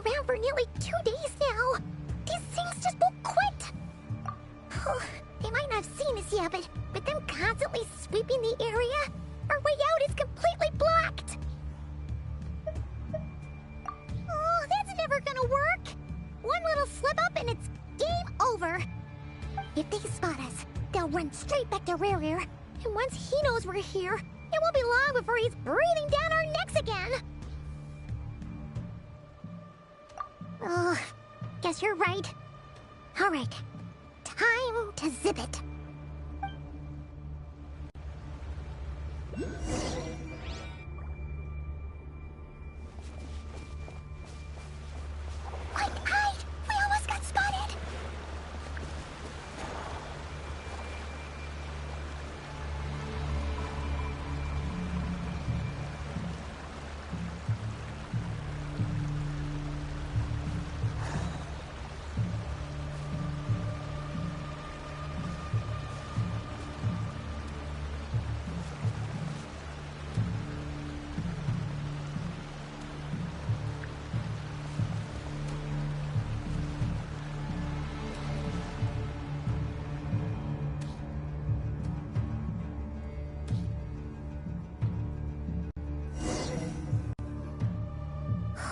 around for nearly 2 days now. These things just won't quit. They might not have seen us yet, but with them constantly sweeping the area, our way out is completely blocked. Oh, that's never gonna work. One little slip up and it's game over. If they spot us, they'll run straight back to Rare. And once he knows we're here, it won't be long before he's breathing down our necks again. Oh, guess you're right. All right, time to zip it. Quick, hide! We almost got spotted!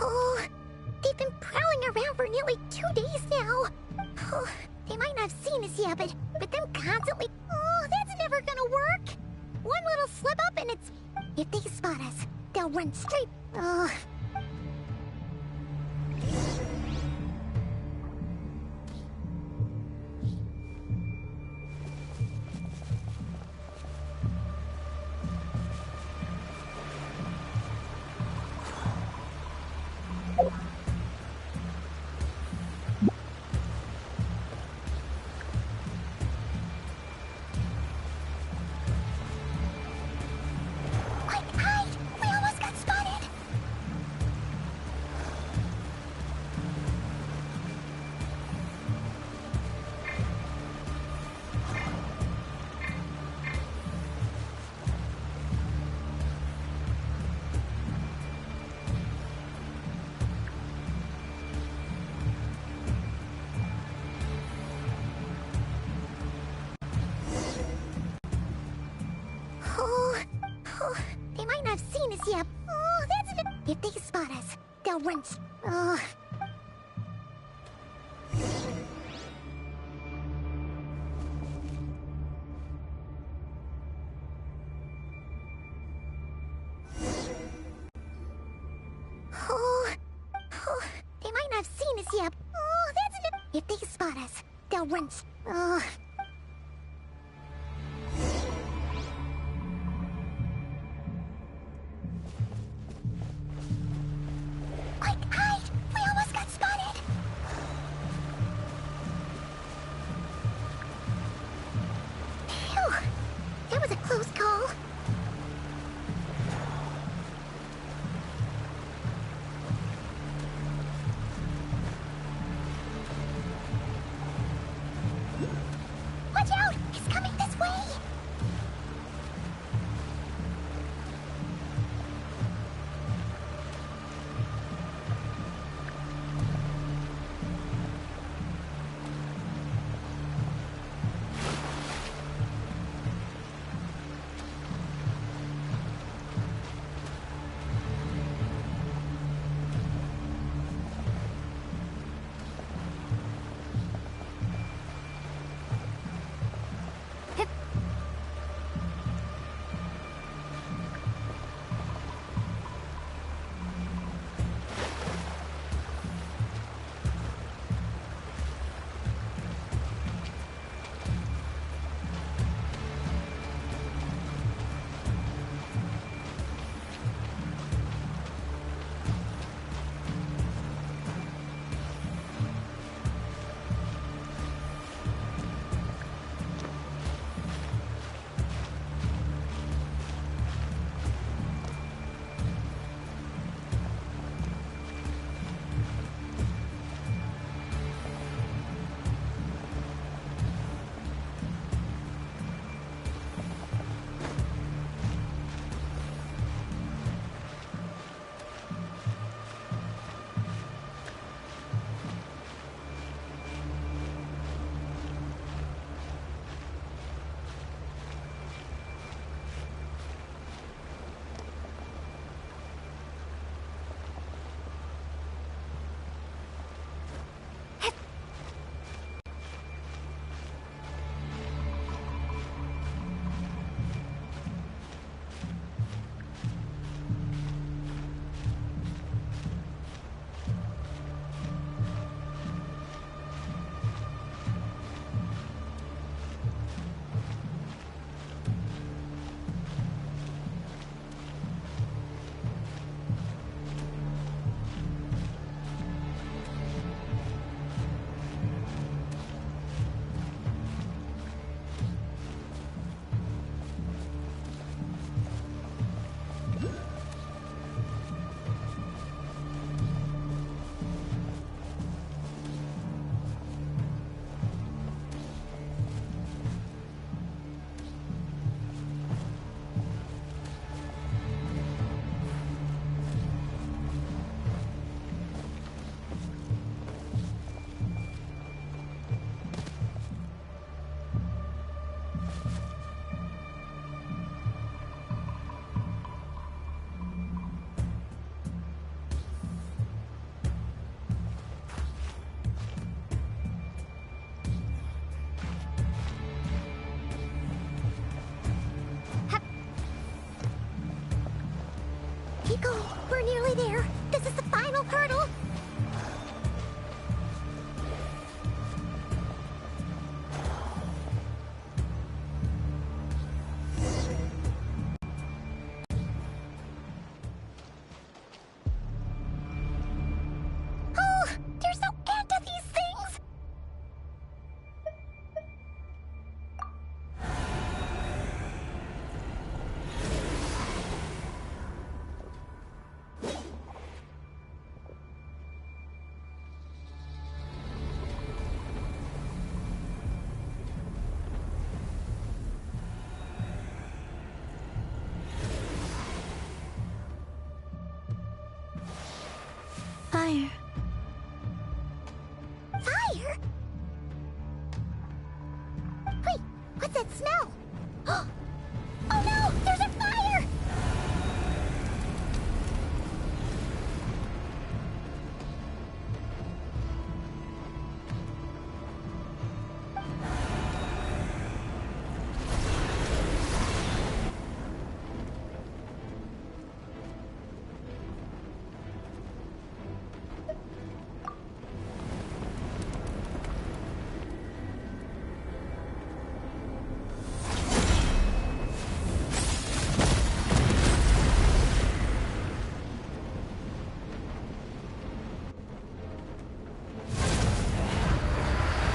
Oh, they've been prowling around for nearly 2 days now. Oh, they might not have seen us yet, but with them constantly... Oh, that's never gonna work. One little slip up and it's... If they spot us, they'll run straight... Oh... Quick, hide! We almost got spotted! Oh, they might not have seen us yet. Oh, that's... If they spot us, they'll run... Oh... Oh, they might not have seen us yet. Oh, that's... If they spot us, they'll run... Oh... Quick, hide! We almost got spotted! Phew! That was a close call. What's that smell? Oh no! There's a fire!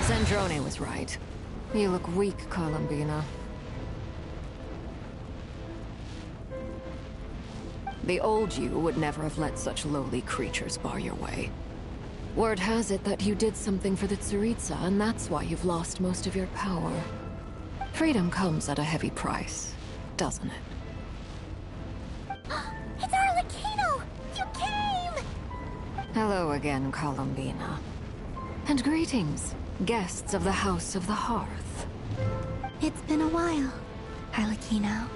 Sandrone was right. You look weak, Columbina. The old you would never have let such lowly creatures bar your way. Word has it that you did something for the Tsaritsa, and that's why you've lost most of your power. Freedom comes at a heavy price, doesn't it? It's Arlecchino! You came! Hello again, Columbina. And greetings, guests of the House of the Hearth. It's been a while, Arlecchino.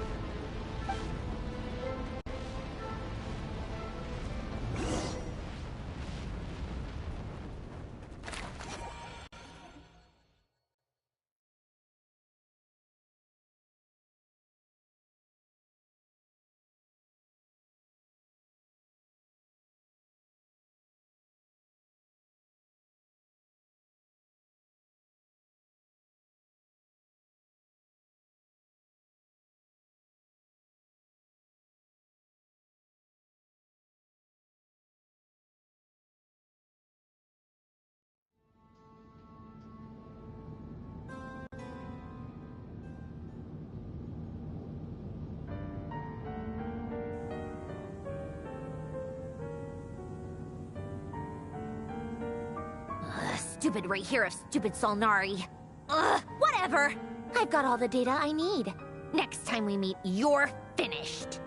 Stupid right here of stupid Solnari. Ugh, whatever. I've got all the data I need. Next time we meet, you're finished.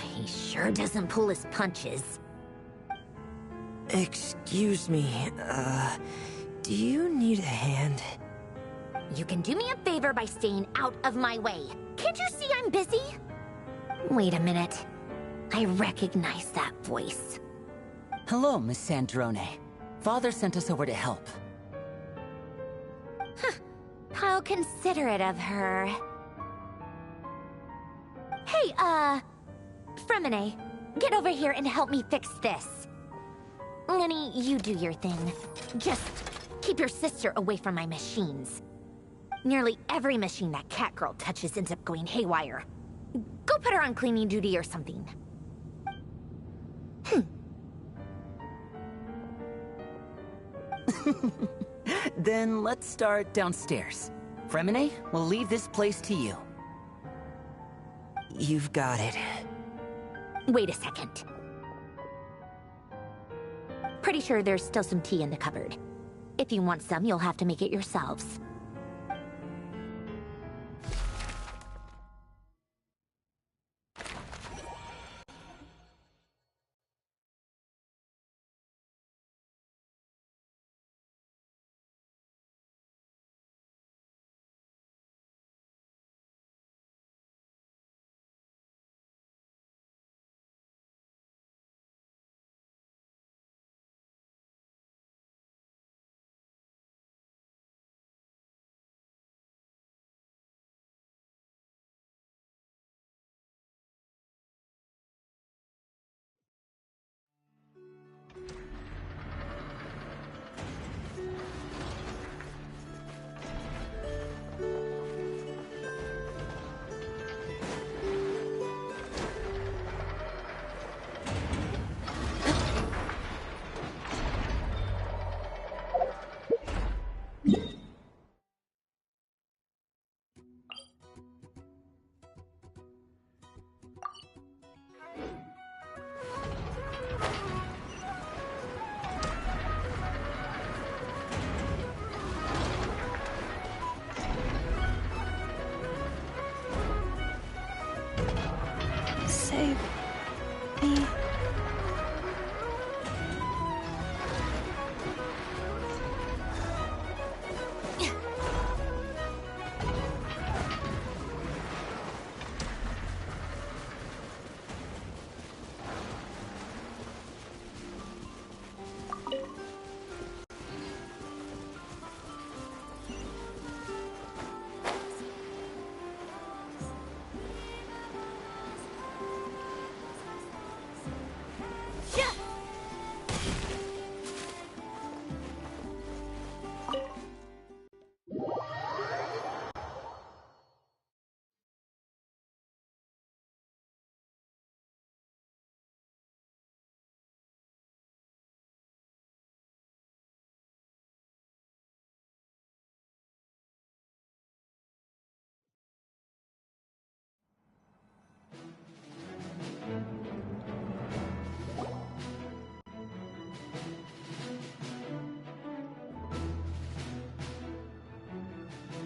He sure doesn't pull his punches. Excuse me, do you need a hand? You can do me a favor by staying out of my way. Can't you see I'm busy? Wait a minute. I recognize that voice. Hello, Miss Sandrone. Father sent us over to help. How considerate of her. Hey, Fremine, get over here and help me fix this. Lenny, you do your thing. Just keep your sister away from my machines. Nearly every machine that Catgirl touches ends up going haywire. Go put her on cleaning duty or something. Then let's start downstairs. Fremine, we'll leave this place to you. You've got it. Wait a second. Pretty sure there's still some tea in the cupboard. If you want some, you'll have to make it yourselves.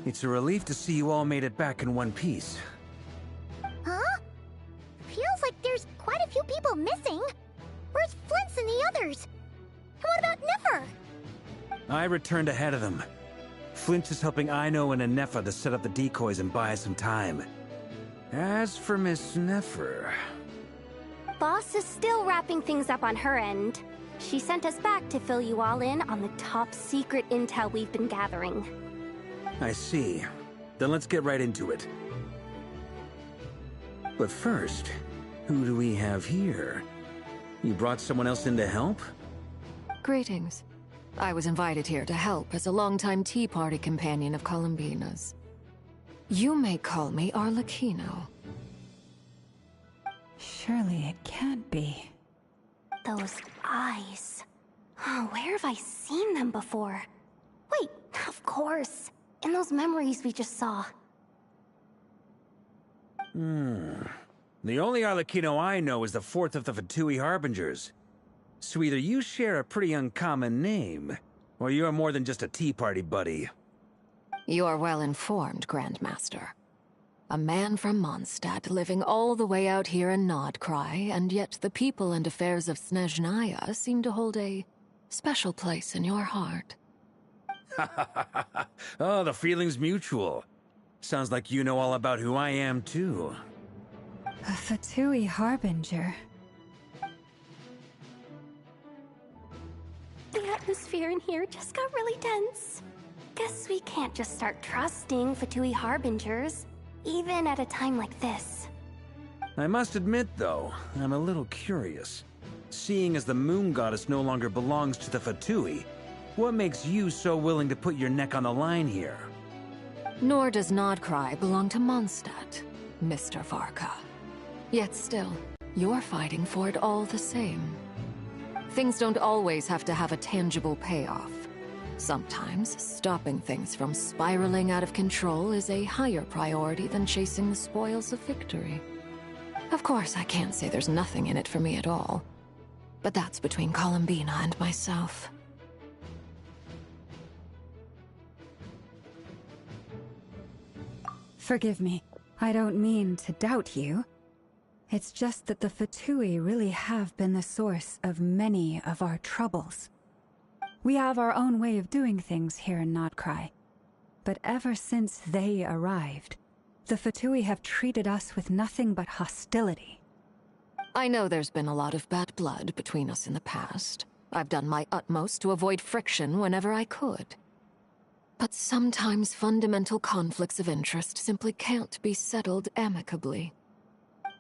It's a relief to see you all made it back in one piece. Huh? Feels like there's quite a few people missing. Where's Flint's and the others? And what about Nefer? I returned ahead of them. Flint is helping Aino and Anefa to set up the decoys and buy us some time. As for Miss Nefer... Boss is still wrapping things up on her end. She sent us back to fill you all in on the top secret intel we've been gathering. I see. Then let's get right into it. But first, who do we have here? You brought someone else in to help? Greetings. I was invited here to help as a longtime Tea Party companion of Columbina's. You may call me Arlecchino. Surely it can't be. Those eyes. Oh, where have I seen them before? Wait, of course. In those memories we just saw. The only Arlecchino I know is the fourth of the Fatui Harbingers. So either you share a pretty uncommon name, or you're more than just a Tea Party buddy. You're well informed, Grandmaster. A man from Mondstadt living all the way out here in Nodcry, and yet the people and affairs of Snezhnaya seem to hold a special place in your heart. Oh, the feeling's mutual. Sounds like you know all about who I am, too. A Fatui Harbinger. The atmosphere in here just got really tense. Guess we can't just start trusting Fatui Harbingers, even at a time like this. I must admit, though, I'm a little curious. Seeing as the Moon Goddess no longer belongs to the Fatui, what makes you so willing to put your neck on the line here? Nor does Nodcry belong to Mondstadt, Mr. Varka. Yet still, you're fighting for it all the same. Things don't always have to have a tangible payoff. Sometimes, stopping things from spiraling out of control is a higher priority than chasing the spoils of victory. Of course, I can't say there's nothing in it for me at all. But that's between Columbina and myself. Forgive me. I don't mean to doubt you. It's just that the Fatui really have been the source of many of our troubles. We have our own way of doing things here in Nodcry. But ever since they arrived, the Fatui have treated us with nothing but hostility. I know there's been a lot of bad blood between us in the past. I've done my utmost to avoid friction whenever I could. But sometimes fundamental conflicts of interest simply can't be settled amicably.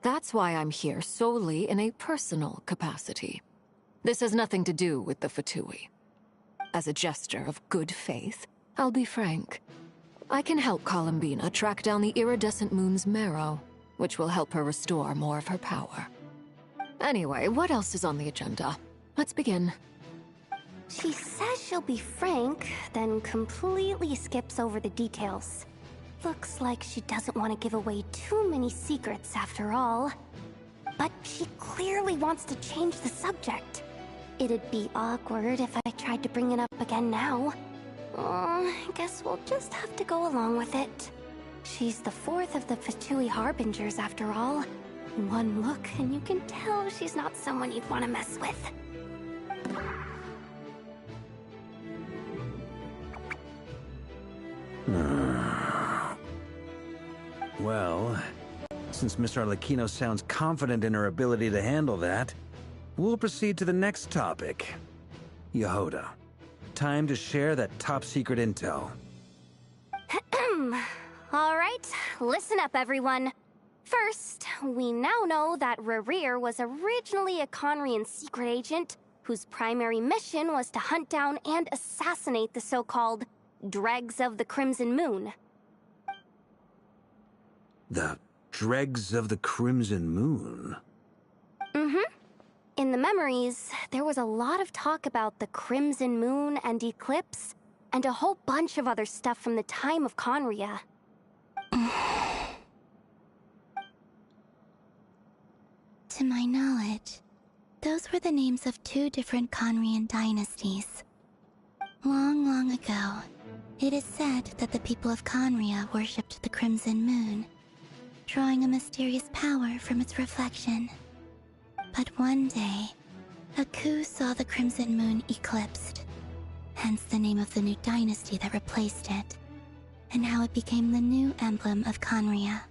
That's why I'm here solely in a personal capacity. This has nothing to do with the Fatui. As a gesture of good faith, I'll be frank. I can help Columbina track down the iridescent moon's marrow, which will help her restore more of her power. Anyway, what else is on the agenda? Let's begin. She says she'll be frank, then completely skips over the details. Looks like she doesn't want to give away too many secrets after all. But she clearly wants to change the subject. It'd be awkward if I tried to bring it up again now. I guess we'll just have to go along with it. She's the fourth of the Fatui Harbingers after all. One look and you can tell she's not someone you'd want to mess with. Well, since Miss Arlecchino sounds confident in her ability to handle that, we'll proceed to the next topic. Yehoda, time to share that top-secret intel. Alright, listen up everyone. First, we now know that Rerir was originally a Conrian secret agent whose primary mission was to hunt down and assassinate the so-called Dregs of the Crimson Moon. The Dregs of the Crimson Moon? In the memories, there was a lot of talk about the Crimson Moon and Eclipse, and a whole bunch of other stuff from the time of Conria. To my knowledge, those were the names of two different Conrian dynasties. Long, long ago, It is said that the people of Conria worshipped the Crimson Moon, drawing a mysterious power from its reflection. But one day, a coup saw the Crimson Moon eclipsed, hence the name of the new dynasty that replaced it, and how it became the new emblem of Conria.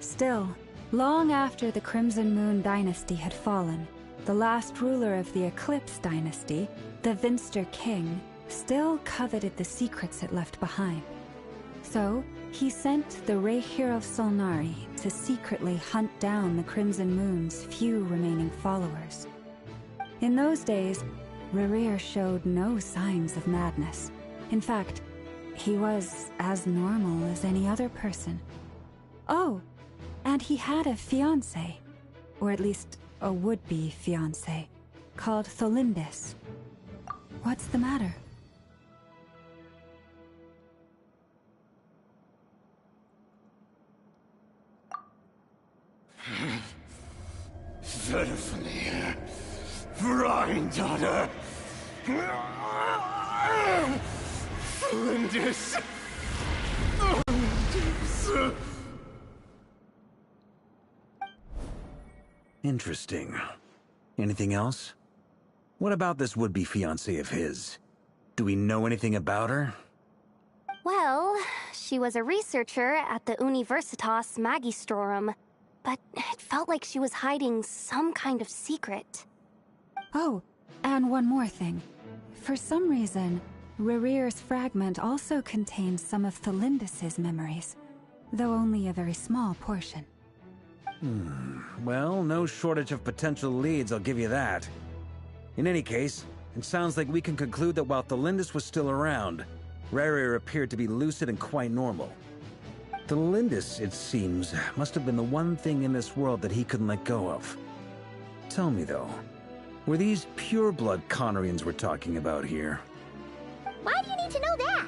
Still, long after the Crimson Moon dynasty had fallen, the last ruler of the Eclipse dynasty, the Vinster King, still coveted the secrets it left behind. So, he sent the Rehir of Solnari to secretly hunt down the Crimson Moon's few remaining followers. In those days, Rehir showed no signs of madness. In fact, he was as normal as any other person. Oh, and he had a fiancé, or at least a would-be fiancé, called Tholindis. What's the matter? Verfalea, Brindaughter, Flinders. Interesting. Anything else? What about this would-be fiancé of his? Do we know anything about her? Well, she was a researcher at the Universitas Magistrorum, but it felt like she was hiding some kind of secret. Oh, and one more thing. For some reason, Rehir's fragment also contains some of Tholindis' memories, though only a very small portion. Well, no shortage of potential leads, I'll give you that. In any case, it sounds like we can conclude that while Tholindis was still around, Rehir appeared to be lucid and quite normal. Tholindis, it seems, must have been the one thing in this world that he couldn't let go of. Tell me, though, were these pure-blood Conrians we're talking about here? Why do you need to know that?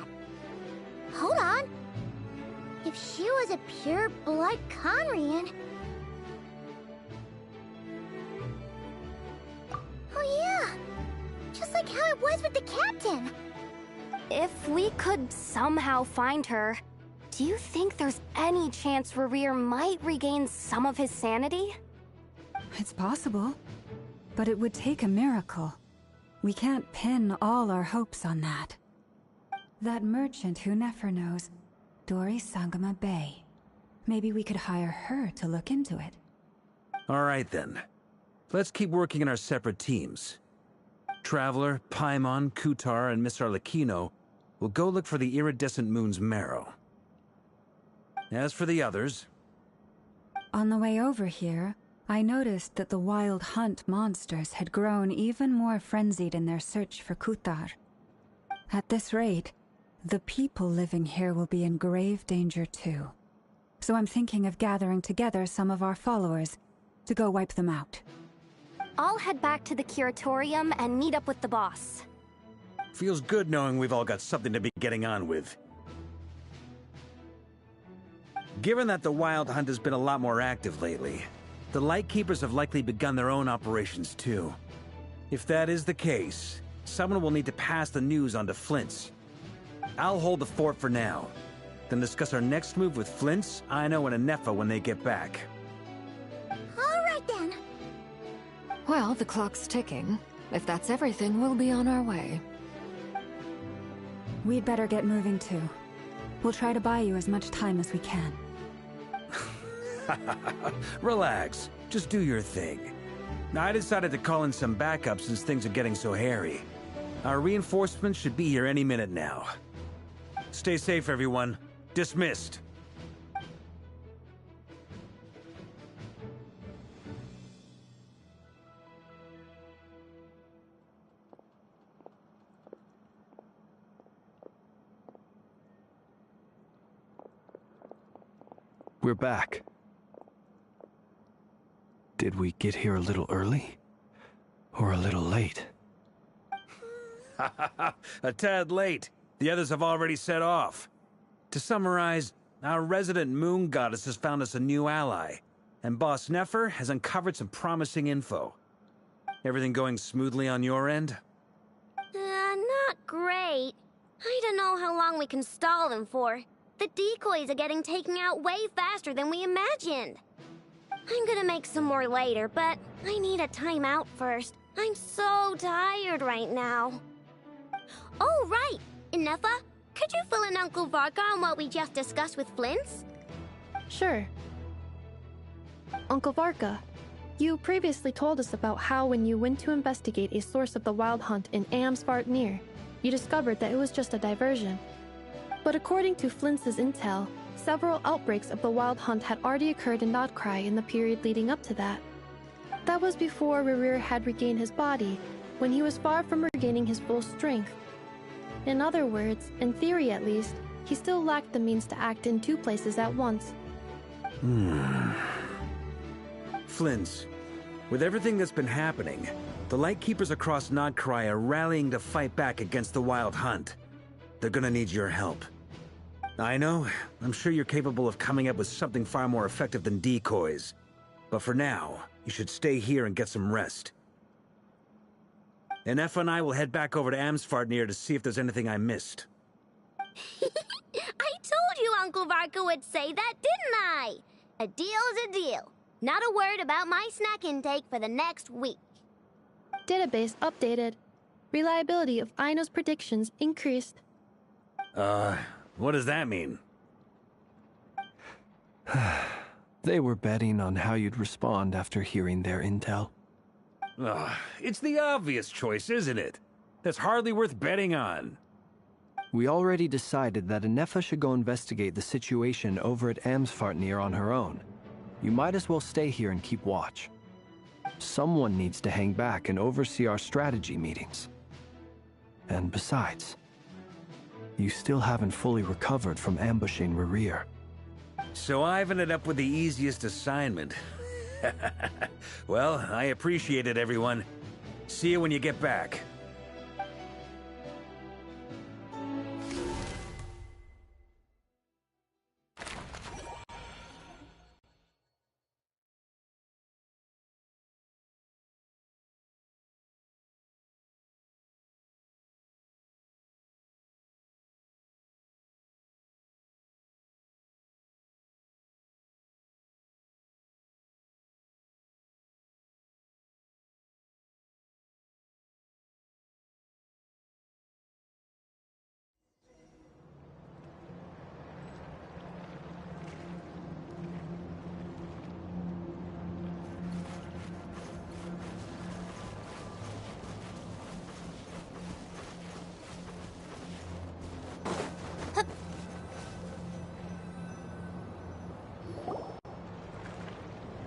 Hold on. If she was a pure-blood Conrian... Oh yeah! Just like how it was with the captain! If we could somehow find her, do you think there's any chance Rehir might regain some of his sanity? It's possible, but it would take a miracle. We can't pin all our hopes on that. That merchant who Nefer knows, Dori Sangama Bay. Maybe we could hire her to look into it. All right, then. Let's keep working in our separate teams. Traveler, Paimon, Kutar, and Miss Arlecchino will go look for the iridescent moon's marrow. As for the others... On the way over here, I noticed that the Wild Hunt monsters had grown even more frenzied in their search for Kutar. At this rate, the people living here will be in grave danger too. So I'm thinking of gathering together some of our followers to go wipe them out. I'll head back to the Curatorium and meet up with the boss. Feels good knowing we've all got something to be getting on with. Given that the Wild Hunt has been a lot more active lately, the Lightkeepers have likely begun their own operations too. If that is the case, someone will need to pass the news on to Flint's. I'll hold the fort for now, then discuss our next move with Flint's, Aino, and Anefa when they get back. All right then. Well, the clock's ticking. If that's everything, we'll be on our way. We'd better get moving too. We'll try to buy you as much time as we can. Relax. Just do your thing. I decided to call in some backup since things are getting so hairy. Our reinforcements should be here any minute now. Stay safe, everyone. Dismissed. We're back. Did we get here a little early? Or a little late? A tad late. The others have already set off. To summarize, our resident moon goddess has found us a new ally, and Boss Nefer has uncovered some promising info. Everything going smoothly on your end? Not great. I don't know how long we can stall them for. The decoys are getting taken out way faster than we imagined. I'm gonna make some more later, but I need a timeout first. I'm so tired right now. Oh, right! Ineffa, could you fill in Uncle Varka on what we just discussed with Flint's? Sure. Uncle Varka, you previously told us about how when you went to investigate a source of the Wild Hunt in Amsvartnir, you discovered that it was just a diversion. But according to Flint's intel, several outbreaks of the Wild Hunt had already occurred in Nodcry in the period leading up to that. That was before Rerir had regained his body, when he was far from regaining his full strength. In other words, in theory at least, he still lacked the means to act in two places at once. Flint's, with everything that's been happening, the Lightkeepers across Nodcry are rallying to fight back against the Wild Hunt. They're gonna need your help. I know, I'm sure you're capable of coming up with something far more effective than decoys. But for now, you should stay here and get some rest. Ineffa and I will head back over to Amsvartnir to see if there's anything I missed. I told you Uncle Varka would say that, didn't I? A deal's a deal. Not a word about my snack intake for the next week. Database updated. Reliability of Aino's predictions increased. What does that mean? They were betting on how you'd respond after hearing their intel. It's the obvious choice, isn't it? That's hardly worth betting on. We already decided that Ineffa should go investigate the situation over at Amsvartnir on her own. You might as well stay here and keep watch. Someone needs to hang back and oversee our strategy meetings. And besides, you still haven't fully recovered from ambushing Rerir. So I've ended up with the easiest assignment. Well, I appreciate it, everyone. See you when you get back.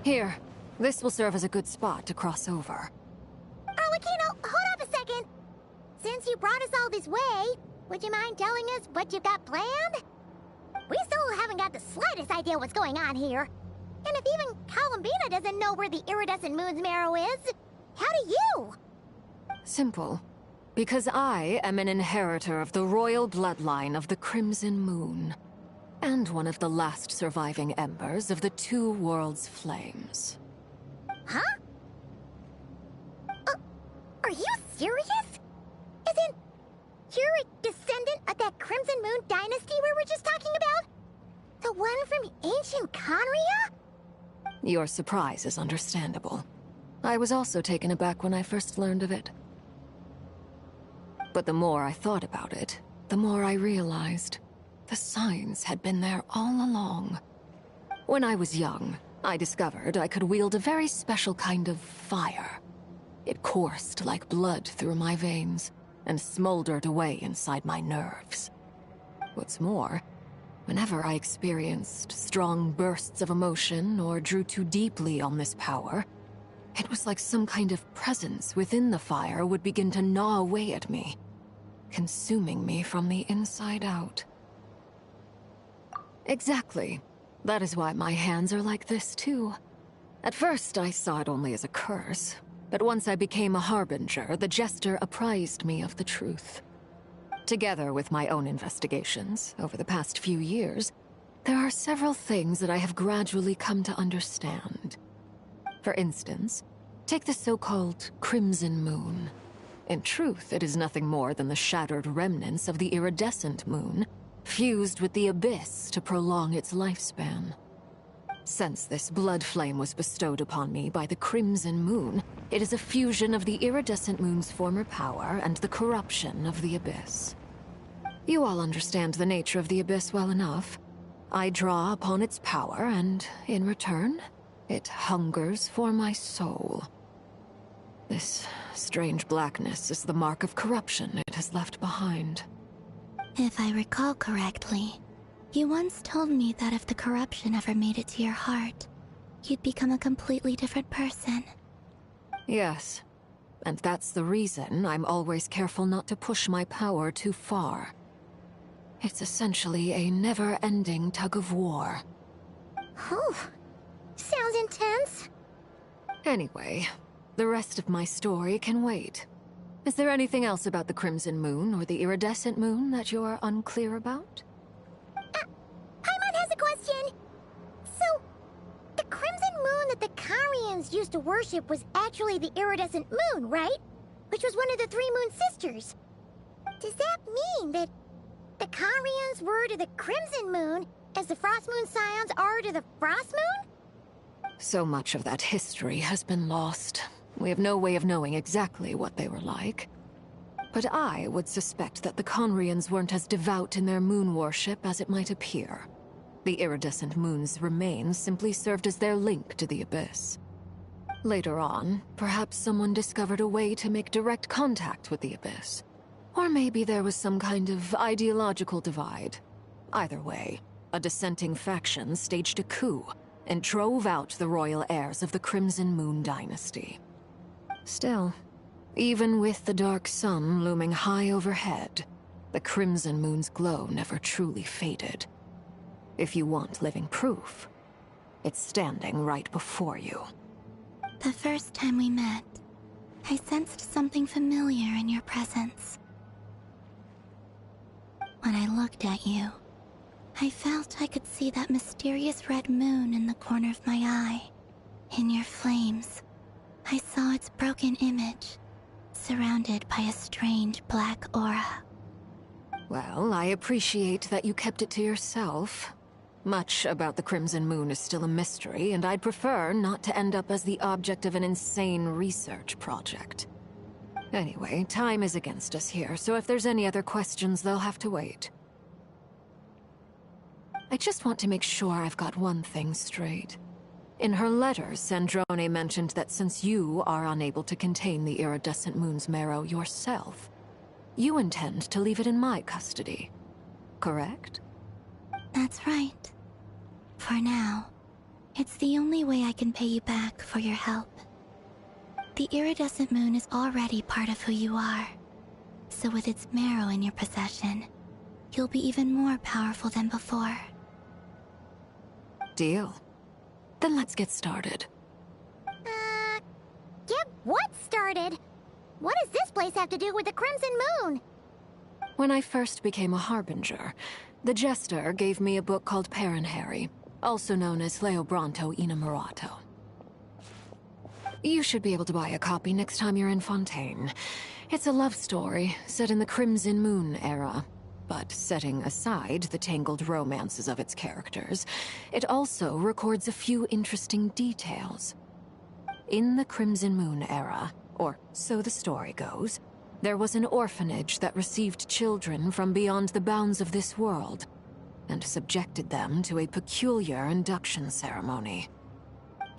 Here, this will serve as a good spot to cross over. Arlecchino, hold up a second. Since you brought us all this way, would you mind telling us what you've got planned? We still haven't got the slightest idea what's going on here. And if even Columbina doesn't know where the iridescent moon's marrow is, how do you? Simple. Because I am an inheritor of the royal bloodline of the Crimson Moon. And one of the last surviving embers of the Two Worlds' flames. Huh? Are you serious? Isn't you're a descendant of that Crimson Moon dynasty we were just talking about? The one from ancient Conria? Your surprise is understandable. I was also taken aback when I first learned of it. But the more I thought about it, the more I realized the signs had been there all along. When I was young, I discovered I could wield a very special kind of fire. It coursed like blood through my veins and smoldered away inside my nerves. What's more, whenever I experienced strong bursts of emotion or drew too deeply on this power, it was like some kind of presence within the fire would begin to gnaw away at me, consuming me from the inside out. Exactly. That is why my hands are like this, too. At first, I saw it only as a curse, but once I became a harbinger, the Jester apprised me of the truth. Together with my own investigations, over the past few years, there are several things that I have gradually come to understand. For instance, take the so-called Crimson Moon. In truth, it is nothing more than the shattered remnants of the iridescent moon, fused with the abyss to prolong its lifespan. Since this blood flame was bestowed upon me by the Crimson Moon, it is a fusion of the iridescent moon's former power and the corruption of the abyss. You all understand the nature of the abyss well enough. I draw upon its power, and in return, it hungers for my soul. This strange blackness is the mark of corruption it has left behind. If I recall correctly, you once told me that if the corruption ever made it to your heart, you'd become a completely different person. Yes, and that's the reason I'm always careful not to push my power too far. It's essentially a never-ending tug-of-war. Oh, sounds intense. Anyway, the rest of my story can wait. Is there anything else about the Crimson Moon or the Iridescent Moon that you're unclear about? Paimon has a question. So, the Crimson Moon that the Karians used to worship was actually the Iridescent Moon, right? Which was one of the three Moon Sisters. Does that mean that the Karians were to the Crimson Moon as the Frost Moon Scions are to the Frost Moon? So much of that history has been lost. We have no way of knowing exactly what they were like. But I would suspect that the Conrians weren't as devout in their moon worship as it might appear. The iridescent moon's remains simply served as their link to the abyss. Later on, perhaps someone discovered a way to make direct contact with the abyss. Or maybe there was some kind of ideological divide. Either way, a dissenting faction staged a coup and drove out the royal heirs of the Crimson Moon dynasty. Still, even with the dark sun looming high overhead, the Crimson Moon's glow never truly faded. If you want living proof, it's standing right before you. The first time we met, I sensed something familiar in your presence. When I looked at you, I felt I could see that mysterious red moon in the corner of my eye. In your flames, I saw its broken image, surrounded by a strange black aura. Well, I appreciate that you kept it to yourself. Much about the Crimson Moon is still a mystery, and I'd prefer not to end up as the object of an insane research project. Anyway, time is against us here, so if there's any other questions, they'll have to wait. I just want to make sure I've got one thing straight. In her letter, Sandrone mentioned that since you are unable to contain the iridescent moon's marrow yourself, you intend to leave it in my custody, correct? That's right. For now, it's the only way I can pay you back for your help. The iridescent moon is already part of who you are, so with its marrow in your possession, you'll be even more powerful than before. Deal. Then let's get started. Get what started? What does this place have to do with the Crimson Moon? When I first became a Harbinger, the Jester gave me a book called Parenheri, also known as Leobranto Inamorato. You should be able to buy a copy next time you're in Fontaine. It's a love story set in the Crimson Moon era. But setting aside the tangled romances of its characters, it also records a few interesting details. In the Crimson Moon era, or so the story goes, there was an orphanage that received children from beyond the bounds of this world, and subjected them to a peculiar induction ceremony.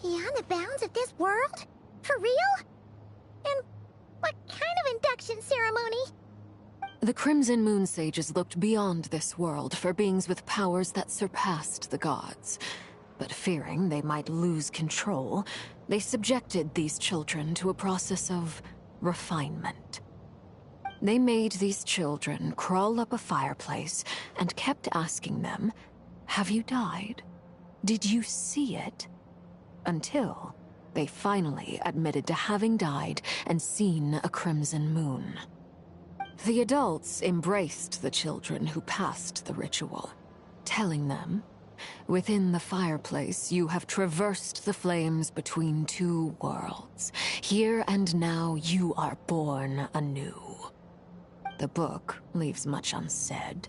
Beyond the bounds of this world? For real? And what kind of induction ceremony? The Crimson Moon sages looked beyond this world for beings with powers that surpassed the gods. But fearing they might lose control, they subjected these children to a process of refinement. They made these children crawl up a fireplace and kept asking them, "Have you died? Did you see it?" Until they finally admitted to having died and seen a crimson moon. The adults embraced the children who passed the ritual, telling them, within the fireplace, you have traversed the flames between two worlds. Here and now, you are born anew. The book leaves much unsaid,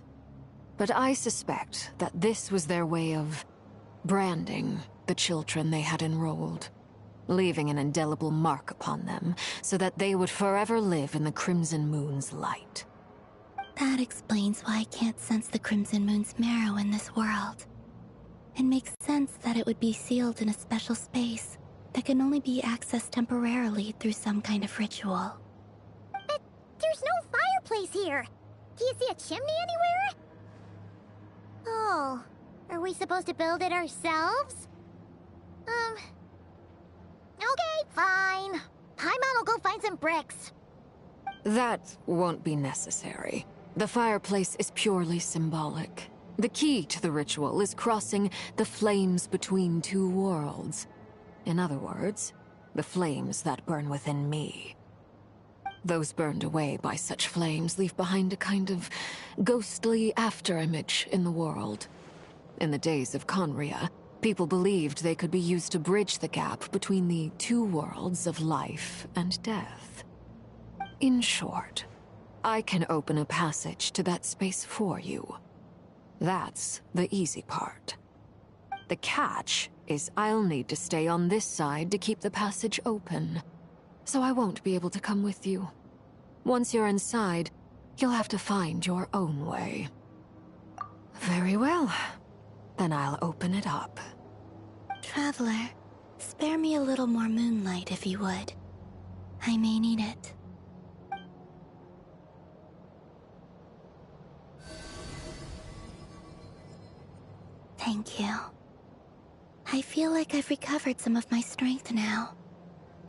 but I suspect that this was their way of branding the children they had enrolled, leaving an indelible mark upon them so that they would forever live in the Crimson Moon's light. That explains why I can't sense the Crimson Moon's marrow in this world. It makes sense that it would be sealed in a special space that can only be accessed temporarily through some kind of ritual. But there's no fireplace here! Do you see a chimney anywhere? Oh, are we supposed to build it ourselves? Okay, fine. Paimon will go find some bricks. That won't be necessary. The fireplace is purely symbolic. The key to the ritual is crossing the flames between two worlds. In other words, the flames that burn within me. Those burned away by such flames leave behind a kind of ghostly afterimage in the world. In the days of Conria, people believed they could be used to bridge the gap between the two worlds of life and death. In short, I can open a passage to that space for you. That's the easy part. The catch is I'll need to stay on this side to keep the passage open, so I won't be able to come with you. Once you're inside, you'll have to find your own way. Very well. Then I'll open it up. Traveler, spare me a little more moonlight if you would. I may need it. Thank you. I feel like I've recovered some of my strength now.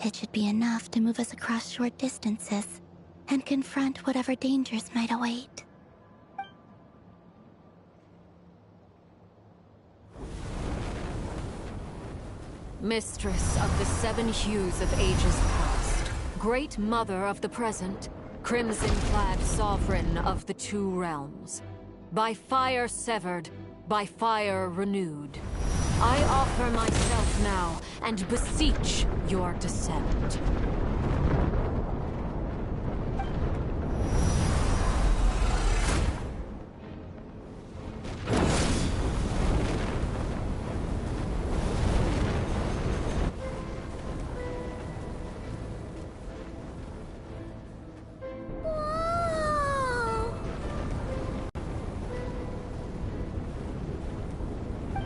It should be enough to move us across short distances and confront whatever dangers might await. Mistress of the seven hues of ages past, Great Mother of the present, crimson-clad sovereign of the two realms, by fire severed, by fire renewed, I offer myself now and beseech your descent.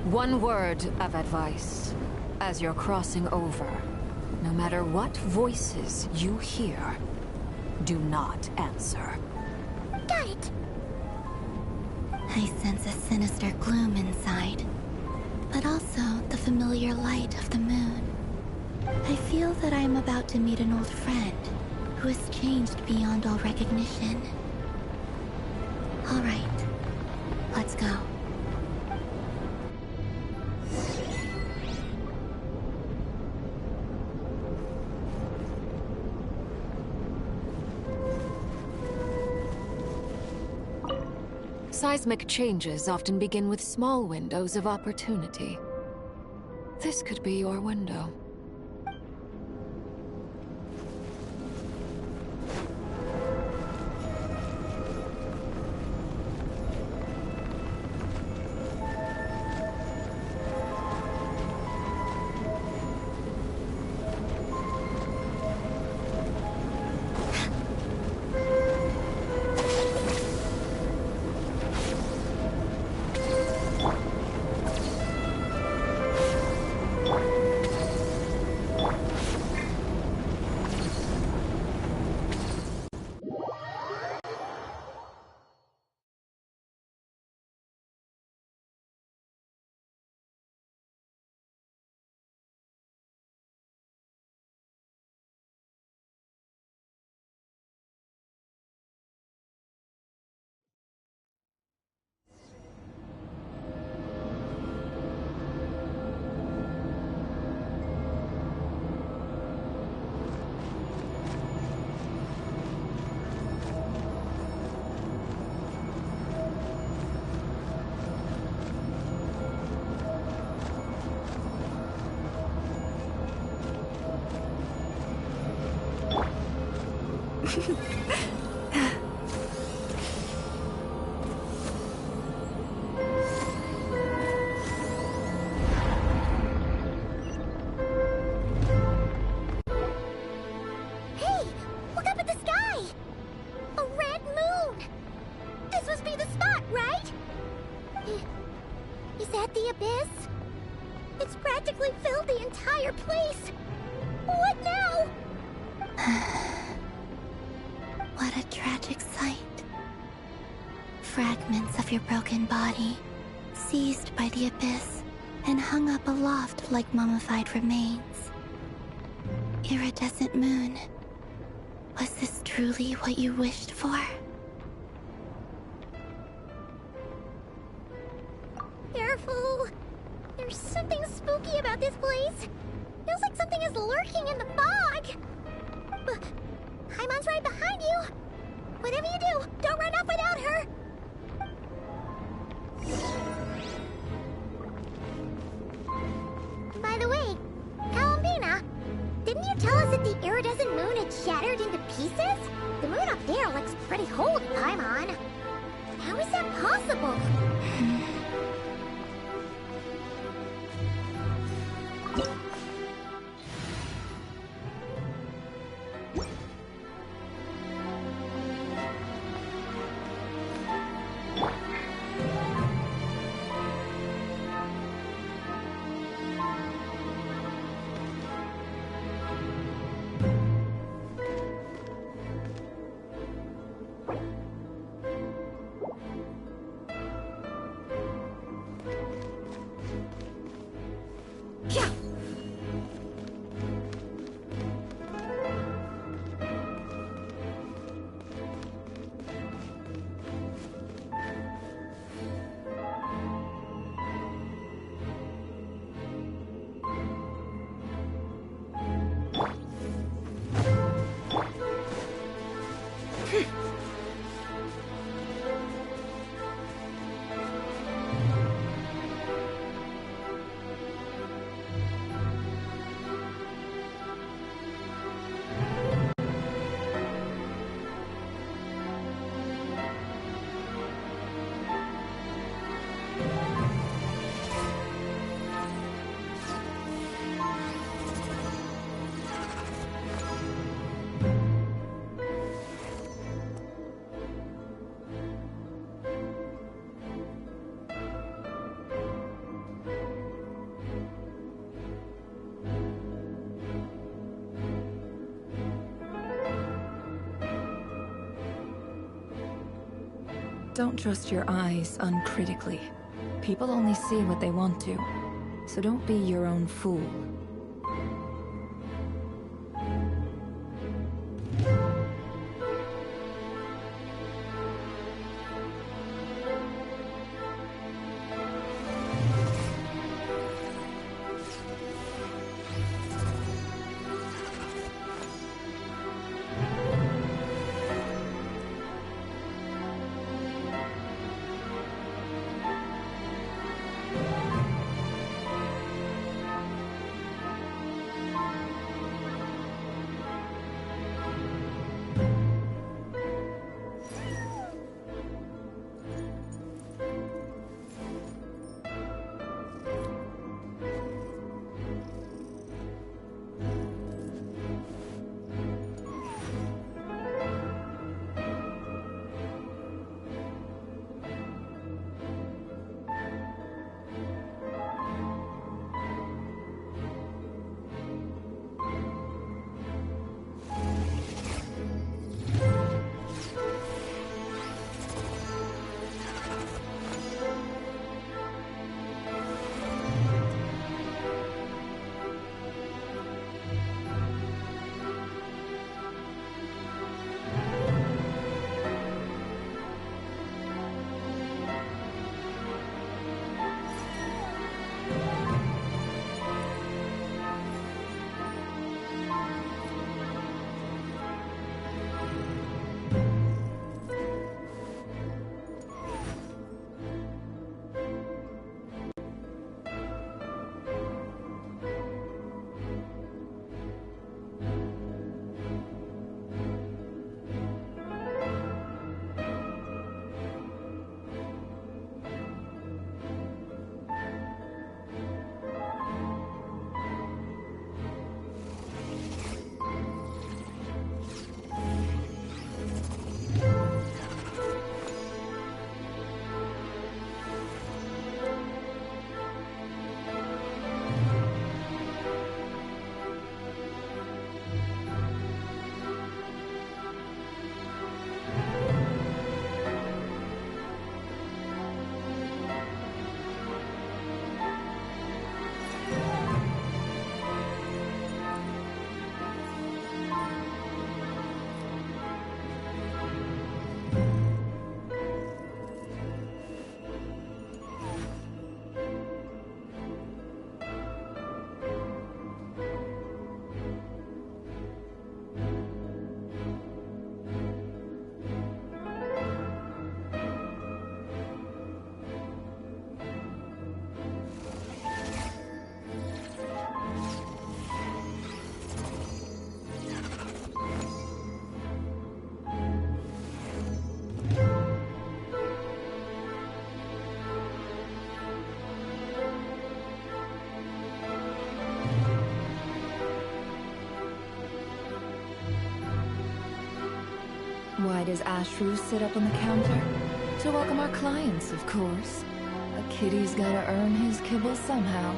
One word of advice. As you're crossing over, no matter what voices you hear, do not answer. Got it! I sense a sinister gloom inside, but also the familiar light of the moon. I feel that I am about to meet an old friend who has changed beyond all recognition. All right, let's go. Seismic changes often begin with small windows of opportunity. This could be your window. right? Is that the abyss? It's practically filled the entire place. What now? What a tragic sight. Fragments of your broken body, seized by the abyss, and hung up aloft like mummified remains. Iridescent moon, was this truly what you wished for? Careful. There's something spooky about this place. Feels like something is lurking in the fog. But Paimon's right behind you. Whatever you do, don't run off without her. By the way, Columbina, didn't you tell us that the iridescent moon had shattered into pieces? The moon up there looks pretty cold, Paimon. How is that possible? Don't trust your eyes uncritically. People only see what they want to, so don't be your own fool. Why does Ashru sit up on the counter? To welcome our clients, of course. A kitty's gotta earn his kibble somehow.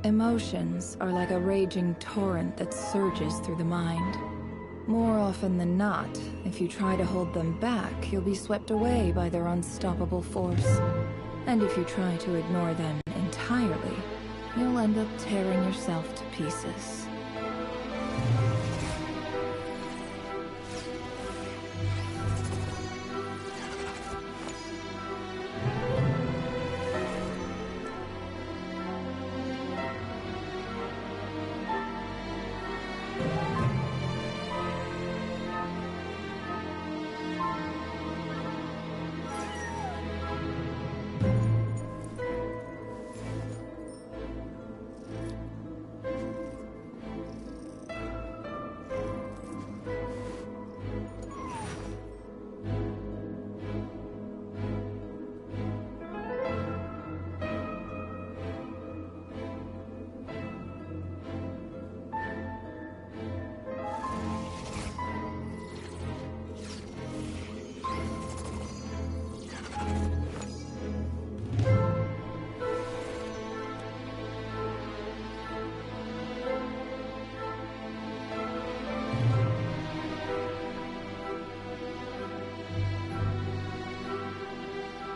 Emotions are like a raging torrent that surges through the mind. More often than not, if you try to hold them back, you'll be swept away by their unstoppable force. And if you try to ignore them entirely, you'll end up tearing yourself to pieces.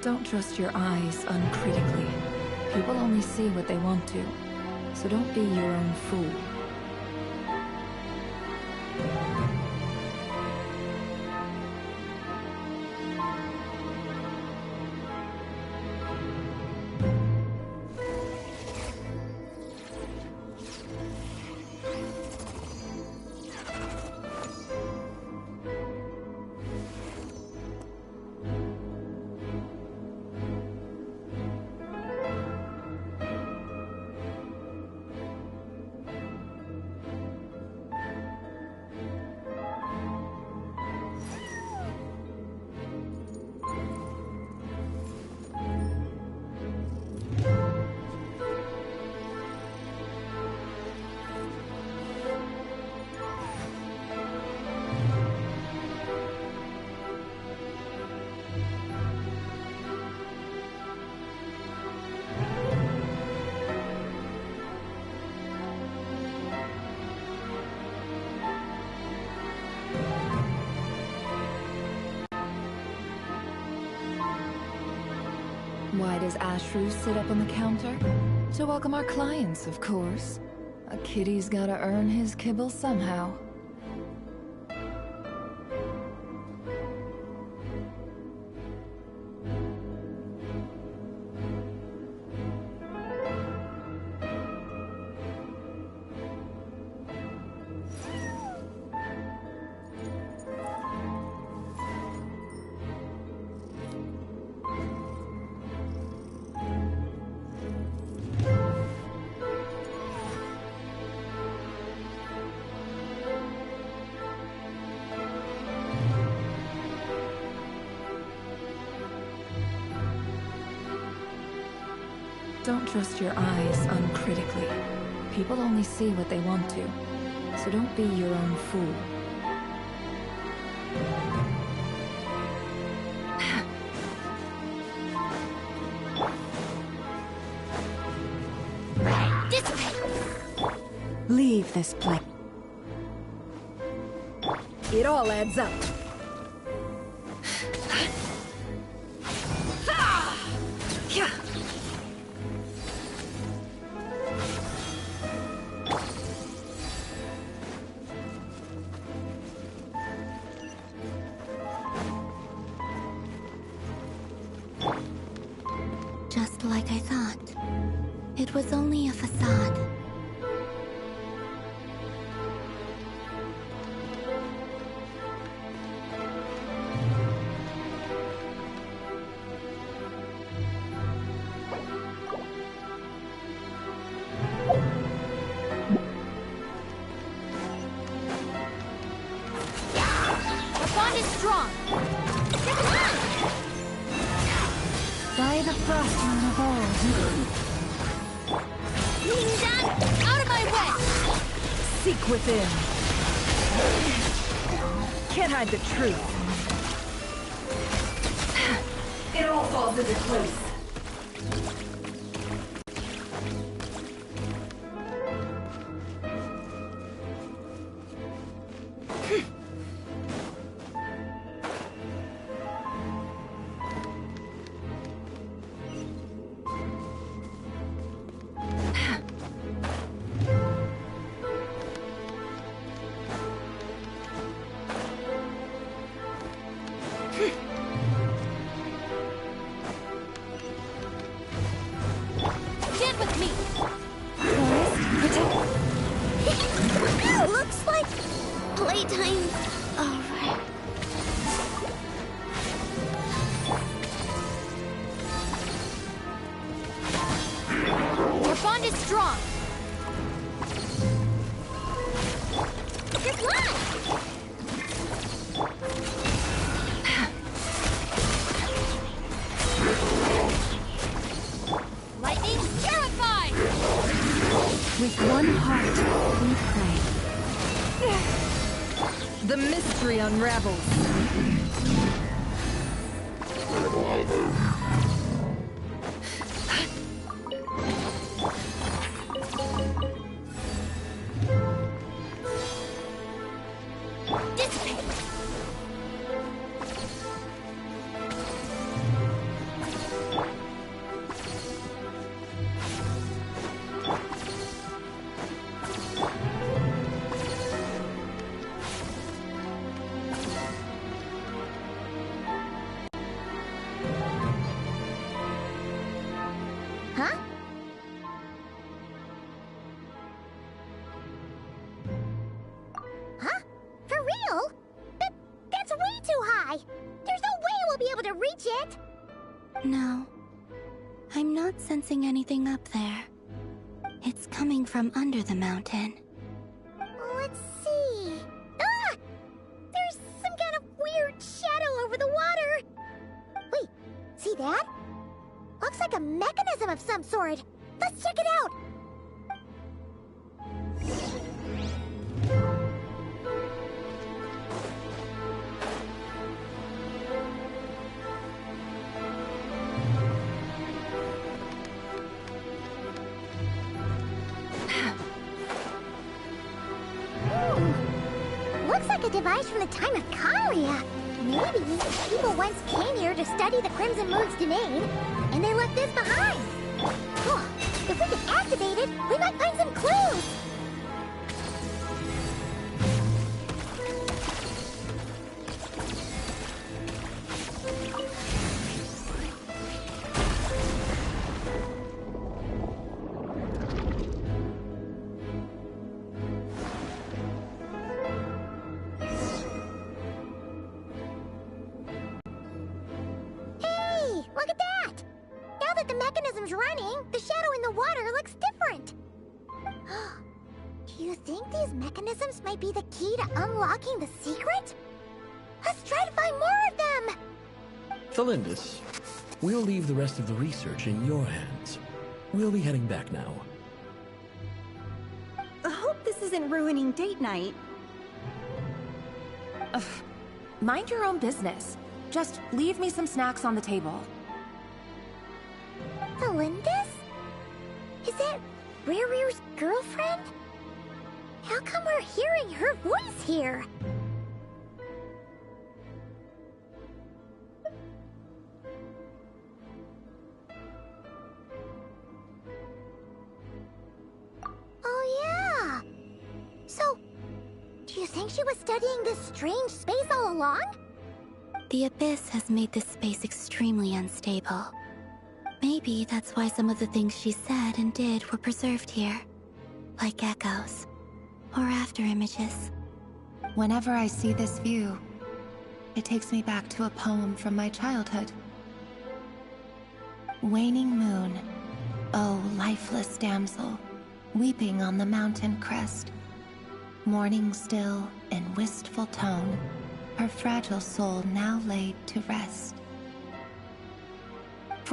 Don't trust your eyes uncritically. People only see what they want to, so don't be your own fool. Why does Ashru sit up on the counter? To welcome our clients, of course. A kitty's gotta earn his kibble somehow. Don't trust your eyes uncritically. People only see what they want to, so don't be your own fool. Leave this place. It all adds up. Just like I thought. It was only a facade. May the frost moon evolve. Out of my way! Seek within. Can't hide the truth. It all falls into place. Looks like playtime over. Your bond is strong. Good luck! Lightning's terrified! With one heart, we pray. The mystery unravels. Huh? Huh? For real? That's way too high! There's no way we'll be able to reach it! No. I'm not sensing anything up there. It's coming from under the mountain. Let's see... Ah! There's some kind of weird shadow over the water! Wait, see that? Looks like a mechanism of some sort. Let's check it out! Looks like a device from the time of Kalia. Maybe people once came here to study the Crimson Moon's domain, and they left this behind. Oh, if we can activate it, we might find some clues. Look at that! Now that the mechanism's running, the shadow in the water looks different. Do you think these mechanisms might be the key to unlocking the secret? Let's try to find more of them! Thalindis, we'll leave the rest of the research in your hands. We'll be heading back now. I hope this isn't ruining date night. Ugh. Mind your own business. Just leave me some snacks on the table. Thalindis? Is that Rere's girlfriend? How come we're hearing her voice here? Oh yeah! So, do you think she was studying this strange space all along? The Abyss has made this space extremely unstable. Maybe that's why some of the things she said and did were preserved here. Like echoes. Or after images. Whenever I see this view, it takes me back to a poem from my childhood. Waning moon, oh lifeless damsel, weeping on the mountain crest. Mourning still in wistful tone, her fragile soul now laid to rest.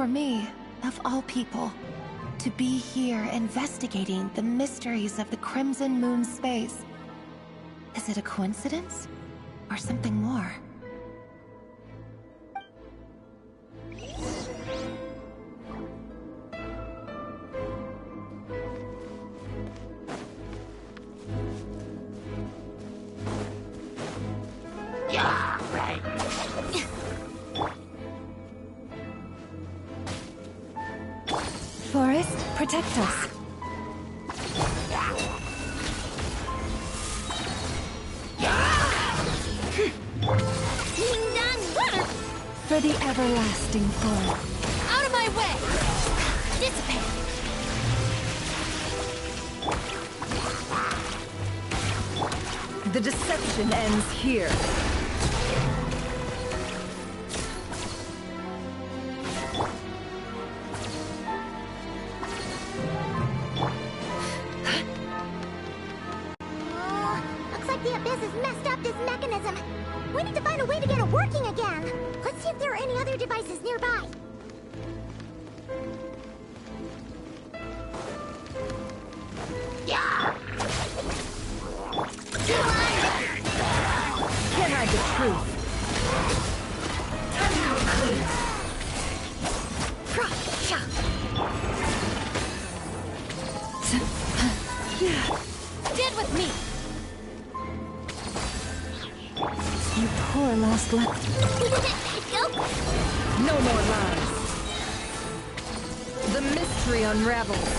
For me, of all people, to be here investigating the mysteries of the Crimson Moon space. Is it a coincidence? Or something more? Forest, protect us. Ding dong! For the everlasting form. Out of my way! Dissipate! The deception ends here. Looks like the Abyss has messed up this mechanism. We need to find a way to get it working again. Let's see if there are any other devices nearby. Can't hide the truth. Dead with me! You poor lost left. Go! No more lies. The mystery unravels.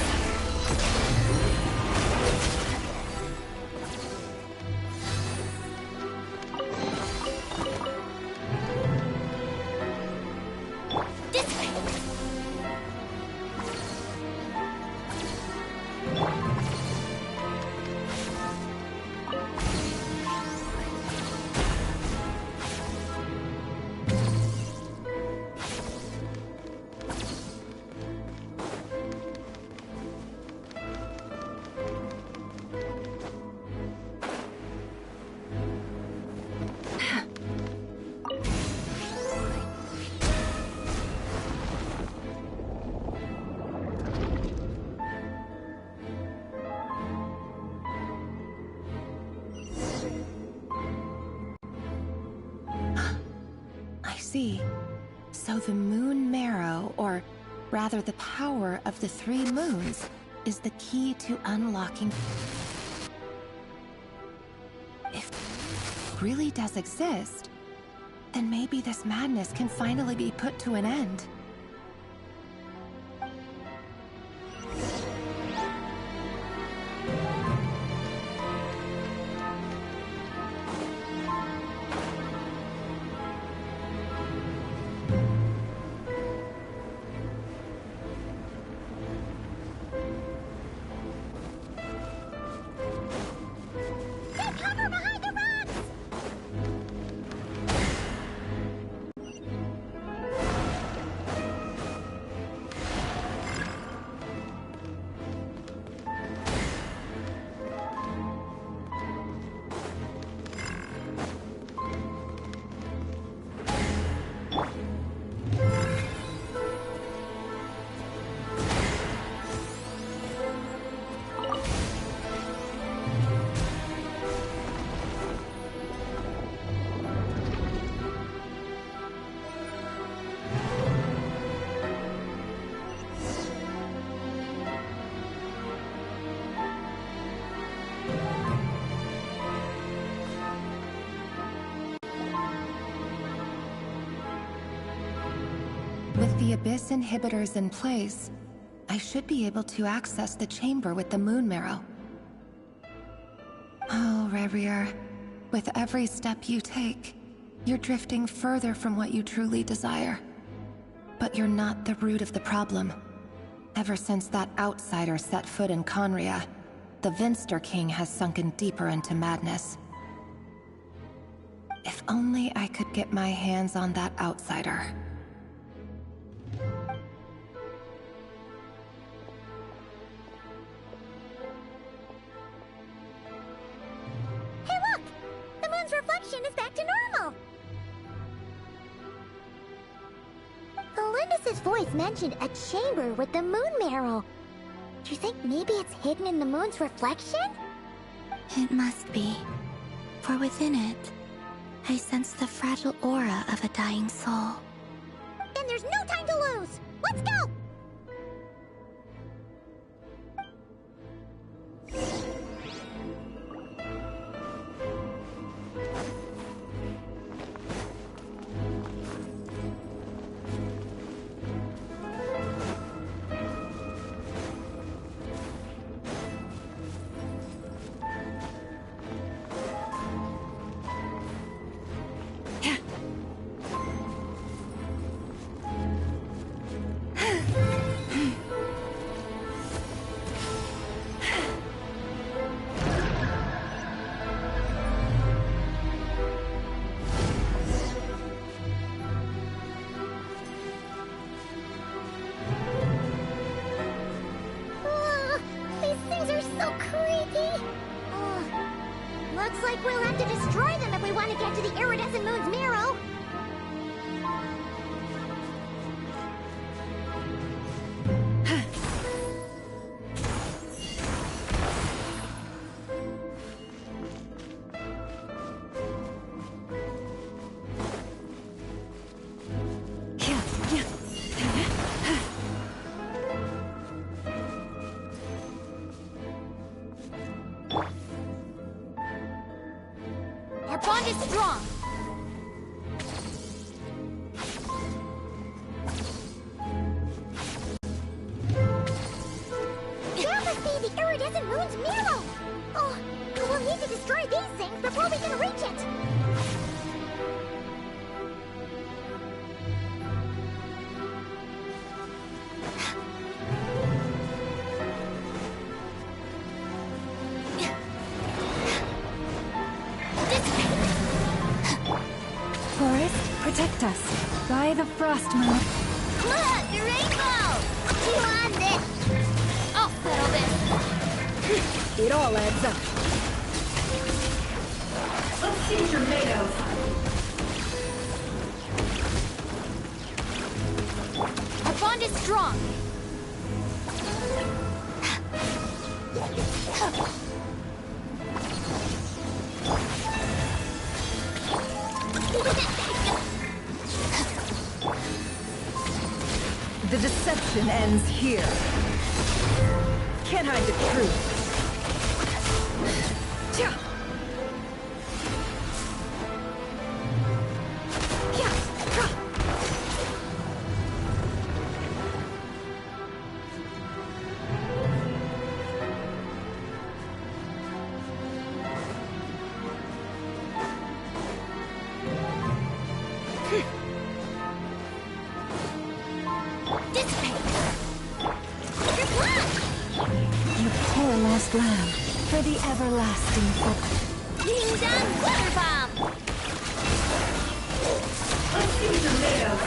See. So the moon marrow, or rather the power of the 3 moons, is the key to unlocking. If it really does exist, then maybe this madness can finally be put to an end. With the Abyss inhibitors in place, I should be able to access the chamber with the moon marrow. Oh, Revier, with every step you take, you're drifting further from what you truly desire. But you're not the root of the problem. Ever since that outsider set foot in Conria, the Vinster King has sunken deeper into madness. If only I could get my hands on that outsider. Hey look! The moon's reflection is back to normal! Elendis' voice mentioned a chamber with the moon marrow. Do you think maybe it's hidden in the moon's reflection? It must be. For within it, I sense the fragile aura of a dying soul. Then there's no time to lose! Let's go! Looks like we'll have to destroy them if we want to get to the iridescent moon's marrow. Our bond is strong. That must be the iridescent moon's marrow. Oh, we'll need to destroy these things before we can reach it. Protect us by the frost moon. Look, the rainbow! You on this? I'll settle this. It all adds up. Let's see what you're made of. Our bond is strong. The deception ends here. Can't hide the truth. Lamb for the everlasting hope. Ding dong, water bomb! Let's see what you're made of.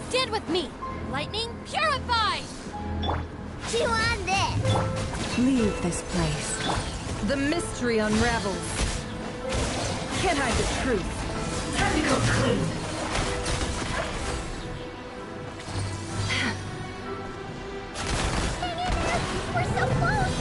Stand with me! Lightning purified! Chew on this! Leave this place. The mystery unravels. Can't hide the truth. Time to go clean. Hang in there! We're so close!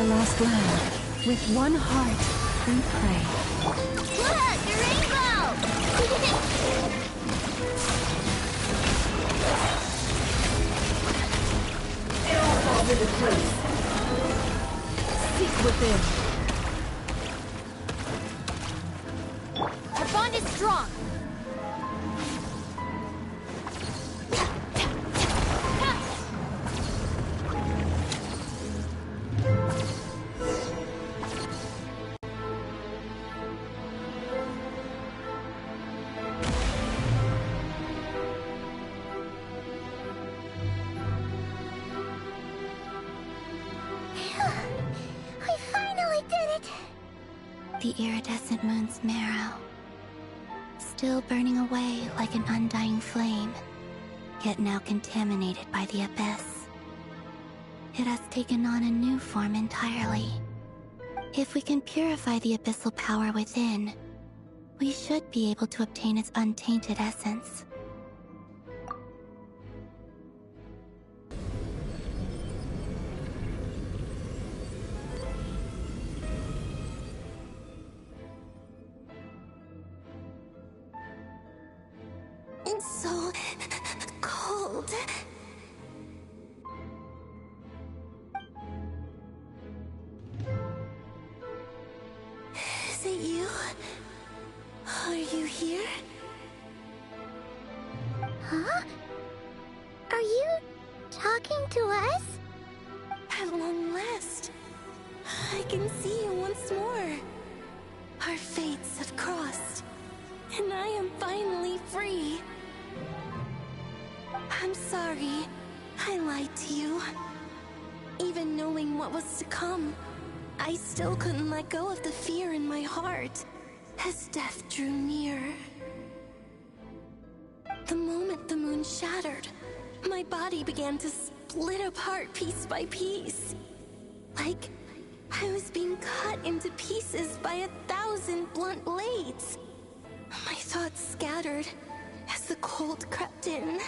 Lost land. With one heart, we pray. Look, the rainbow! It all falls into place. Seek within. Our bond is strong. The iridescent moon's marrow, still burning away like an undying flame, yet now contaminated by the abyss. It has taken on a new form entirely. If we can purify the abyssal power within, we should be able to obtain its untainted essence. It's so cold. Is it you? Are you here? Huh? Are you talking to us? At long last, I can see you once more. Our fates have crossed, and I am finally free. I'm sorry, I lied to you. Even knowing what was to come, I still couldn't let go of the fear in my heart as death drew near. The moment the moon shattered, my body began to split apart piece by piece. Like I was being cut into pieces by 1,000 blunt blades. My thoughts scattered as the cold crept in,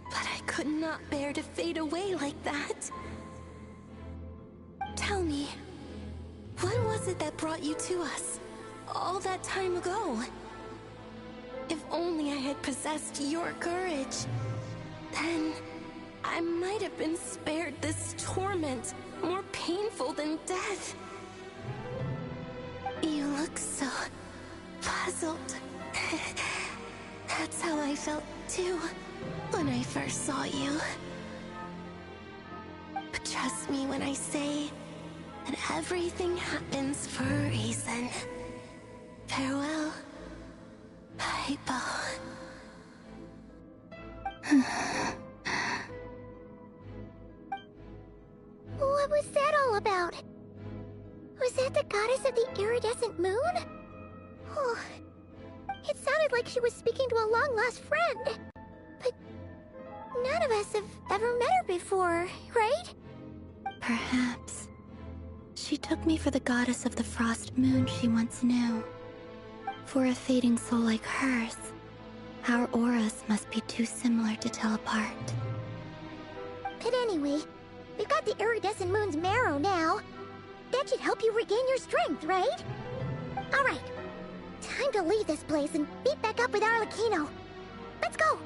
but I could not bear to fade away like that. Tell me, what was it that brought you to us all that time ago? If only I had possessed your courage, then I might have been spared this torment more painful than death. You look so puzzled. That's how I felt too when I first saw you. But trust me when I say that everything happens for a reason. Farewell, Hypo. What was that all about? Was that the goddess of the iridescent moon? Oh, it sounded like she was speaking to a long-lost friend. But none of us have ever met her before, right? Perhaps. She took me for the goddess of the frost moon she once knew. For a fading soul like hers, our auras must be too similar to tell apart. But anyway, we've got the iridescent moon's marrow now. That should help you regain your strength, right? Alright, time to leave this place and meet back up with Arlecchino. Let's go!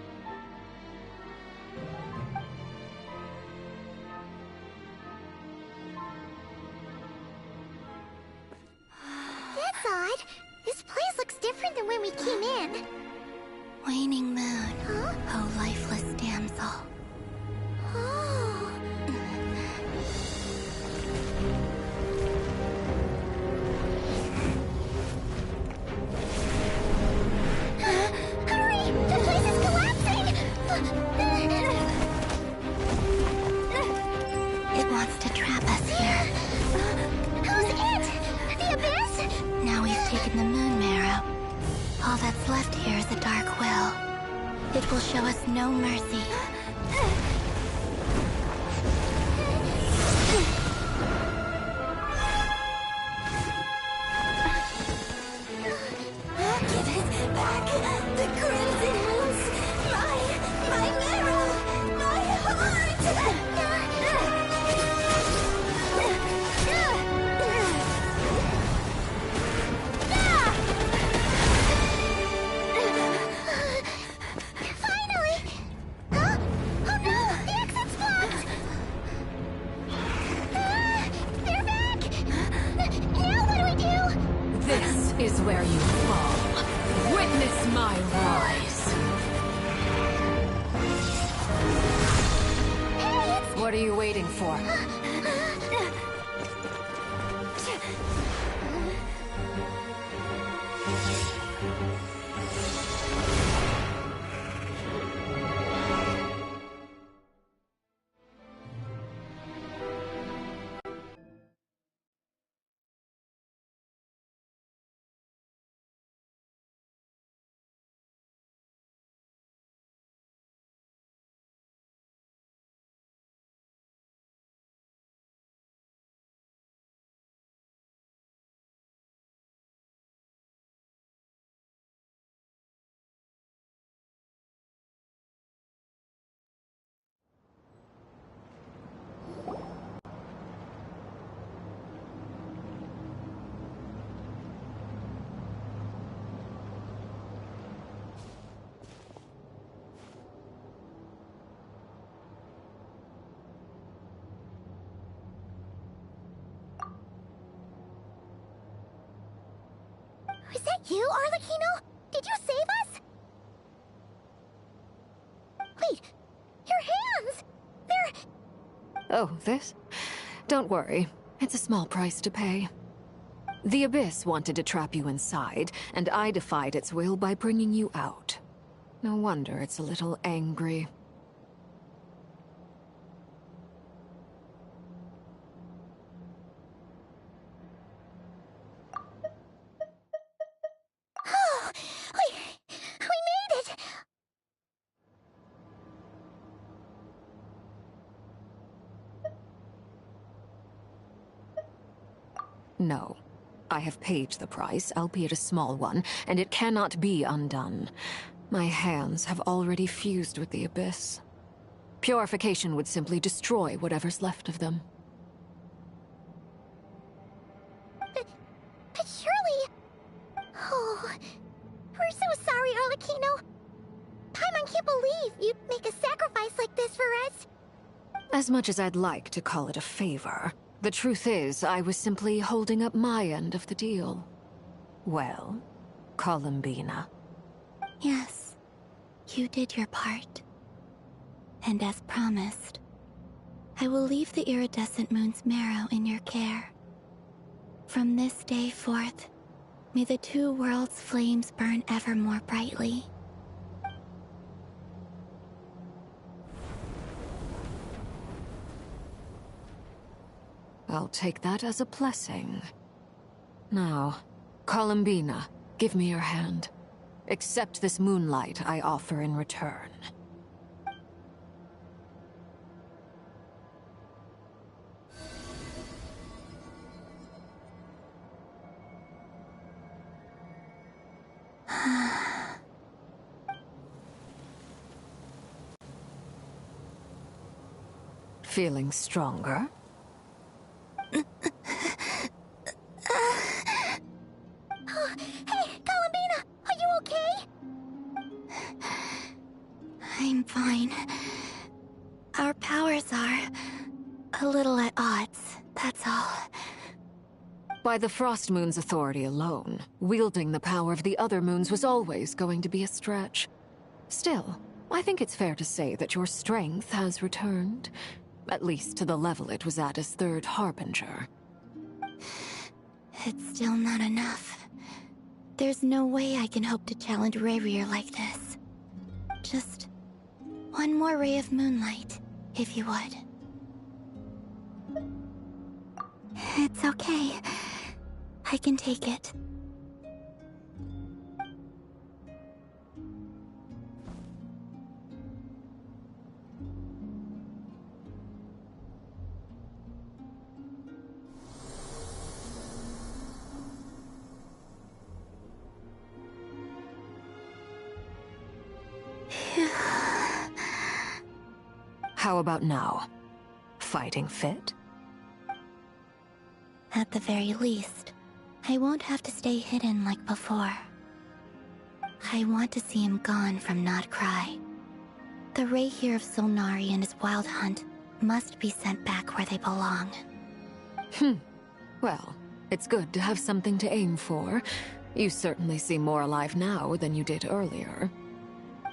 That's odd. This place looks different than when we came in. Waning moon, Huh? oh lifeless damsel. Oh. Hurry! The place is collapsing! It wants to trap us here. Who's it? The abyss? Now we've taken the moon marrow. All that's left here is a dark will. It will show us no mercy. Give it back! The crimson moons! My marrow! My heart! Finally! Huh? Oh no! The exit's blocked! They're back! Now what do we do? This is where you fall. Witness my rise. Hey, it's... What are you waiting for? Was that you, Arlecchino? Did you save us? Wait, your hands! They're... Oh, this? Don't worry. It's a small price to pay. The Abyss wanted to trap you inside, and I defied its will by bringing you out. No wonder it's a little angry. Oh, we made it! No. I have paid the price, albeit a small one, and it cannot be undone. My hands have already fused with the Abyss. Purification would simply destroy whatever's left of them. But surely... Oh, we're so sorry, Arlecchino. Paimon can't believe you'd make a sacrifice like this for us. As much as I'd like to call it a favor, the truth is I was simply holding up my end of the deal. Well, Columbina. Yes, you did your part. And as promised, I will leave the iridescent moon's marrow in your care. From this day forth, may the two worlds' flames burn ever more brightly. I'll take that as a blessing. Now, Columbina, give me your hand. Accept this moonlight I offer in return. Feeling stronger? Hey, Columbina, are you okay? I'm fine. Our powers are a little at odds, that's all. By the Frost Moon's authority alone, wielding the power of the other moons was always going to be a stretch. Still, I think it's fair to say that your strength has returned. At least to the level it was at as Third Harbinger. It's still not enough. There's no way I can hope to challenge Rayrier like this. Just one more ray of moonlight, if you would. It's okay. I can take it. How about now? Fighting fit? At the very least, I won't have to stay hidden like before. I want to see him gone from Not Cry. The Rayrier of Solnari and his wild hunt must be sent back where they belong. Well, it's good to have something to aim for. You certainly seem more alive now than you did earlier.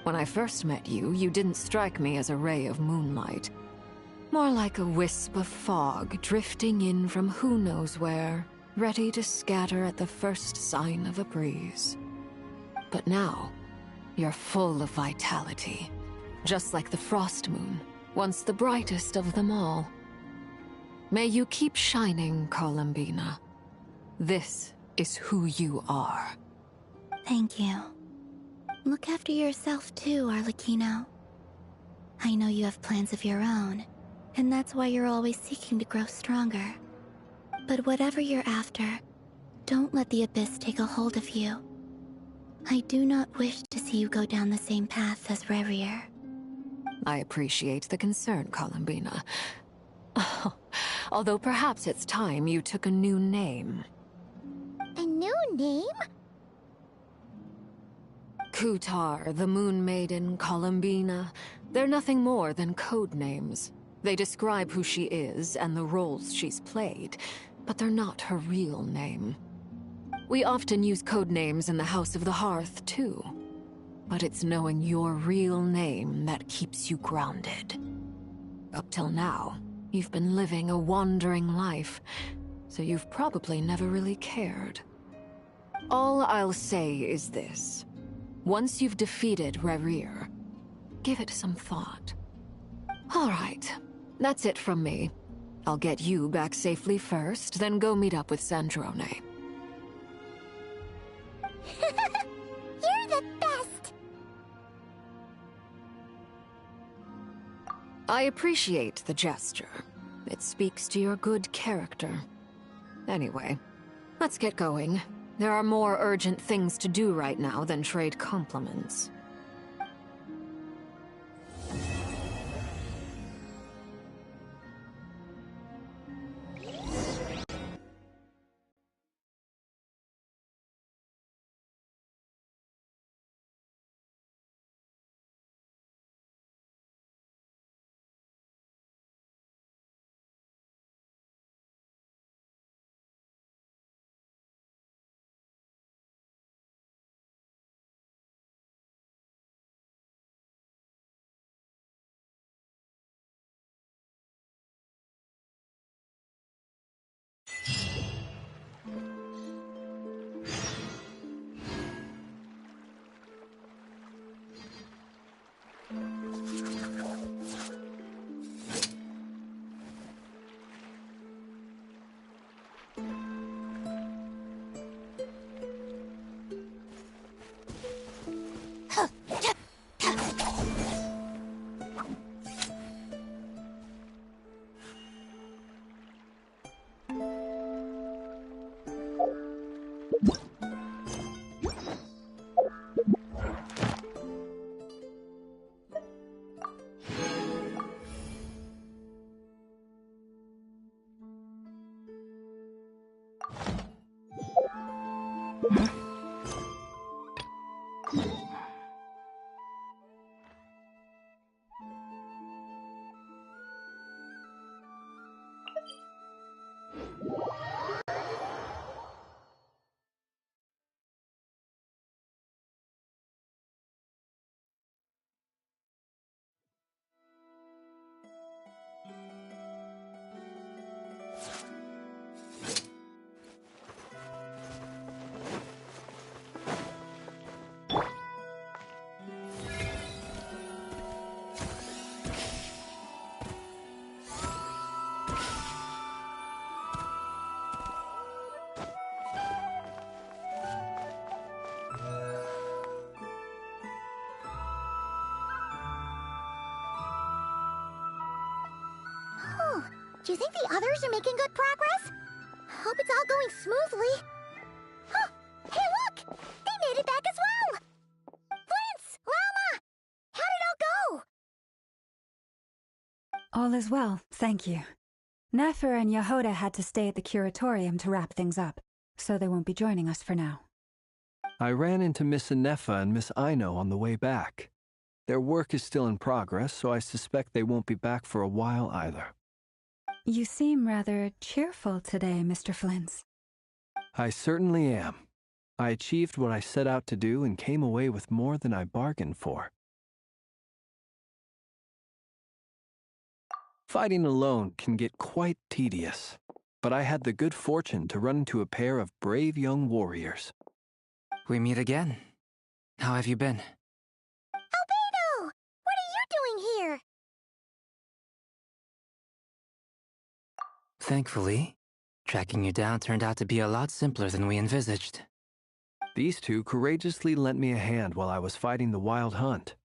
When I first met you, you didn't strike me as a ray of moonlight. More like a wisp of fog drifting in from who knows where, ready to scatter at the first sign of a breeze. But now, you're full of vitality, just like the Frost Moon, once the brightest of them all. May you keep shining, Columbina. This is who you are. Thank you. Look after yourself too, Arlecchino. I know you have plans of your own, and that's why you're always seeking to grow stronger. But whatever you're after, don't let the Abyss take a hold of you. I do not wish to see you go down the same path as Rayrier. I appreciate the concern, Columbina. Although perhaps it's time you took a new name. A new name? Kutar, the Moon Maiden, Columbina. They're nothing more than code names. They describe who she is and the roles she's played, but they're not her real name. We often use code names in the House of the Hearth, too. But it's knowing your real name that keeps you grounded. Up till now, you've been living a wandering life, so you've probably never really cared. All I'll say is this. Once you've defeated Rerir, give it some thought. All right, that's it from me. I'll get you back safely first, then go meet up with Sandrone. You're the best! I appreciate the gesture. It speaks to your good character. Anyway, let's get going. There are more urgent things to do right now than trade compliments. Do you think the others are making good progress? Hope it's all going smoothly. Huh! Hey, look! They made it back as well! Flintz! Llama! How did it all go? All is well, thank you. Nefer and Yehoda had to stay at the curatorium to wrap things up, so they won't be joining us for now. I ran into Miss Nefa and Miss Aino on the way back. Their work is still in progress, so I suspect they won't be back for a while either. You seem rather cheerful today, Mr. Flintz. I certainly am. I achieved what I set out to do and came away with more than I bargained for. Fighting alone can get quite tedious, but I had the good fortune to run into a pair of brave young warriors. We meet again. How have you been? Albedo! What are you doing here? Thankfully, tracking you down turned out to be a lot simpler than we envisaged. These two courageously lent me a hand while I was fighting the Wild Hunt.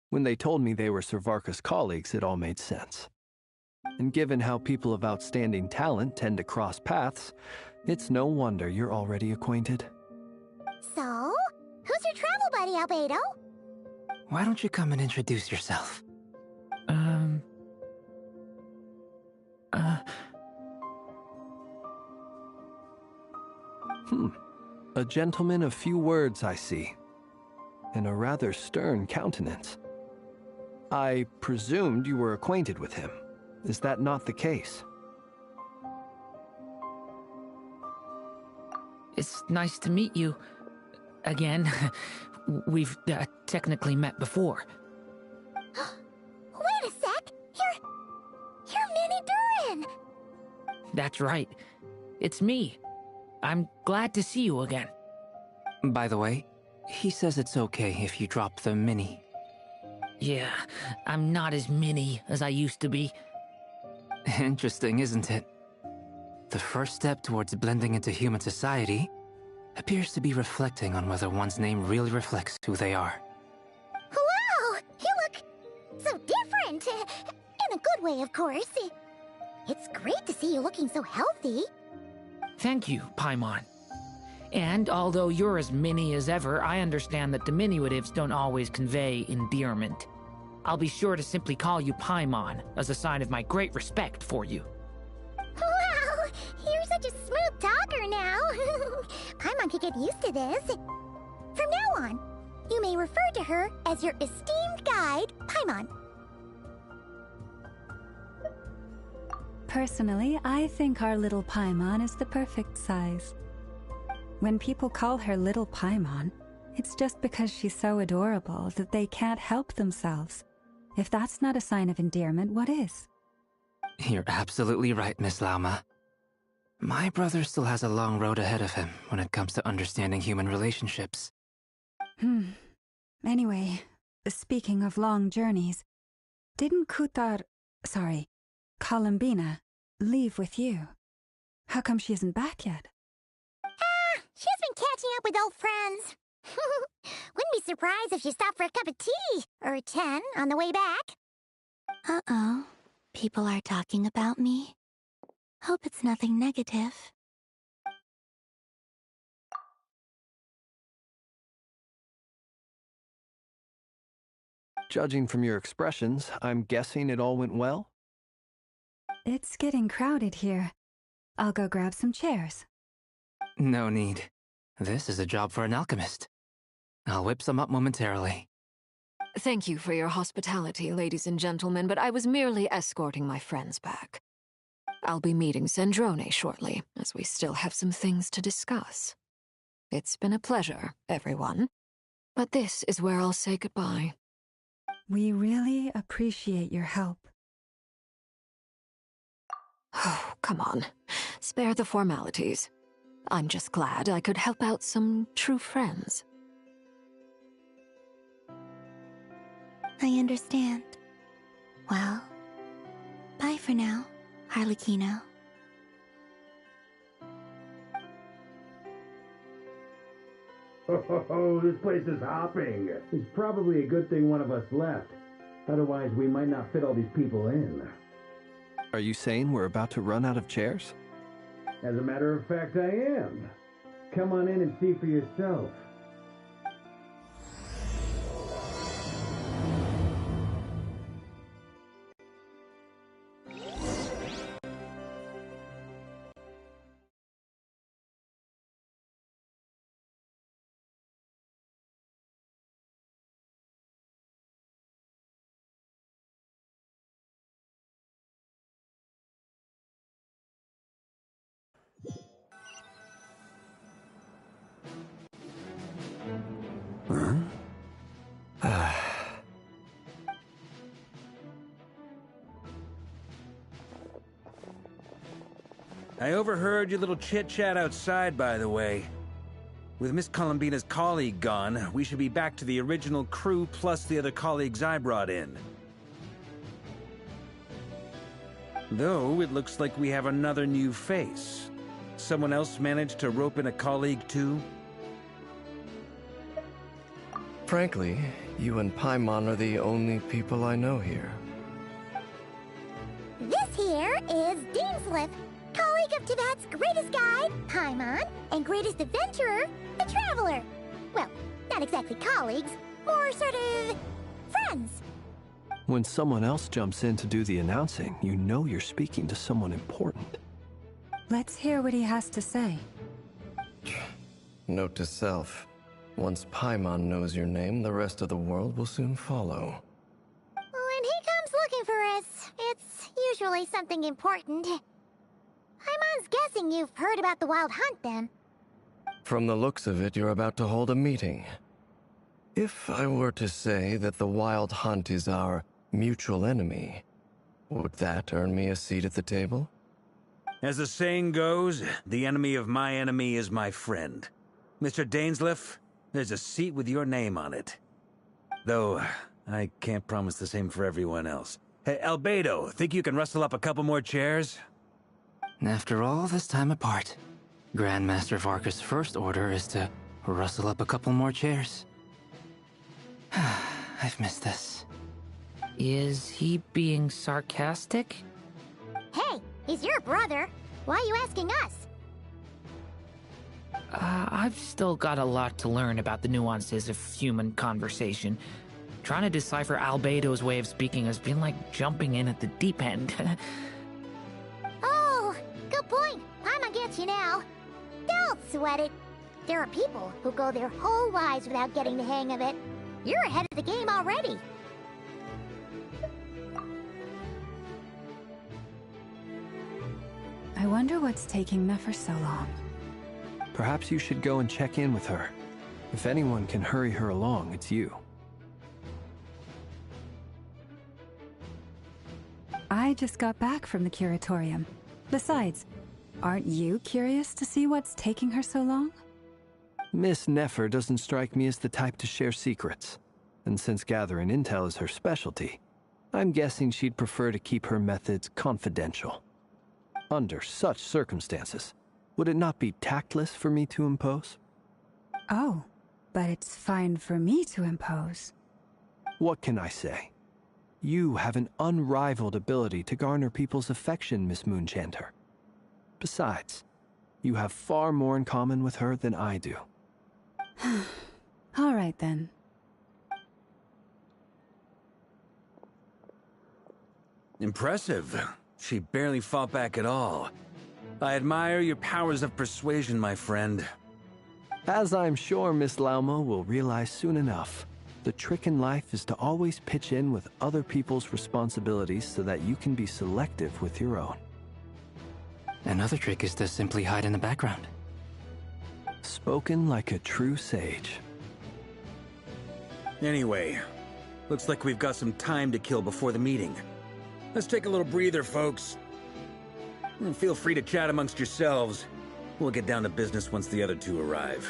When they told me they were Servarka's colleagues, it all made sense. And given how people of outstanding talent tend to cross paths, it's no wonder you're already acquainted. So, who's your travel buddy, Albedo? Why don't you come and introduce yourself? A gentleman of few words, I see, and a rather stern countenance. I presumed you were acquainted with him. Is that not the case? It's nice to meet you. Again. We've technically met before. Wait a sec! You're Minnie Durin! That's right. It's me. I'm glad to see you again. By the way, he says it's okay if you drop the mini. Yeah, I'm not as mini as I used to be. Interesting, isn't it? The first step towards blending into human society appears to be reflecting on whether one's name really reflects who they are. Wow! You look so different! In a good way, of course. It's great to see you looking so healthy. Thank you, Paimon. And although you're as mini as ever, I understand that diminutives don't always convey endearment. I'll be sure to simply call you Paimon, as a sign of my great respect for you. Wow! You're such a smooth talker now. Paimon could get used to this. From now on, you may refer to her as your esteemed guide, Paimon. Personally, I think our little Paimon is the perfect size. When people call her Little Paimon, it's just because she's so adorable that they can't help themselves. If that's not a sign of endearment, what is? You're absolutely right, Miss Lauma. My brother still has a long road ahead of him when it comes to understanding human relationships. Anyway, speaking of long journeys, didn't Columbina, leave with you? How come she isn't back yet? She's been catching up with old friends. Wouldn't be surprised if she stopped for a cup of tea or 10 on the way back. Uh-oh. People are talking about me. Hope it's nothing negative. Judging from your expressions, I'm guessing it all went well? It's getting crowded here. I'll go grab some chairs. No need. This is a job for an alchemist. I'll whip some up momentarily. Thank you for your hospitality, ladies and gentlemen, but I was merely escorting my friends back. I'll be meeting Sandrone shortly, as we still have some things to discuss. It's been a pleasure, everyone. But this is where I'll say goodbye. We really appreciate your help. Oh, come on. Spare the formalities. I'm just glad I could help out some true friends. I understand. Well, bye for now, Harlequino. Oh, this place is hopping. It's probably a good thing one of us left. Otherwise, we might not fit all these people in. Are you saying we're about to run out of chairs? As a matter of fact, I am. Come on in and see for yourself. I overheard your little chit-chat outside, by the way. With Miss Columbina's colleague gone, we should be back to the original crew plus the other colleagues I brought in. Though, it looks like we have another new face. Someone else managed to rope in a colleague too? Frankly, you and Paimon are the only people I know here. This here is Deanslip, colleague of Tibet's greatest guide, Paimon, and greatest adventurer, the Traveler. Well, not exactly colleagues, more sort of friends. When someone else jumps in to do the announcing, you know you're speaking to someone important. Let's hear what he has to say. Note to self. Once Paimon knows your name, the rest of the world will soon follow. When he comes looking for us, it's usually something important. Paimon's guessing you've heard about the Wild Hunt, then. From the looks of it, you're about to hold a meeting. If I were to say that the Wild Hunt is our mutual enemy, would that earn me a seat at the table? As the saying goes, the enemy of my enemy is my friend. Mr. Dainsleif, there's a seat with your name on it. Though, I can't promise the same for everyone else. Hey, Albedo, think you can rustle up a couple more chairs? After all this time apart, Grandmaster Varka's first order is to rustle up a couple more chairs. I've missed this. Is he being sarcastic? Hey, he's your brother. Why are you asking us? I've still got a lot to learn about the nuances of human conversation. Trying to decipher Albedo's way of speaking has been like jumping in at the deep end. Oh, good point. Paimon gets you now. Don't sweat it. There are people who go their whole lives without getting the hang of it. You're ahead of the game already. I wonder what's taking Nefer so long. Perhaps you should go and check in with her. If anyone can hurry her along, it's you. I just got back from the curatorium. Besides, aren't you curious to see what's taking her so long? Miss Nefer doesn't strike me as the type to share secrets. And since gathering intel is her specialty, I'm guessing she'd prefer to keep her methods confidential. Under such circumstances, would it not be tactless for me to impose? Oh, but it's fine for me to impose. What can I say? You have an unrivaled ability to garner people's affection, Miss Moonchanter. Besides, you have far more in common with her than I do. All right, then. Impressive. She barely fought back at all. I admire your powers of persuasion, my friend. As I'm sure Miss Lauma will realize soon enough, the trick in life is to always pitch in with other people's responsibilities so that you can be selective with your own. Another trick is to simply hide in the background. Spoken like a true sage. Anyway, looks like we've got some time to kill before the meeting. Let's take a little breather, folks. And feel free to chat amongst yourselves. We'll get down to business once the other two arrive.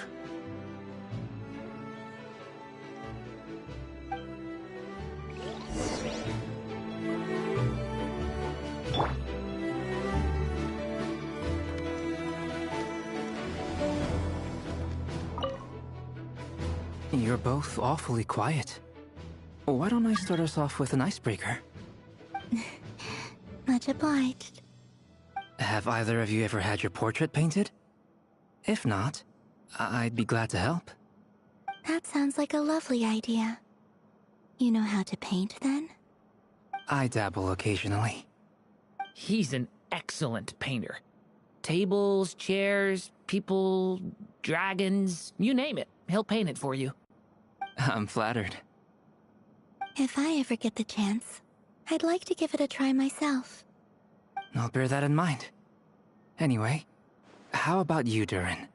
You're both awfully quiet. Why don't I start us off with an icebreaker? Much obliged. Have either of you ever had your portrait painted? If not, I'd be glad to help. That sounds like a lovely idea. You know how to paint, then? I dabble occasionally. He's an excellent painter. Tables, chairs, people, dragons, you name it. He'll paint it for you. I'm flattered. If I ever get the chance, I'd like to give it a try myself. I'll bear that in mind. Anyway, how about you, Durin?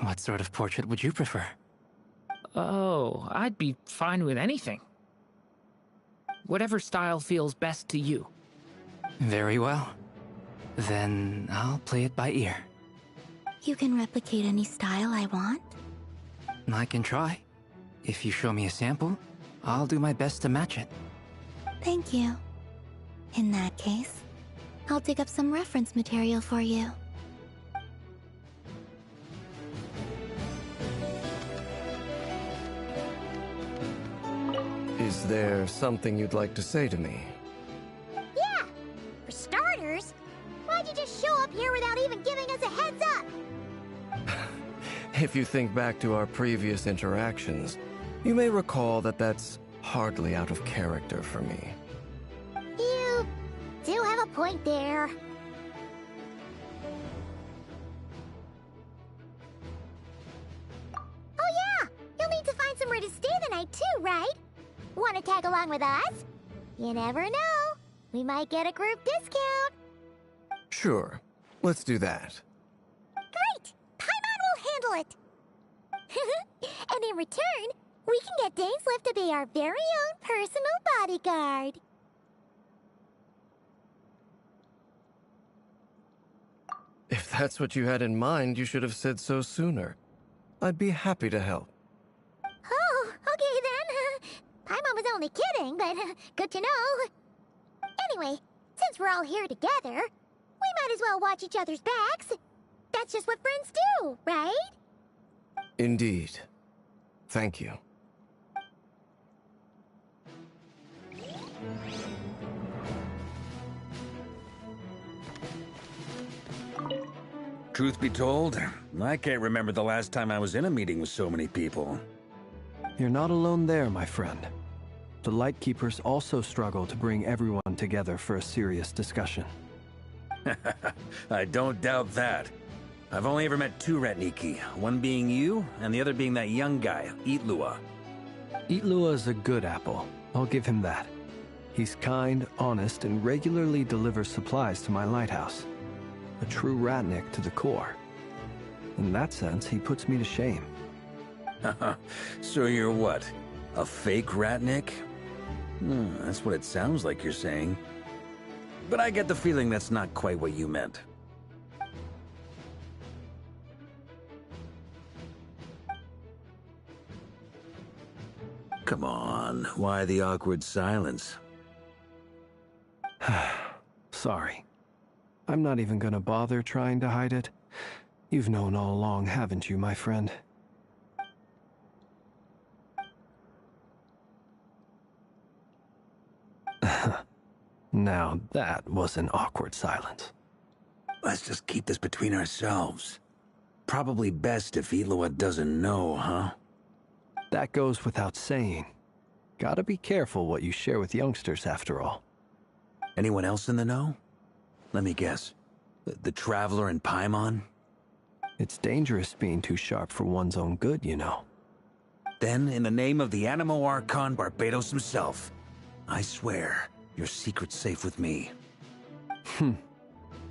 What sort of portrait would you prefer? Oh, I'd be fine with anything. Whatever style feels best to you. Very well. Then I'll play it by ear. You can replicate any style I want? I can try. If you show me a sample, I'll do my best to match it. Thank you. In that case, I'll dig up some reference material for you. Is there something you'd like to say to me? Yeah! For starters, why'd you just show up here without even giving us a heads up? If you think back to our previous interactions, you may recall that that's hardly out of character for me. You do have a point there. Oh yeah! You'll need to find somewhere to stay the night too, right? Want to tag along with us? You never know. We might get a group discount. Sure, let's do that. Great! Paimon will handle it. And in return, we can get Dainslift to be our very own personal bodyguard. If that's what you had in mind, you should have said so sooner. I'd be happy to help. Oh, okay then. Paimon was only kidding, but good to know. Anyway, since we're all here together, we might as well watch each other's backs. That's just what friends do, right? Indeed. Thank you. Truth be told, I can't remember the last time I was in a meeting with so many people. You're not alone there, my friend. The Lightkeepers also struggle to bring everyone together for a serious discussion. I don't doubt that. I've only ever met two Ratniki, one being you, and the other being that young guy, Eatlua. Eatlua is a good apple, I'll give him that. He's kind, honest, and regularly delivers supplies to my lighthouse. A true Ratnik to the core. In that sense, he puts me to shame. So you're what? A fake Ratnik? That's what it sounds like you're saying. But I get the feeling that's not quite what you meant. Come on, why the awkward silence? Sorry. I'm not even gonna bother trying to hide it. You've known all along, haven't you, my friend? Now that was an awkward silence. Let's just keep this between ourselves. Probably best if Eloa doesn't know, huh? That goes without saying. Gotta be careful what you share with youngsters, after all. Anyone else in the know? Let me guess. The Traveler and Paimon? It's dangerous being too sharp for one's own good, you know. Then, in the name of the Animo Archon Barbatos himself, I swear, your secret's safe with me.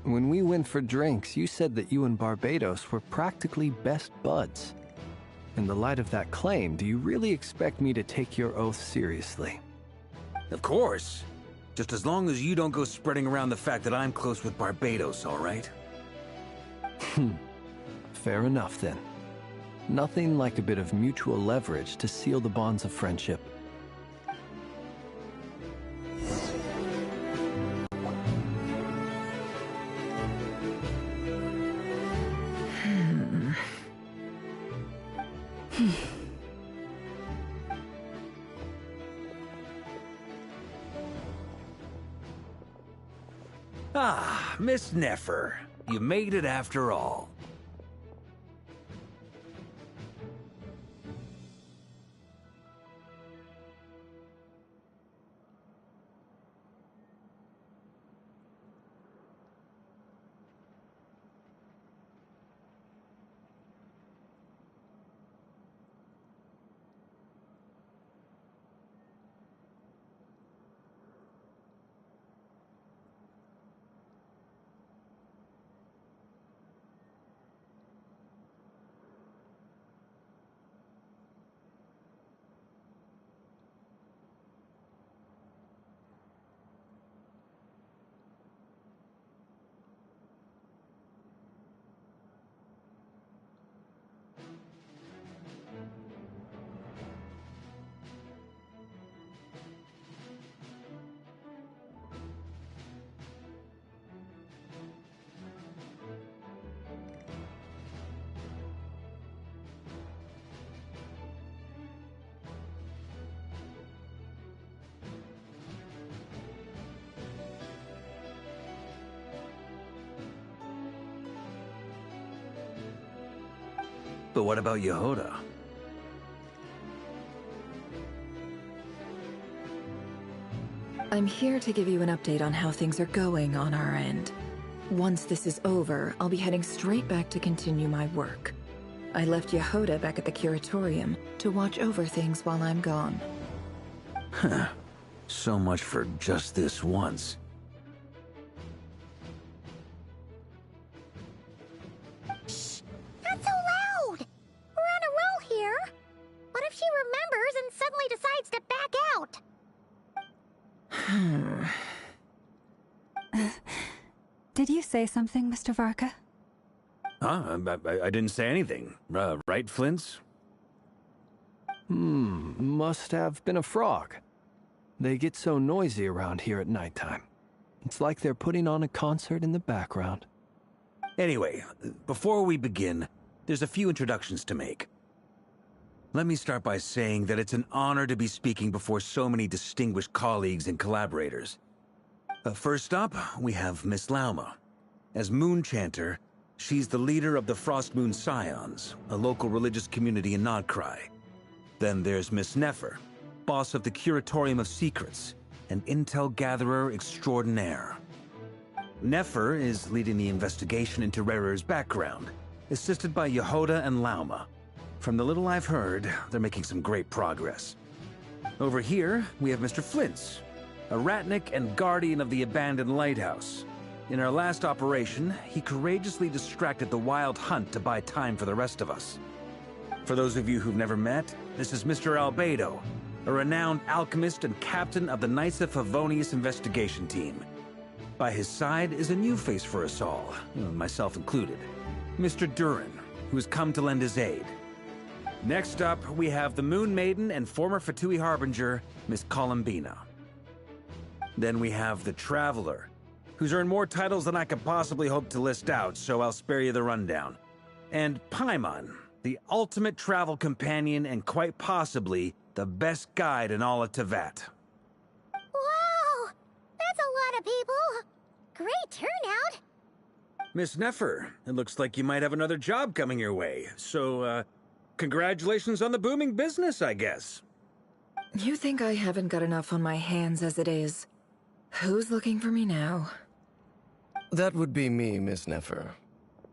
When we went for drinks, you said that you and Barbatos were practically best buds. In the light of that claim, do you really expect me to take your oath seriously? Of course. Just as long as you don't go spreading around the fact that I'm close with Barbatos, all right? Fair enough, then. Nothing like a bit of mutual leverage to seal the bonds of friendship. Ah, Miss Nefer. You made it after all. But what about Yehoda? I'm here to give you an update on how things are going on our end. Once this is over, I'll be heading straight back to continue my work. I left Yehoda back at the Curatorium to watch over things while I'm gone. Huh. So much for just this once. Shh! Not so loud! We're on a roll Did you say something, Mr. Varka? Huh? I didn't say anything. Right, Flints? Must have been a frog. They get so noisy around here at nighttime. It's like they're putting on a concert in the background. Anyway, before we begin, there's a few introductions to make. Let me start by saying that it's an honor to be speaking before so many distinguished colleagues and collaborators. First up, we have Miss Lauma. As Moon Chanter, she's the leader of the Frost Moon Scions, a local religious community in Nodcry. Then there's Miss Nefer, boss of the Curatorium of Secrets, an intel gatherer extraordinaire. Nefer is leading the investigation into Rerer's background, assisted by Yehoda and Lauma. From the little I've heard, they're making some great progress. Over here, we have Mr. Flints, a ratnik and guardian of the abandoned lighthouse. In our last operation, he courageously distracted the Wild Hunt to buy time for the rest of us. For those of you who've never met, this is Mr. Albedo, a renowned alchemist and captain of the Knights of Favonius investigation team. By his side is a new face for us all, myself included, Mr. Durin, who has come to lend his aid. Next up, we have the Moon Maiden and former Fatui Harbinger, Miss Columbina. Then we have the Traveler, who's earned more titles than I could possibly hope to list out, so I'll spare you the rundown. And Paimon, the ultimate travel companion and quite possibly the best guide in all of Tevat. Wow! That's a lot of people! Great turnout! Miss Nefer, it looks like you might have another job coming your way, so, congratulations on the booming business, I guess. You think I haven't got enough on my hands as it is? Who's looking for me now? That would be me, Miss Nefer.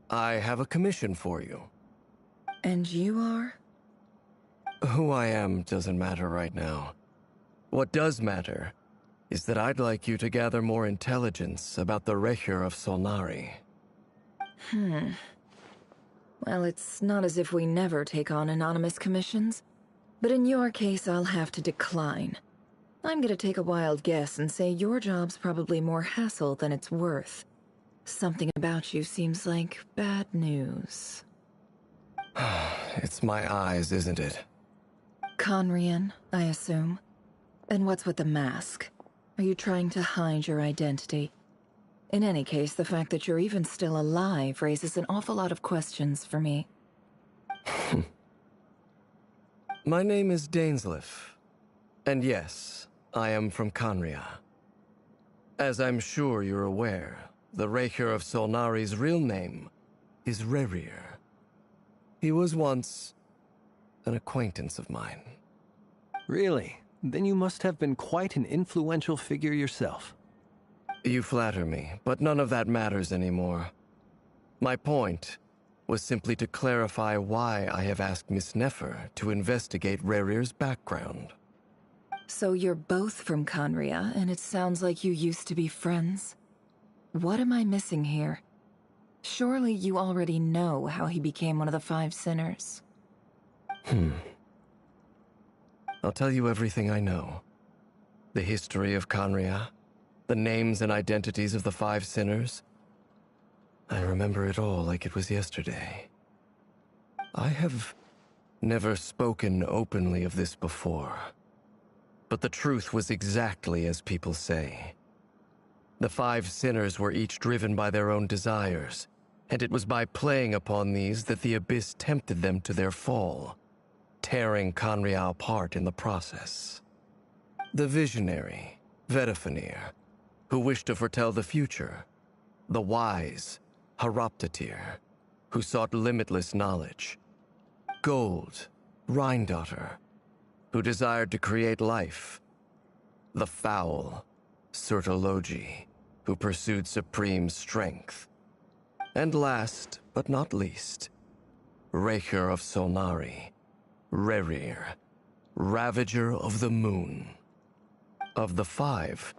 I have a commission for you. And you are? Who I am doesn't matter right now. What does matter is that I'd like you to gather more intelligence about the Recher of Solnari. Well, it's not as if we never take on anonymous commissions. But in your case, I'll have to decline. I'm gonna take a wild guess and say your job's probably more hassle than it's worth. Something about you seems like bad news. It's my eyes, isn't it? Conrian, I assume. And what's with the mask? Are you trying to hide your identity? In any case, the fact that you're even still alive raises an awful lot of questions for me. My name is Dainsleif. And yes, I am from Conria. As I'm sure you're aware, the Recher of Solnari's real name is Rerir. He was once an acquaintance of mine. Really? Then you must have been quite an influential figure yourself. You flatter me, but none of that matters anymore. My point was simply to clarify why I have asked Miss Nefer to investigate Rerir's background. So you're both from Conria, and it sounds like you used to be friends? What am I missing here? Surely you already know how he became one of the Five Sinners. I'll tell you everything I know. The history of Conria, the names and identities of the Five Sinners. I remember it all like it was yesterday. I have never spoken openly of this before. But the truth was exactly as people say. The Five Sinners were each driven by their own desires, and it was by playing upon these that the Abyss tempted them to their fall, tearing Conria apart in the process. The visionary, Vedafenir, who wished to foretell the future. The wise, Haroptatir, who sought limitless knowledge. Gold, Rheindotter, who desired to create life. The foul, Surtologi, who pursued supreme strength. And last, but not least, Recher of Solnari, Rerir, Ravager of the Moon. Of the five,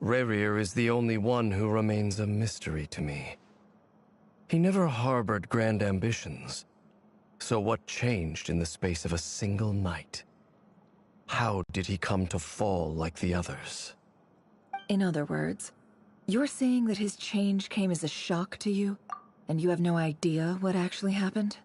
Rerir is the only one who remains a mystery to me. He never harbored grand ambitions, so what changed in the space of a single night? How did he come to fall like the others? In other words, You're saying that his change came as a shock to you, and you have no idea what actually happened?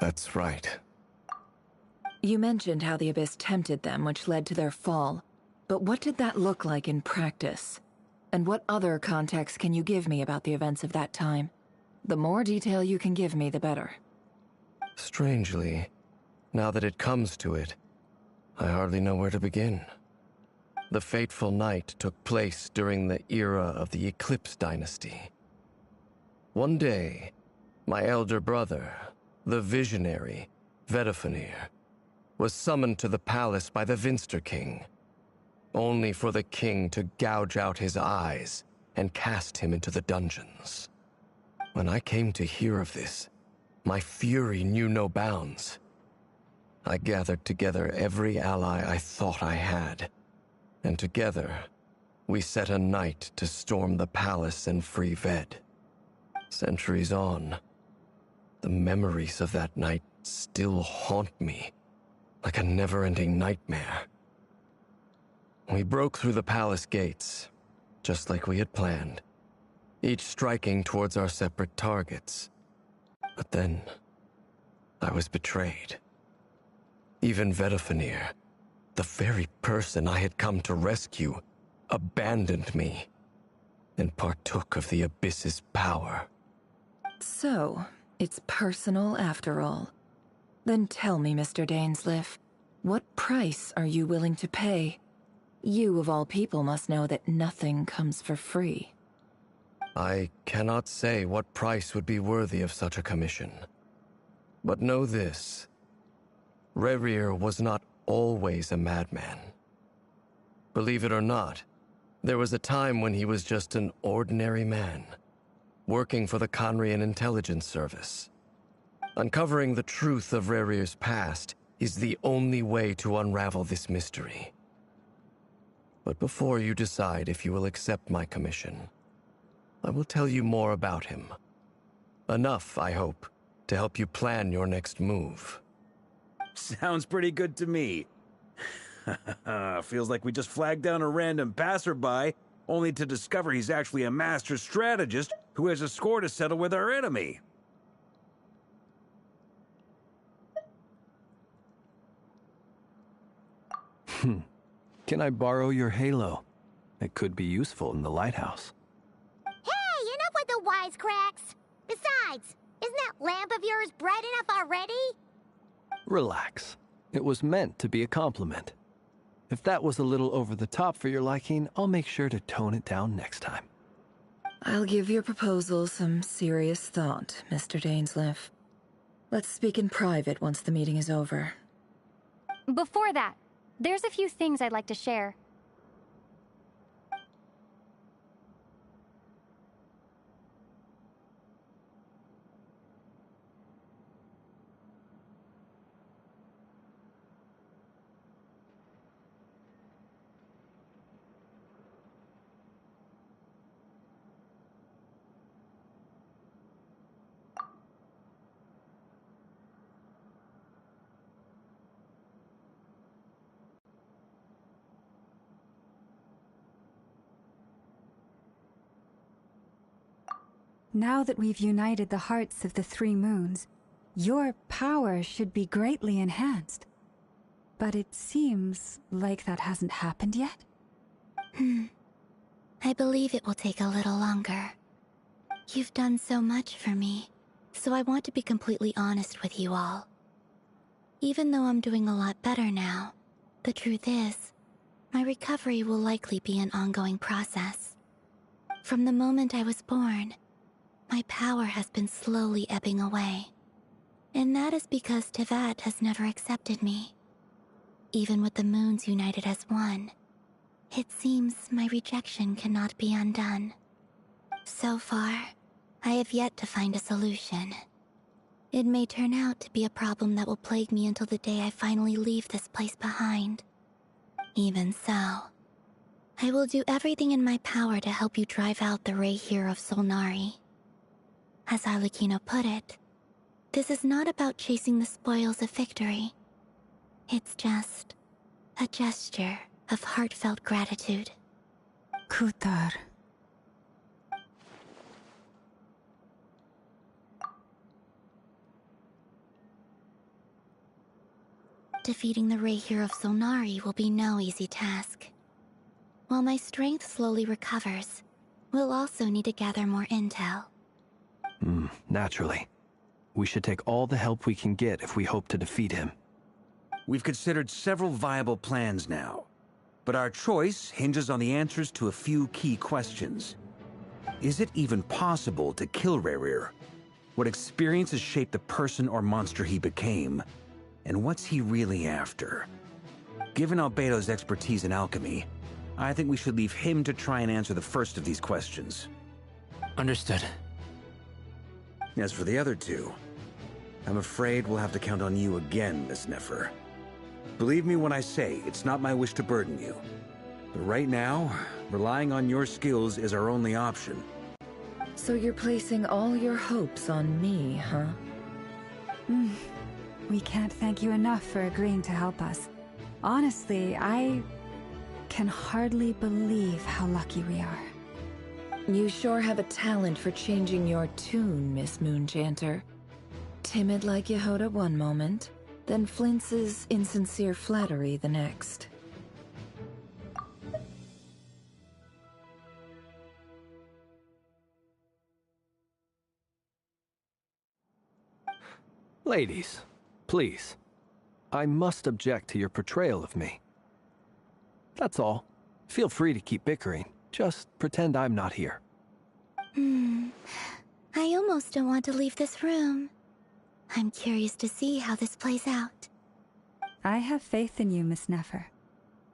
That's right. You mentioned how the Abyss tempted them, which led to their fall. But what did that look like in practice? And what other context can you give me about the events of that time? The more detail you can give me, the better. Strangely, now that it comes to it, I hardly know where to begin. The fateful night took place during the era of the Eclipse Dynasty. One day, my elder brother, the visionary, Vedifenir, was summoned to the palace by the Vinster King, only for the king to gouge out his eyes and cast him into the dungeons. When I came to hear of this, my fury knew no bounds. I gathered together every ally I thought I had, and together, we set a night to storm the palace and free Ved. Centuries on, the memories of that night still haunt me, like a never-ending nightmare. We broke through the palace gates, just like we had planned, each striking towards our separate targets. But then, I was betrayed. Even Vedifenir, the very person I had come to rescue, abandoned me and partook of the Abyss's power. So, it's personal after all. Then tell me, Mr. Dainsleif, what price are you willing to pay? You, of all people, must know that nothing comes for free. I cannot say what price would be worthy of such a commission. But know this. Rerir was not always a madman. Believe it or not, there was a time when he was just an ordinary man, working for the Conrian Intelligence Service. Uncovering the truth of Rerir's past is the only way to unravel this mystery. But before you decide if you will accept my commission, I will tell you more about him. Enough, I hope, to help you plan your next move. Sounds pretty good to me. Feels like we just flagged down a random passerby, only to discover he's actually a master strategist who has a score to settle with our enemy. Can I borrow your halo? It could be useful in the lighthouse. Hey, enough with the wisecracks! Besides, isn't that lamp of yours bright enough already? Relax. It was meant to be a compliment. If that was a little over the top for your liking, I'll make sure to tone it down next time. I'll give your proposal some serious thought, Mr. Dainsleif. Let's speak in private once the meeting is over. Before that, there's a few things I'd like to share. Now that we've united the hearts of the three moons, your power should be greatly enhanced. But it seems like that hasn't happened yet. I believe it will take a little longer. You've done so much for me, So I want to be completely honest with you all. Even though I'm doing a lot better now, the truth is, my recovery will likely be an ongoing process. From the moment I was born, my power has been slowly ebbing away. And that is because Tevat has never accepted me. Even with the moons united as one, it seems my rejection cannot be undone. So far, I have yet to find a solution. It may turn out to be a problem that will plague me until the day I finally leave this place behind. Even so, I will do everything in my power to help you drive out the Ray here of Solnari. As Arlecchino put it, this is not about chasing the spoils of victory. It's just a gesture of heartfelt gratitude. Kutar. Defeating the Ray here of Solnari will be no easy task. While my strength slowly recovers, we'll also need to gather more intel. Naturally. We should take all the help we can get if we hope to defeat him. We've considered several viable plans now, but our choice hinges on the answers to a few key questions. Is it even possible to kill Rerir? What experiences shaped the person or monster he became? And what's he really after? Given Albedo's expertise in alchemy, I think we should leave him to try and answer the first of these questions. Understood. As for the other two, I'm afraid we'll have to count on you again, Miss Nefer. Believe me when I say it's not my wish to burden you. But right now, relying on your skills is our only option. So you're placing all your hopes on me, huh? We can't thank you enough for agreeing to help us. Honestly, I can hardly believe how lucky we are. You sure have a talent for changing your tune, Miss Moonchanter. Timid like Yehoda one moment, then flinches insincere flattery the next. Ladies, please. I must object to your portrayal of me. That's all. Feel free to keep bickering. Just pretend I'm not here. I almost don't want to leave this room. I'm curious to see how this plays out. I have faith in you, Miss Nefer.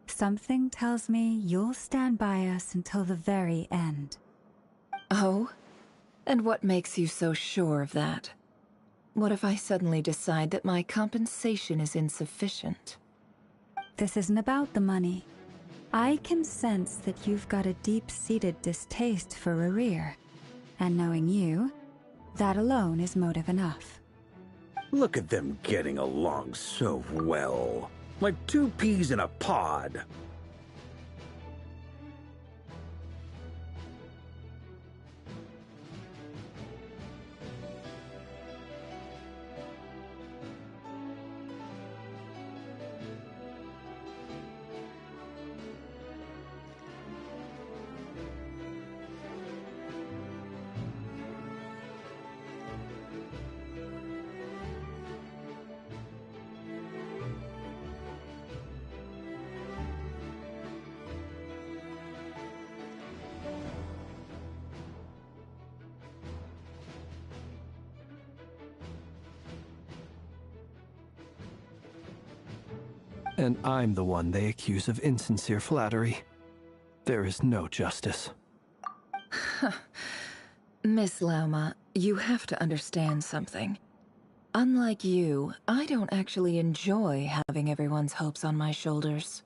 Something tells me you'll stand by us until the very end. Oh? And what makes you so sure of that? What if I suddenly decide that my compensation is insufficient? This isn't about the money. I can sense that you've got a deep-seated distaste for Rerir. And knowing you, that alone is motive enough. Look at them getting along so well. Like two peas in a pod. And I'm the one they accuse of insincere flattery. There is no justice. Miss Lauma, you have to understand something. Unlike you, I don't actually enjoy having everyone's hopes on my shoulders.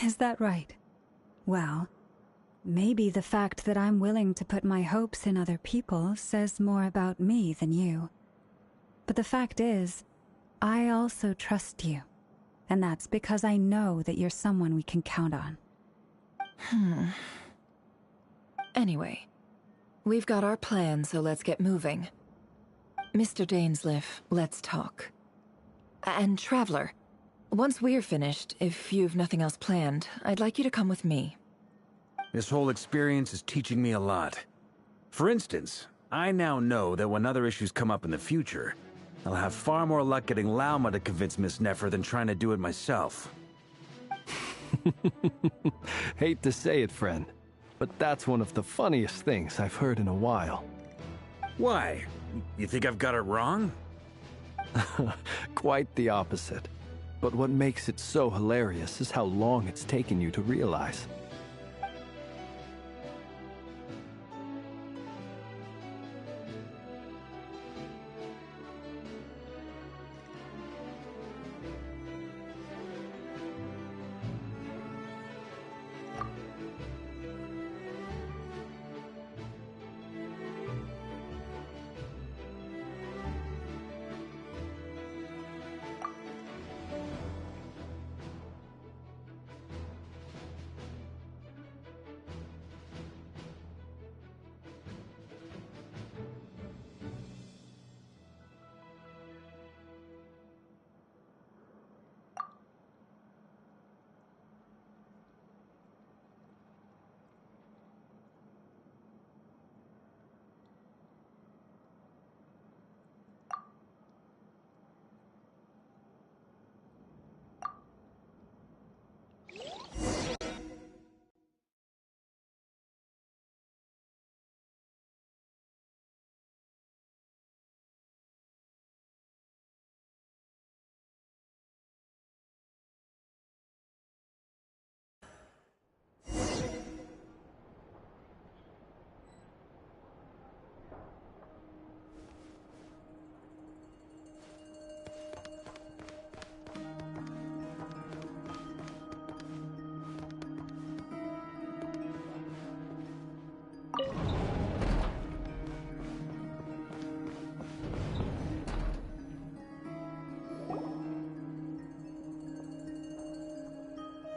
Is that right? Well, maybe the fact that I'm willing to put my hopes in other people says more about me than you. But the fact is, I also trust you. And that's because I know that you're someone we can count on. Anyway, we've got our plan, so let's get moving. Mr. Dainsleif, let's talk. And Traveler, once we're finished, if you've nothing else planned, I'd like you to come with me. This whole experience is teaching me a lot. For instance, I now know that when other issues come up in the future, I'll have far more luck getting Lauma to convince Miss Nefer than trying to do it myself. Hate to say it, friend, but that's one of the funniest things I've heard in a while. Why? You think I've got it wrong? Quite the opposite. But what makes it so hilarious is how long it's taken you to realize.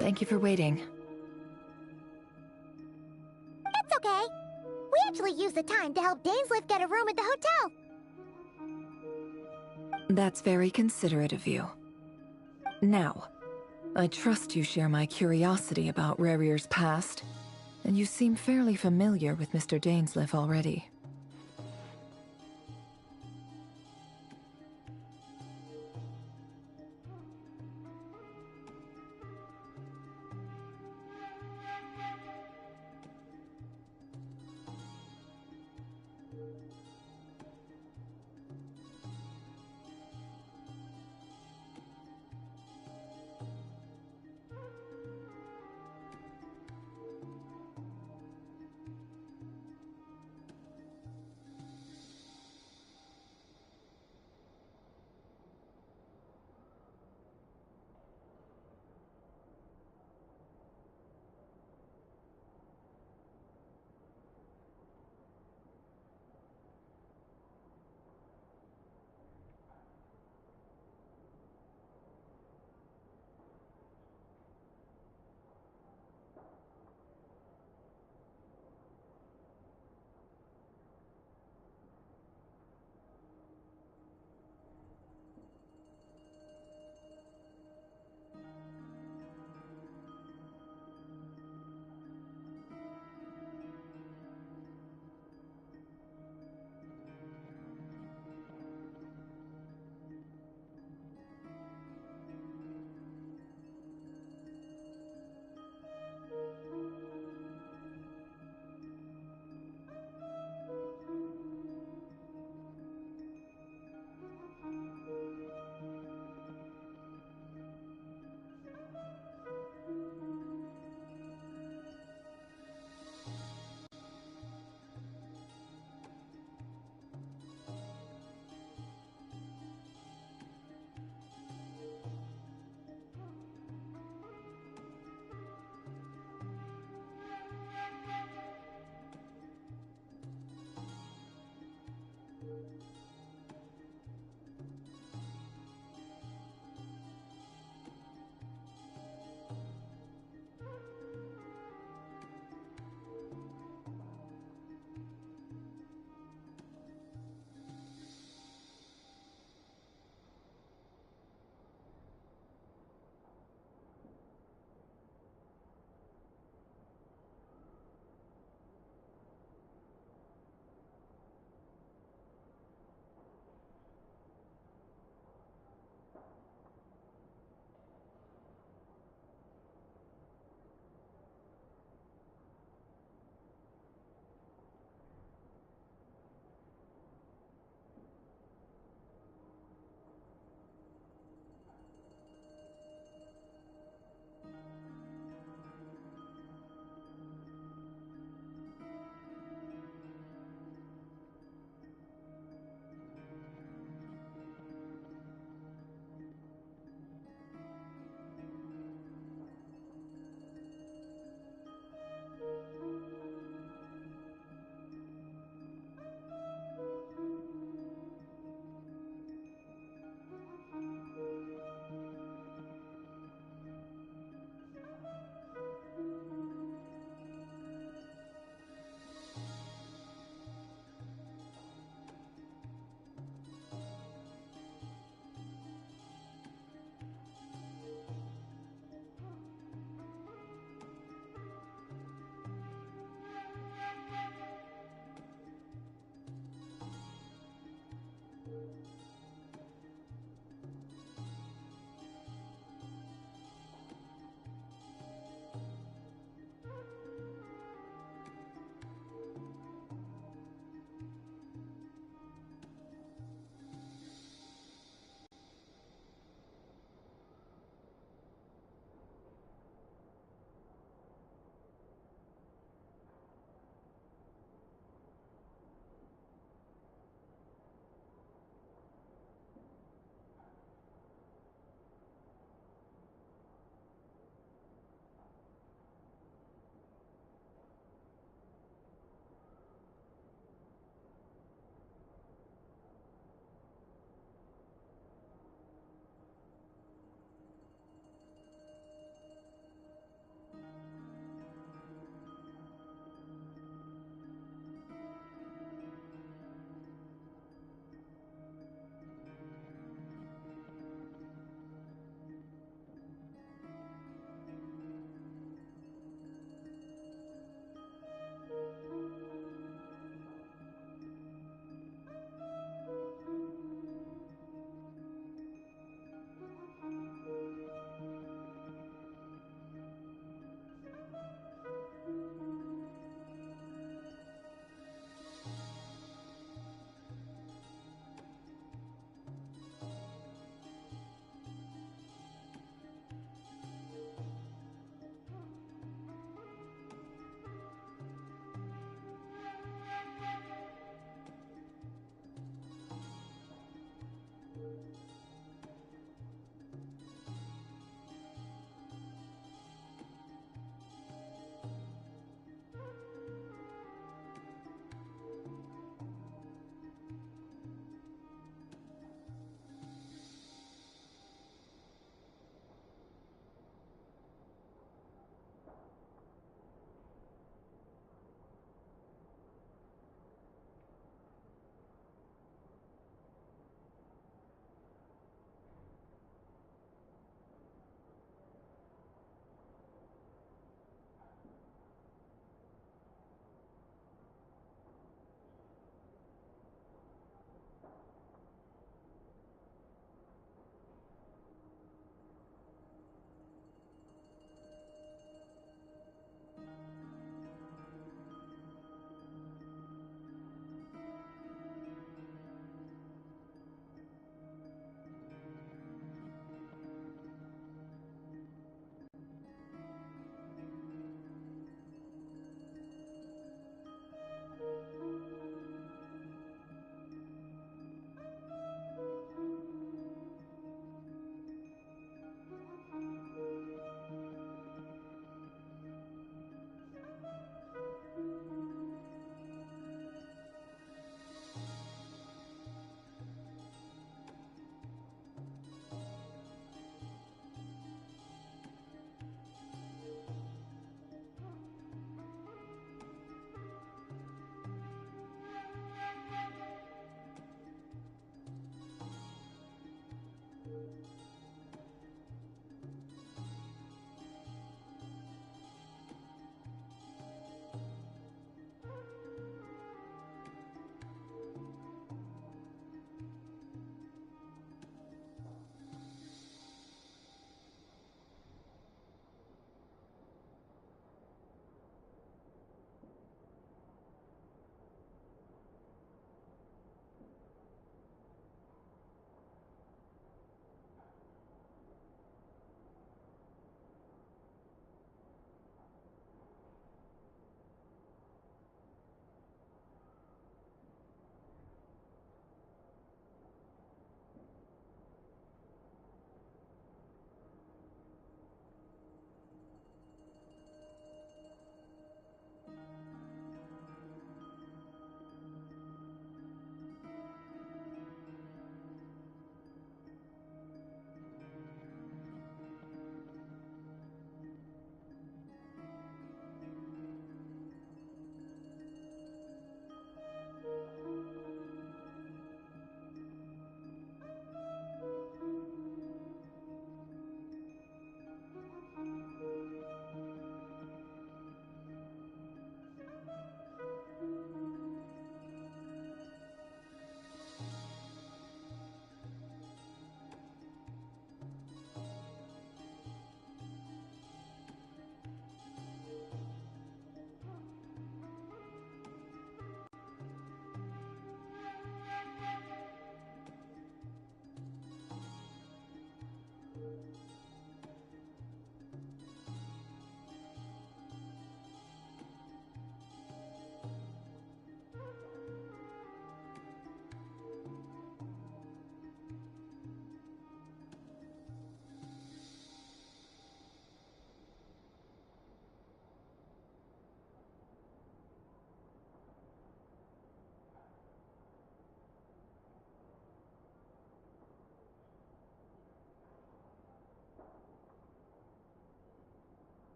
Thank you for waiting. It's okay. We actually used the time to help Dainsleif get a room at the hotel. That's very considerate of you. Now, I trust you share my curiosity about Rerir's past, and you seem fairly familiar with Mr. Dainsleif already.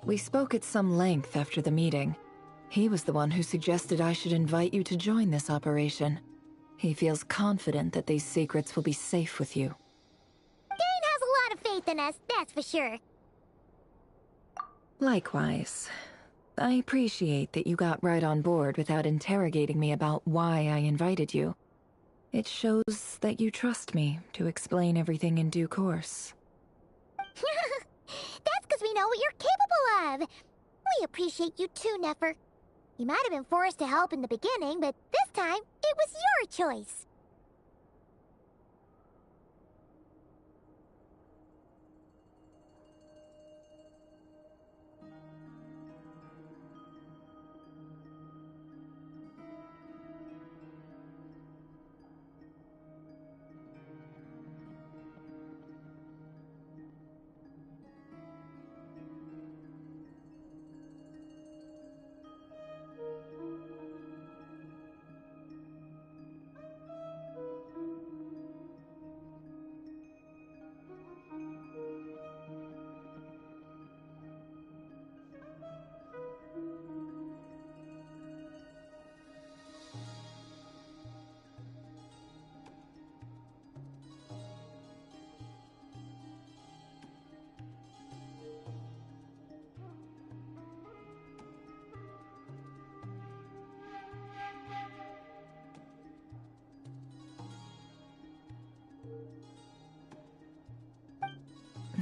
We spoke at some length after the meeting. He was the one who suggested I should invite you to join this operation. He feels confident that these secrets will be safe with you. Dane has a lot of faith in us, that's for sure. Likewise. I appreciate that you got right on board without interrogating me about why I invited you. It shows that you trust me to explain everything in due course. That's because we know what you're capable of. We appreciate you too, Nefer. You might have been forced to help in the beginning, but this time, it was your choice.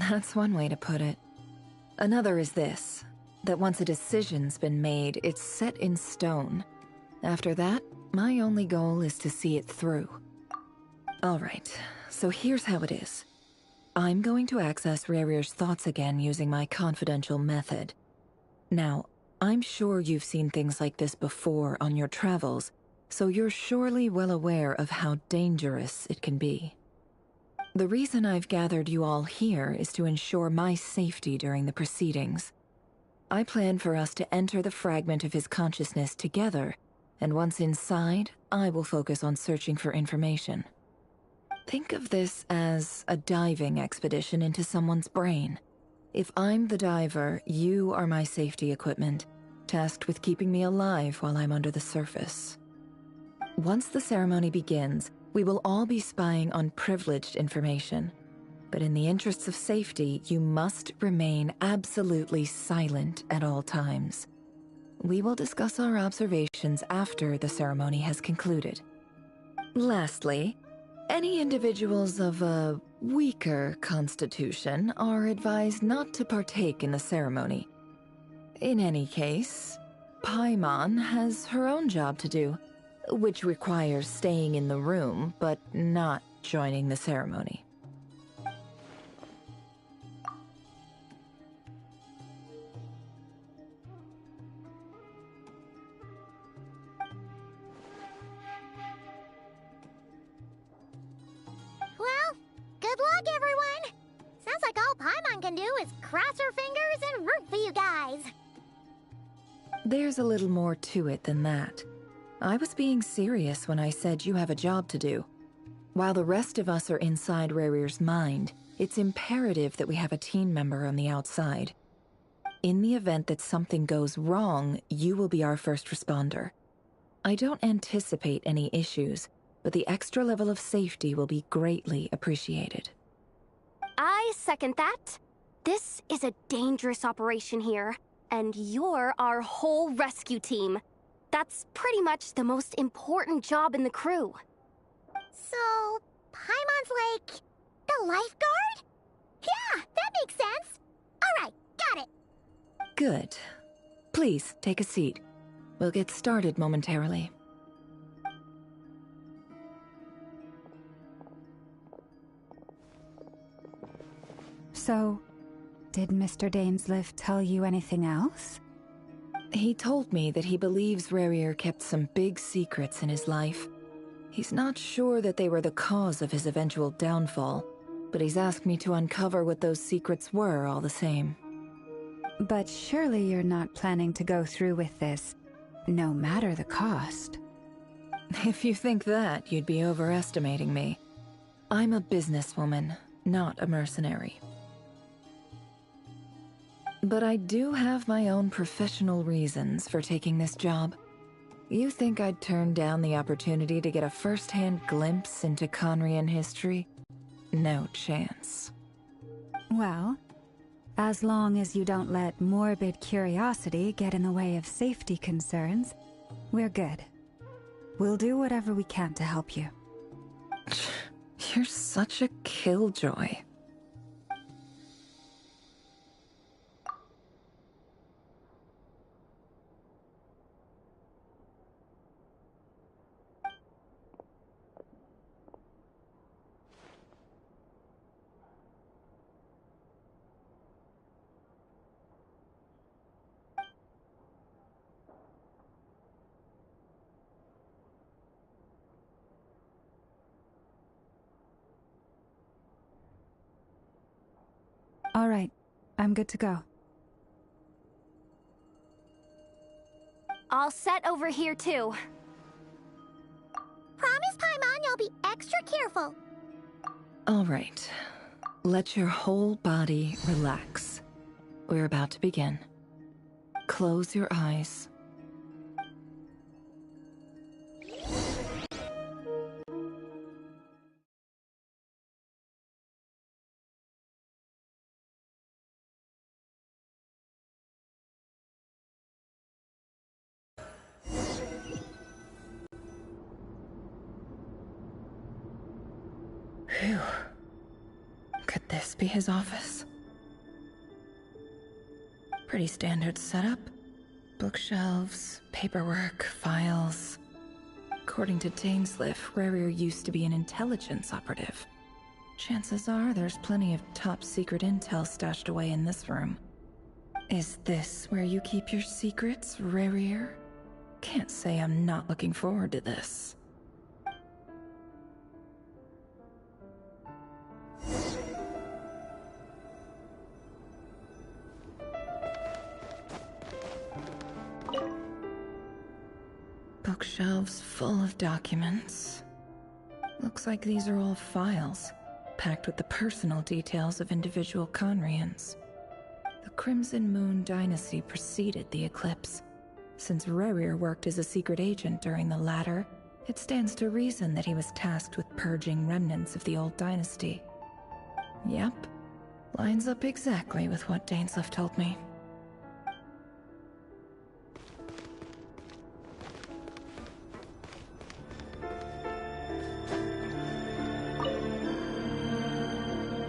That's one way to put it. Another is this, that once a decision's been made, it's set in stone. After that, my only goal is to see it through. Alright, so here's how it is. I'm going to access Rerir's thoughts again using my confidential method. Now, I'm sure you've seen things like this before on your travels, so you're surely well aware of how dangerous it can be. The reason I've gathered you all here is to ensure my safety during the proceedings. I plan for us to enter the fragment of his consciousness together, and once inside, I will focus on searching for information. Think of this as a diving expedition into someone's brain. If I'm the diver, you are my safety equipment, tasked with keeping me alive while I'm under the surface. Once the ceremony begins, we will all be spying on privileged information. But in the interests of safety, you must remain absolutely silent at all times. We will discuss our observations after the ceremony has concluded. Lastly, any individuals of a weaker constitution are advised not to partake in the ceremony. In any case, Paimon has her own job to do, which requires staying in the room, but not joining the ceremony. Well, good luck, everyone! Sounds like all Paimon can do is cross her fingers and root for you guys. There's a little more to it than that. I was being serious when I said you have a job to do. While the rest of us are inside Rerir's mind, it's imperative that we have a team member on the outside. In the event that something goes wrong, you will be our first responder. I don't anticipate any issues, but the extra level of safety will be greatly appreciated. I second that. This is a dangerous operation here, and you're our whole rescue team. That's pretty much the most important job in the crew. So, Paimon's like the lifeguard? Yeah, that makes sense. Alright, got it. Good. Please, take a seat. We'll get started momentarily. So, did Mr. Dainsliff tell you anything else? He told me that he believes Rerir kept some big secrets in his life. He's not sure that they were the cause of his eventual downfall, but he's asked me to uncover what those secrets were all the same. But surely you're not planning to go through with this, no matter the cost. If you think that, you'd be overestimating me. I'm a businesswoman, not a mercenary. But I do have my own professional reasons for taking this job. You think I'd turn down the opportunity to get a first-hand glimpse into Conrian history? No chance. Well, as long as you don't let morbid curiosity get in the way of safety concerns, we're good. We'll do whatever we can to help you. You're such a killjoy. All right, I'm good to go. All set over here, too. Promise, Paimon, you'll be extra careful. All right. Let your whole body relax. We're about to begin. Close your eyes. Phew. Could this be his office? Pretty standard setup. Bookshelves, paperwork, files. According to Dainsliff, Rarier used to be an intelligence operative. Chances are there's plenty of top secret intel stashed away in this room. Is this where you keep your secrets, Rarier? Can't say I'm not looking forward to this. Bookshelves full of documents. Looks like these are all files, packed with the personal details of individual Conrians. The Crimson Moon dynasty preceded the eclipse. Since Rarier worked as a secret agent during the latter, it stands to reason that he was tasked with purging remnants of the old dynasty. Yep, lines up exactly with what Dainsliff told me.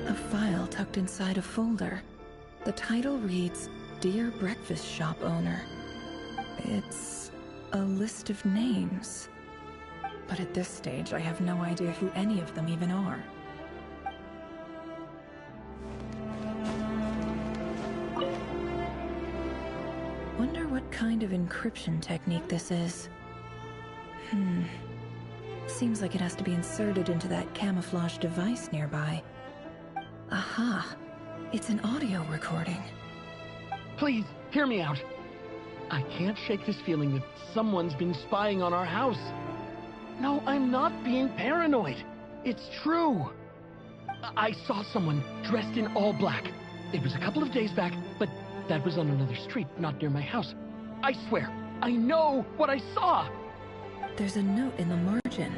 A file tucked inside a folder. The title reads, Dear Breakfast Shop Owner. It's a list of names. But at this stage, I have no idea who any of them even are. Wonder what kind of encryption technique this is. Seems like it has to be inserted into that camouflage device nearby. Aha! It's an audio recording. Please, hear me out. I can't shake this feeling that someone's been spying on our house. No, I'm not being paranoid. It's true. I saw someone dressed in all black. It was a couple of days back, but that was on another street, not near my house. I swear, I know what I saw! There's a note in the margin.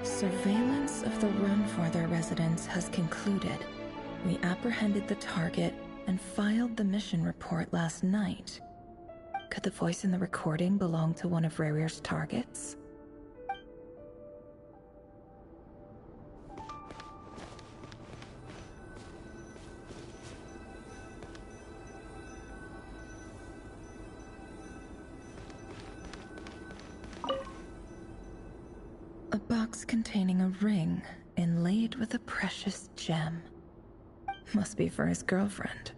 Surveillance of the Runforther residence has concluded. We apprehended the target and filed the mission report last night. Could the voice in the recording belong to one of Rarier's targets? A box containing a ring inlaid with a precious gem. Must be for his girlfriend.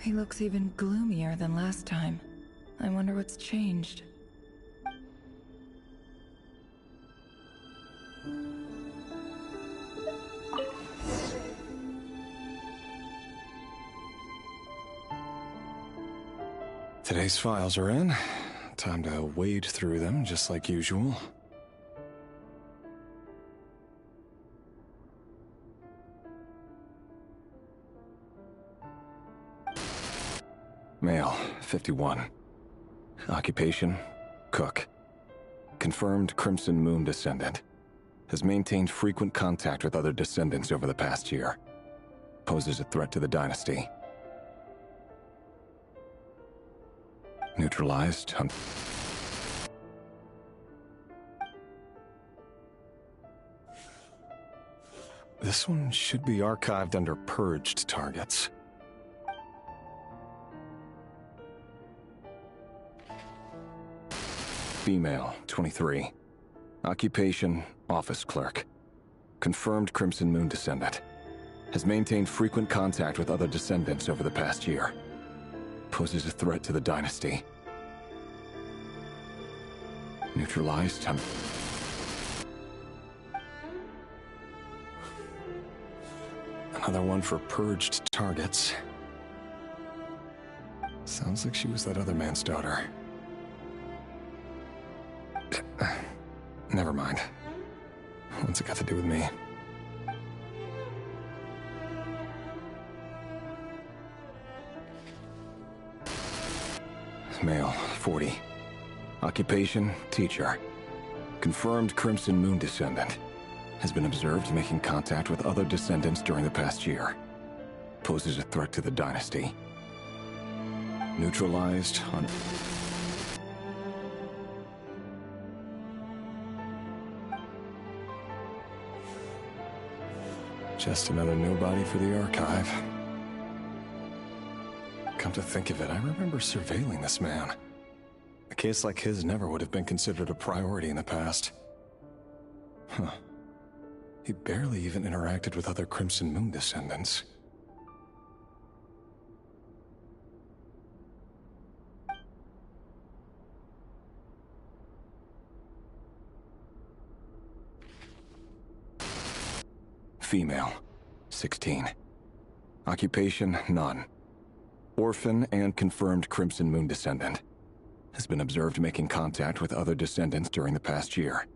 He looks even gloomier than last time. I wonder what's changed. Today's files are in. Time to wade through them, just like usual. Male, 51. Occupation, cook. Confirmed Crimson Moon descendant. Has maintained frequent contact with other descendants over the past year. Poses a threat to the dynasty. Neutralized. This one should be archived under purged targets. Female, 23. Occupation, office clerk. Confirmed Crimson Moon descendant. Has maintained frequent contact with other descendants over the past year. Poses a threat to the dynasty. Neutralized. Another one for purged targets. Sounds like she was that other man's daughter. Never mind. What's it got to do with me? Male, 40. Occupation, teacher. Confirmed Crimson Moon descendant. Has been observed making contact with other descendants during the past year. Poses a threat to the dynasty. Neutralized on... Just another nobody for the archive. Come to think of it, I remember surveilling this man. A case like his never would have been considered a priority in the past. Huh. He barely even interacted with other Crimson Moon descendants. Female, 16. Occupation, none. Orphan and confirmed Crimson Moon descendant. Has been observed making contact with other descendants during the past year.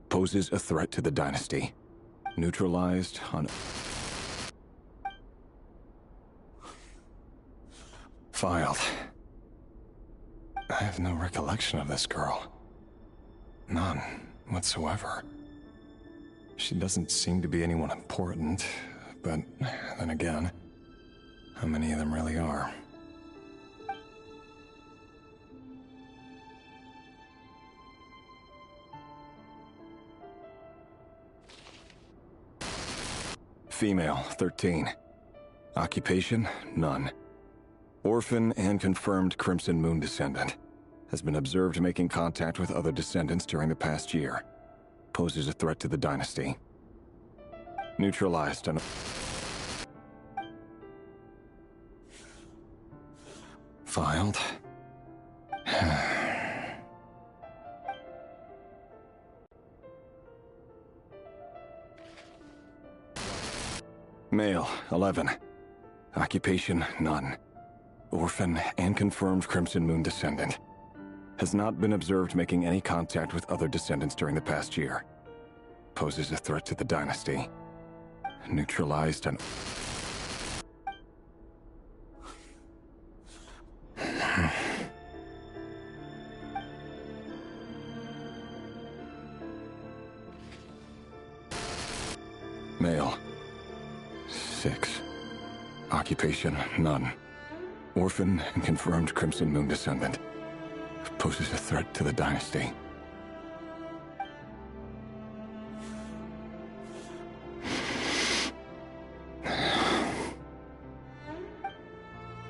Poses a threat to the dynasty. Neutralized on... Filed. I have no recollection of this girl. None whatsoever. She doesn't seem to be anyone important, but then again, how many of them really are? Female, 13. Occupation, none. Orphan and confirmed Crimson Moon descendant. Has been observed making contact with other descendants during the past year. Poses a threat to the dynasty. Neutralized and... Filed. Male, 11. Occupation, none. Orphan and confirmed Crimson Moon descendant. Has not been observed making any contact with other descendants during the past year. Poses a threat to the dynasty. Neutralized and... Male. 6. Occupation, none. Orphan and confirmed Crimson Moon descendant. Poses a threat to the dynasty.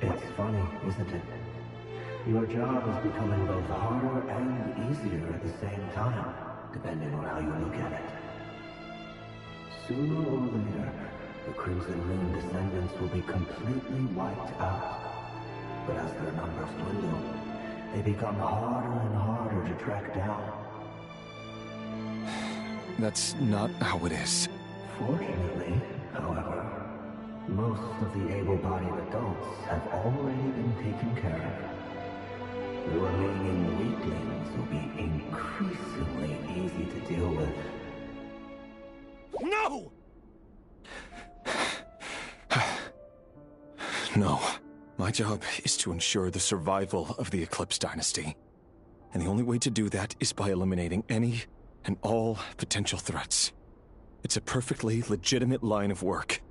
It's funny, isn't it? Your job is becoming both harder and easier at the same time, depending on how you look at it. Sooner or later, the Crimson Moon descendants will be completely wiped out. But as their numbers dwindle, they become harder and harder to track down. That's not how it is. Fortunately, however, most of the able-bodied adults have already been taken care of. The remaining weaklings will be increasingly easy to deal with. No! No. My job is to ensure the survival of the Eclipse Dynasty. And the only way to do that is by eliminating any and all potential threats. It's a perfectly legitimate line of work.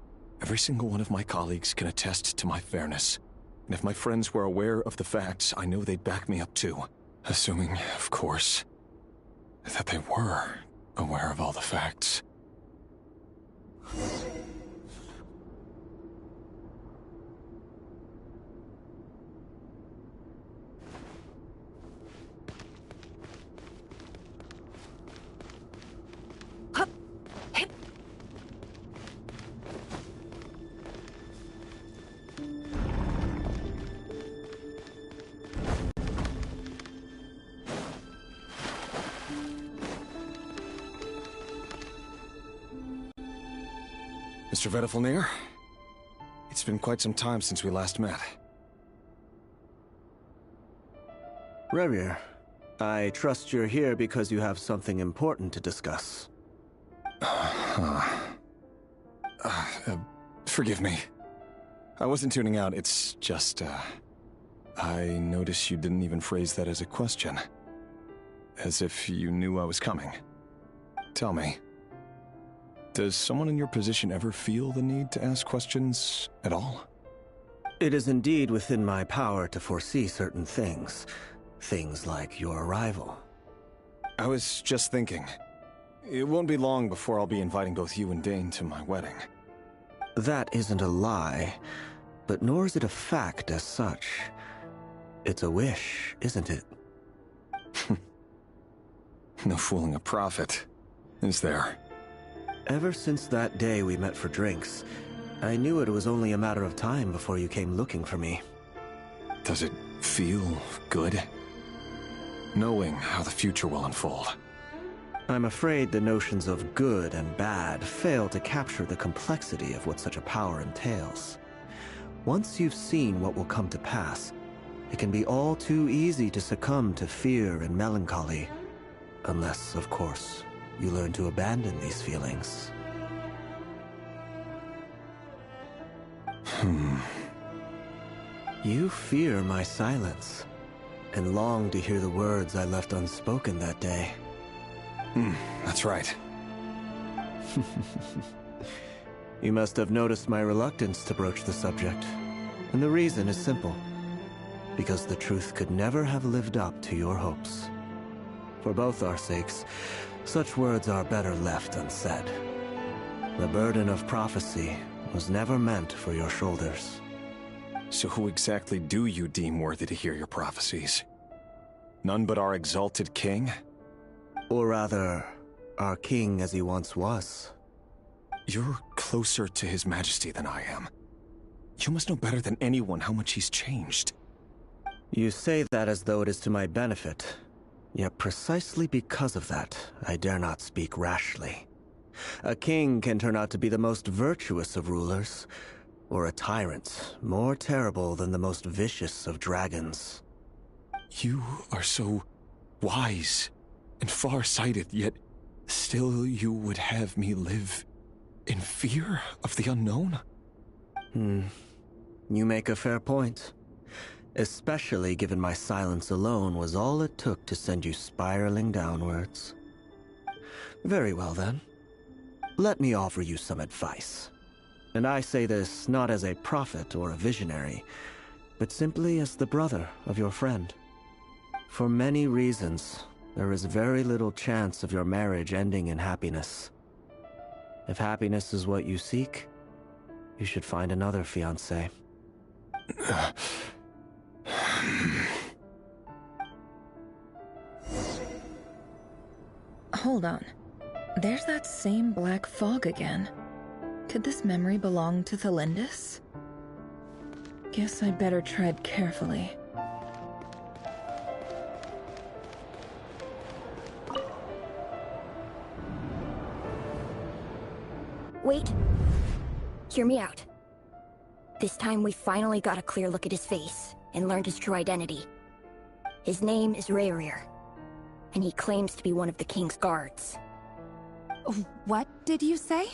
Every single one of my colleagues can attest to my fairness. And if my friends were aware of the facts, I know they'd back me up too. Assuming, of course, that they were aware of all the facts. Mr. Vedafelnir, it's been quite some time since we last met. Rerir, I trust you're here because you have something important to discuss. Forgive me. I wasn't tuning out, it's just, I noticed you didn't even phrase that as a question. As if you knew I was coming. Tell me. Does someone in your position ever feel the need to ask questions at all? It is indeed within my power to foresee certain things. Things like your arrival. I was just thinking. It won't be long before I'll be inviting both you and Dane to my wedding. That isn't a lie, but nor is it a fact as such. It's a wish, isn't it? No fooling a prophet, is there? Ever since that day we met for drinks, I knew it was only a matter of time before you came looking for me. Does it feel good? Knowing how the future will unfold. I'm afraid the notions of good and bad fail to capture the complexity of what such a power entails. Once you've seen what will come to pass, it can be all too easy to succumb to fear and melancholy. Unless, of course, you learn to abandon these feelings. You fear my silence, and long to hear the words I left unspoken that day. That's right. You must have noticed my reluctance to broach the subject, and the reason is simple. Because the truth could never have lived up to your hopes. For both our sakes, such words are better left unsaid. The burden of prophecy was never meant for your shoulders. So who exactly do you deem worthy to hear your prophecies? None but our exalted king? Or rather, our king as he once was. You're closer to his majesty than I am. You must know better than anyone how much he's changed. You say that as though it is to my benefit. Yet precisely because of that, I dare not speak rashly. A king can turn out to be the most virtuous of rulers, or a tyrant more terrible than the most vicious of dragons. You are so wise and far-sighted, yet still you would have me live in fear of the unknown? You make a fair point. Especially given my silence alone was all it took to send you spiraling downwards. Very well then. Let me offer you some advice. And I say this not as a prophet or a visionary, but simply as the brother of your friend. For many reasons, there is very little chance of your marriage ending in happiness. If happiness is what you seek, you should find another fiancé. Hold on. There's that same black fog again. Could this memory belong to Thelindis? Guess I'd better tread carefully. Wait. Hear me out. This time we finally got a clear look at his face and learned his true identity. His name is Rayrir, and he claims to be one of the king's guards. What did you say?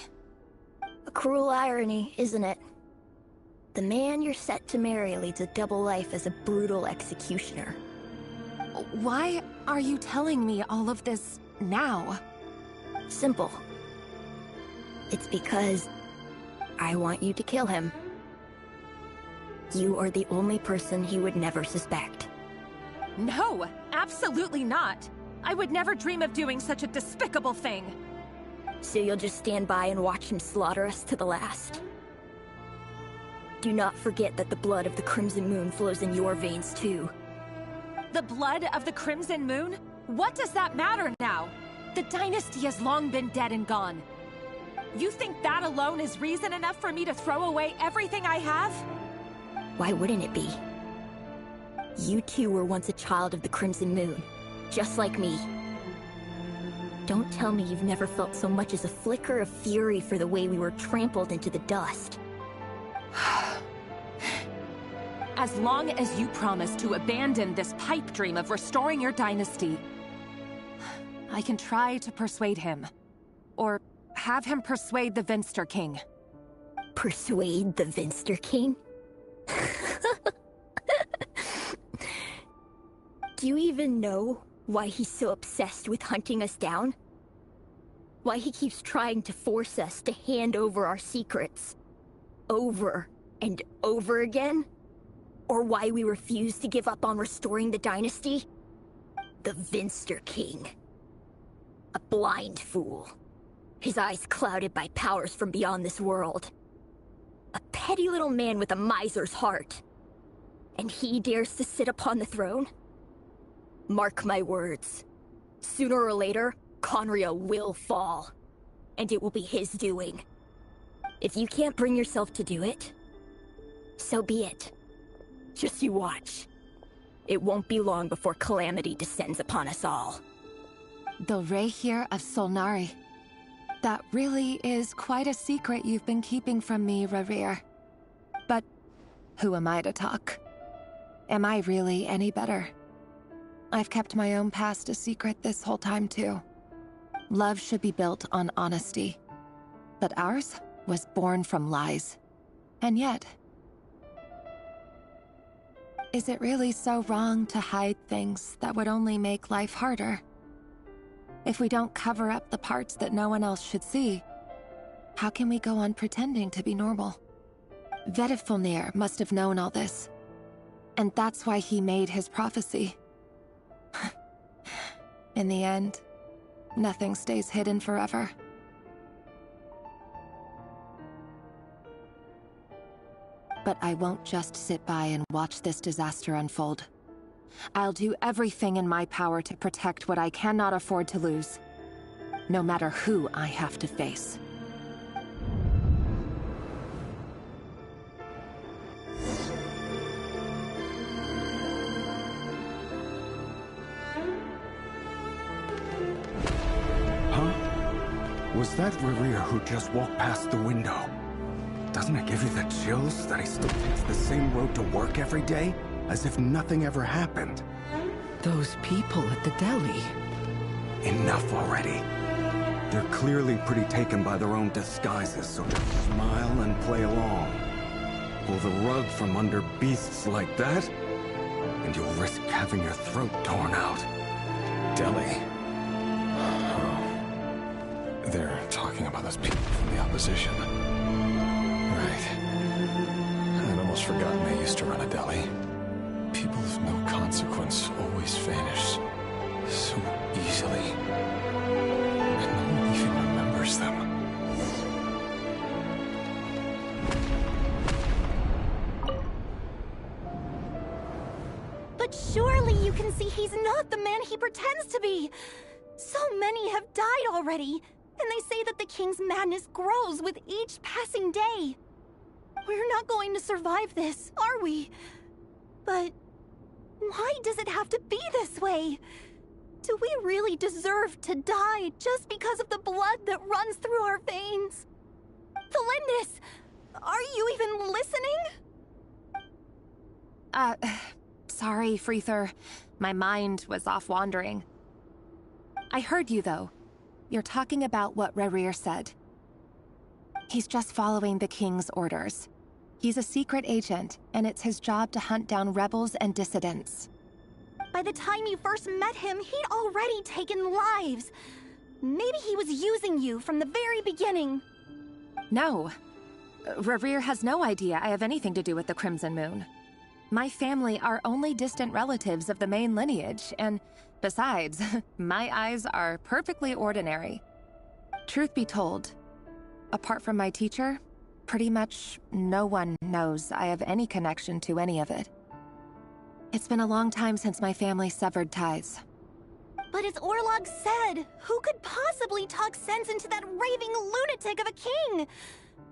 A cruel irony, isn't it? The man you're set to marry leads a double life as a brutal executioner. Why are you telling me all of this now? Simple. It's because I want you to kill him. You are the only person he would never suspect. No, absolutely not. I would never dream of doing such a despicable thing. So you'll just stand by and watch him slaughter us to the last? Do not forget that the blood of the Crimson Moon flows in your veins too. The blood of the Crimson Moon? What does that matter now? The dynasty has long been dead and gone. You think that alone is reason enough for me to throw away everything I have? Why wouldn't it be? You too were once a child of the Crimson Moon, just like me. Don't tell me you've never felt so much as a flicker of fury for the way we were trampled into the dust. As long as you promise to abandon this pipe dream of restoring your dynasty, I can try to persuade him. Or have him persuade the Vinster King. Persuade the Vinster King? Do you even know why he's so obsessed with hunting us down? Why he keeps trying to force us to hand over our secrets. Over and over again? Or why we refuse to give up on restoring the dynasty? The Vinster King. A blind fool. His eyes clouded by powers from beyond this world. A petty little man with a miser's heart. And he dares to sit upon the throne? Mark my words. Sooner or later, Conria will fall. And it will be his doing. If you can't bring yourself to do it, so be it. Just you watch. It won't be long before calamity descends upon us all. The Rehir of Solnari. That really is quite a secret you've been keeping from me, Rerir. But who am I to talk? Am I really any better? I've kept my own past a secret this whole time, too. Love should be built on honesty. But ours was born from lies. And yet... is it really so wrong to hide things that would only make life harder? If we don't cover up the parts that no one else should see, how can we go on pretending to be normal? Vedifulnir must have known all this. And that's why he made his prophecy. In the end, nothing stays hidden forever. But I won't just sit by and watch this disaster unfold. I'll do everything in my power to protect what I cannot afford to lose, no matter who I have to face. Huh? Was that Rerir who just walked past the window? Doesn't it give you the chills that he still takes the same road to work every day? As if nothing ever happened. Those people at the deli. Enough already. They're clearly pretty taken by their own disguises, so just smile and play along. Pull the rug from under beasts like that, and you'll risk having your throat torn out. Deli? Oh. They're talking about those people from the opposition. Right. I'd almost forgotten they used to run a deli. People of no consequence always vanish so easily. And no one even remembers them. But surely you can see he's not the man he pretends to be. So many have died already, and they say that the king's madness grows with each passing day. We're not going to survive this, are we? But why does it have to be this way? Do we really deserve to die just because of the blood that runs through our veins? Felindis, are you even listening? Sorry, Freether. My mind was off wandering. I heard you, though. You're talking about what Rerir said. He's just following the king's orders. He's a secret agent, and it's his job to hunt down rebels and dissidents. By the time you first met him, he'd already taken lives. Maybe he was using you from the very beginning. No. Rerir has no idea I have anything to do with the Crimson Moon. My family are only distant relatives of the main lineage, and besides, my eyes are perfectly ordinary. Truth be told, apart from my teacher, pretty much no one knows I have any connection to any of it. It's been a long time since my family severed ties. But as Orlog said, who could possibly talk sense into that raving lunatic of a king?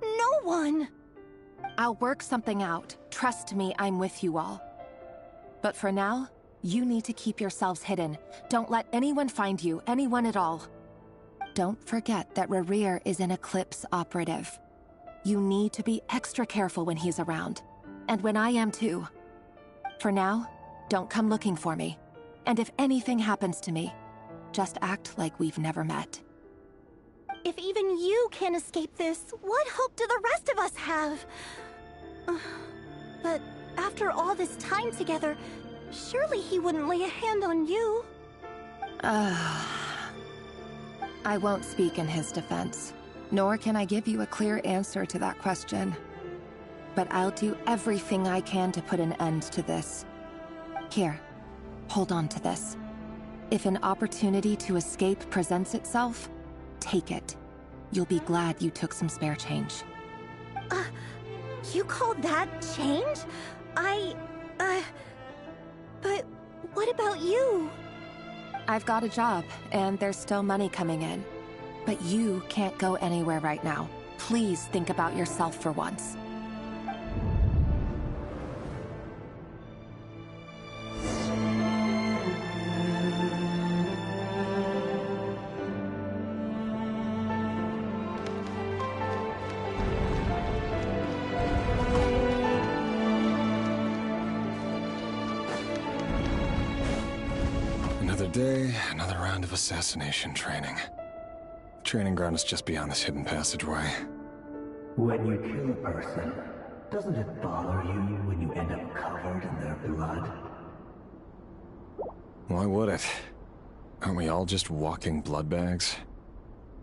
No one. I'll work something out. Trust me, I'm with you all. But for now, you need to keep yourselves hidden. Don't let anyone find you, anyone at all. Don't forget that Rerir is an Eclipse operative. You need to be extra careful when he's around. And when I am too. For now, don't come looking for me. And if anything happens to me, just act like we've never met. If even you can't escape this, what hope do the rest of us have? But after all this time together, surely he wouldn't lay a hand on you. I won't speak in his defense, nor can I give you a clear answer to that question. But I'll do everything I can to put an end to this. Here, hold on to this. If an opportunity to escape presents itself, take it. You'll be glad you took some spare change. You call that change? But what about you? I've got a job, and there's still money coming in. But you can't go anywhere right now. Please think about yourself for once. Another day, another round of assassination training. The training ground is just beyond this hidden passageway. When you kill a person, doesn't it bother you when you end up covered in their blood? Why would it? Aren't we all just walking blood bags?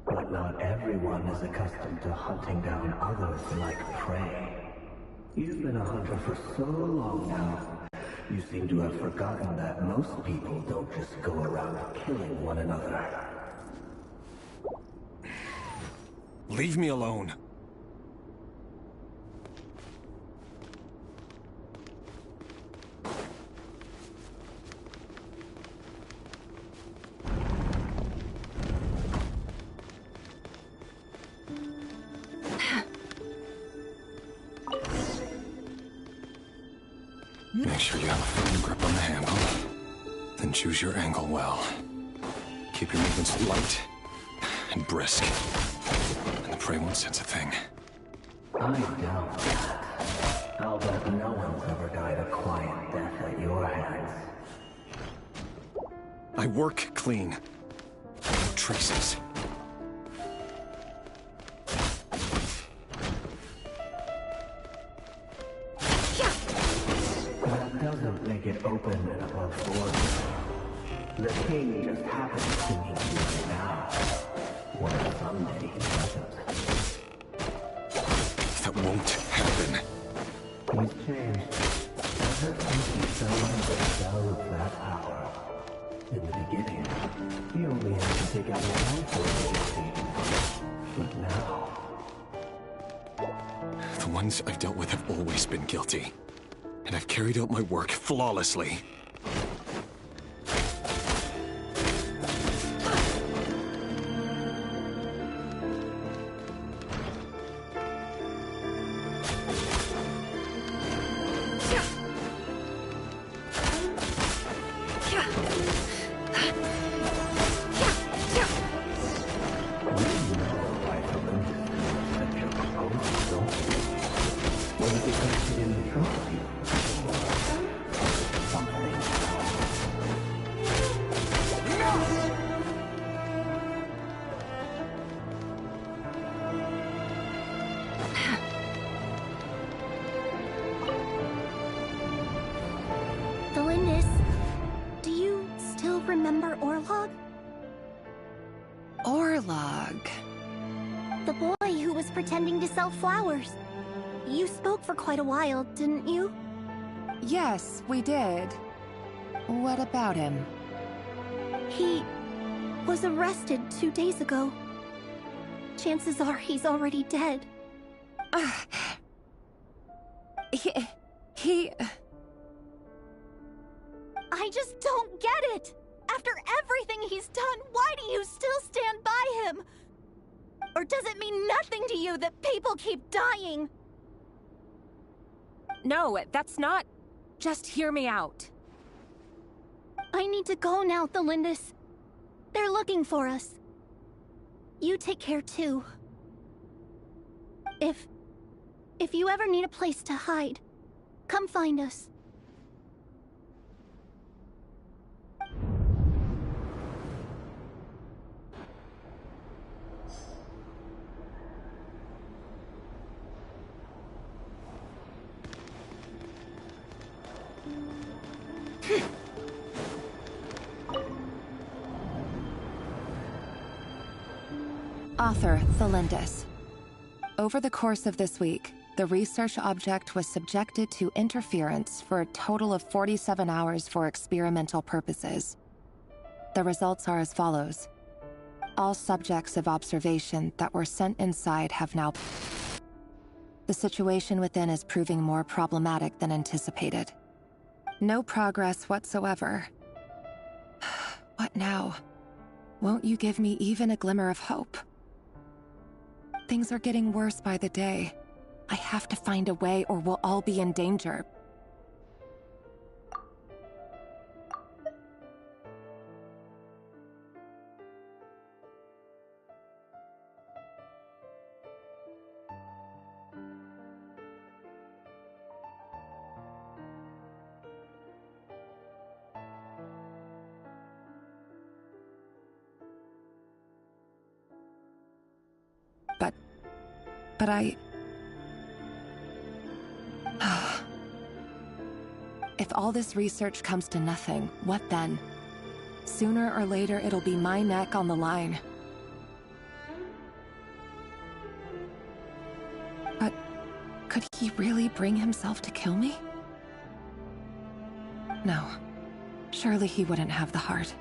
But not everyone is accustomed to hunting down others like prey. You've been a hunter for so long now. You seem to have forgotten that most people don't just go around killing one another. Leave me alone. Make sure you have a firm grip on the handle. Then choose your angle well. Keep your movements light and brisk. And the prey won't sense a thing. I doubt that. I'll bet no one's ever died a quiet death at your hands. I work clean. No traces. That doesn't make it open and above board. The king just happens to meet you now. Well, someday he doesn't. That won't happen. He's changed. Ever since he fell under the spell of that power. In the beginning, he only had to take out a handful of but now... The ones I've dealt with have always been guilty. And I've carried out my work flawlessly. Do you still remember Orlog? Orlog? The boy who was pretending to sell flowers. You spoke for quite a while, didn't you? Yes, we did. What about him? He was arrested 2 days ago. Chances are he's already dead. He... I just don't get it! After everything he's done, why do you still stand by him? Or does it mean nothing to you that people keep dying? No, that's not... Just hear me out. I need to go now, Thelindis. They're looking for us. You take care too. If you ever need a place to hide, come find us. Author, Thelindis. Over the course of this week, the research object was subjected to interference for a total of 47 hours for experimental purposes. The results are as follows. All subjects of observation that were sent inside have now... The situation within is proving more problematic than anticipated. No progress whatsoever. What now? Won't you give me even a glimmer of hope? Things are getting worse by the day. I have to find a way or we'll all be in danger. But I... If all this research comes to nothing, what then? Sooner or later, it'll be my neck on the line. But could he really bring himself to kill me? No. Surely he wouldn't have the heart.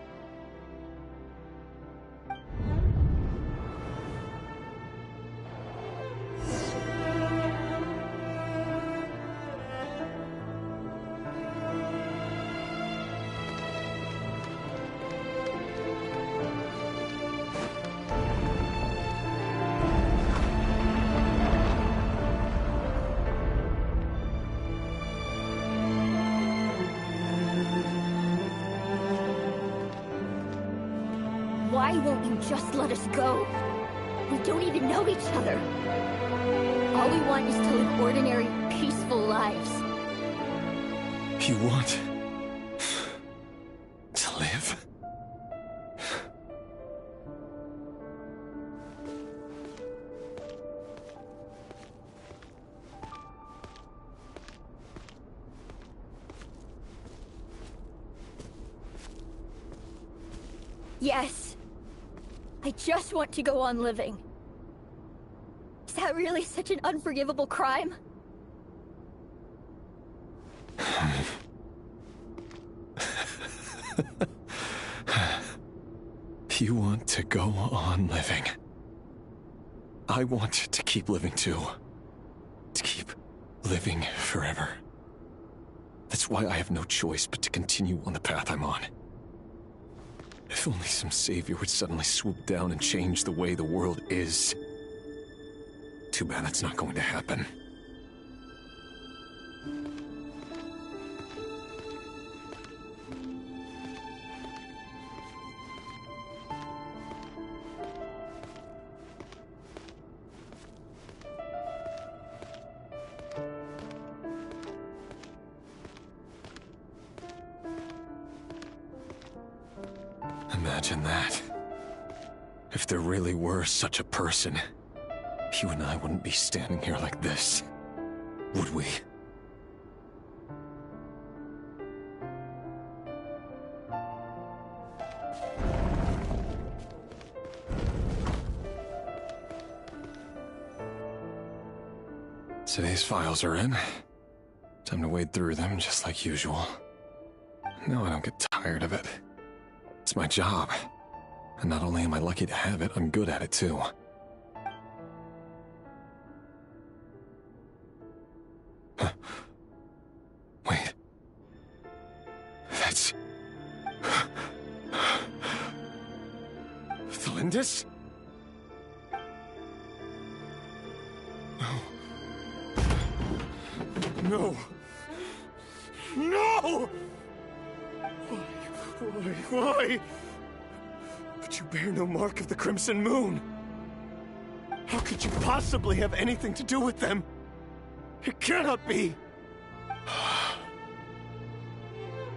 Why won't you just let us go? We don't even know each other. All we want is to live ordinary, peaceful lives. You want... to live? Yes. I just want to go on living. Is that really such an unforgivable crime? You want to go on living. I want to keep living too. To keep living forever. That's why I have no choice but to continue on the path I'm on. If only some savior would suddenly swoop down and change the way the world is. Too bad that's not going to happen. Imagine that. If there really were such a person, you and I wouldn't be standing here like this, would we? Today's files are in. Time to wade through them just like usual. No, I don't get tired of it. It's my job. And not only am I lucky to have it, I'm good at it too. Huh. Wait. That's... Thelindis? No. No! Why? But you bear no mark of the Crimson Moon. How could you possibly have anything to do with them? It cannot be!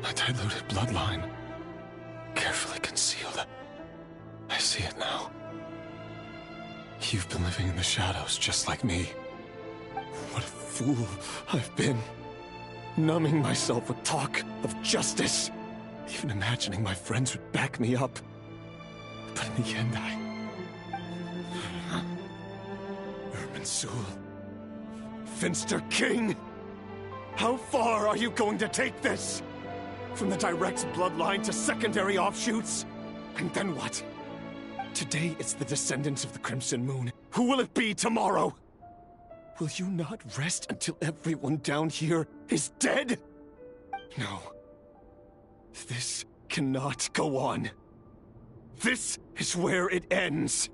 A diluted bloodline. Carefully concealed. I see it now. You've been living in the shadows just like me. What a fool I've been. Numbing myself with talk of justice. Even imagining my friends would back me up. But in the end, Ansul. Finster King! How far are you going to take this? From the direct bloodline to secondary offshoots? And then what? Today it's the descendants of the Crimson Moon. Who will it be tomorrow? Will you not rest until everyone down here is dead? No. This cannot go on. This is where it ends.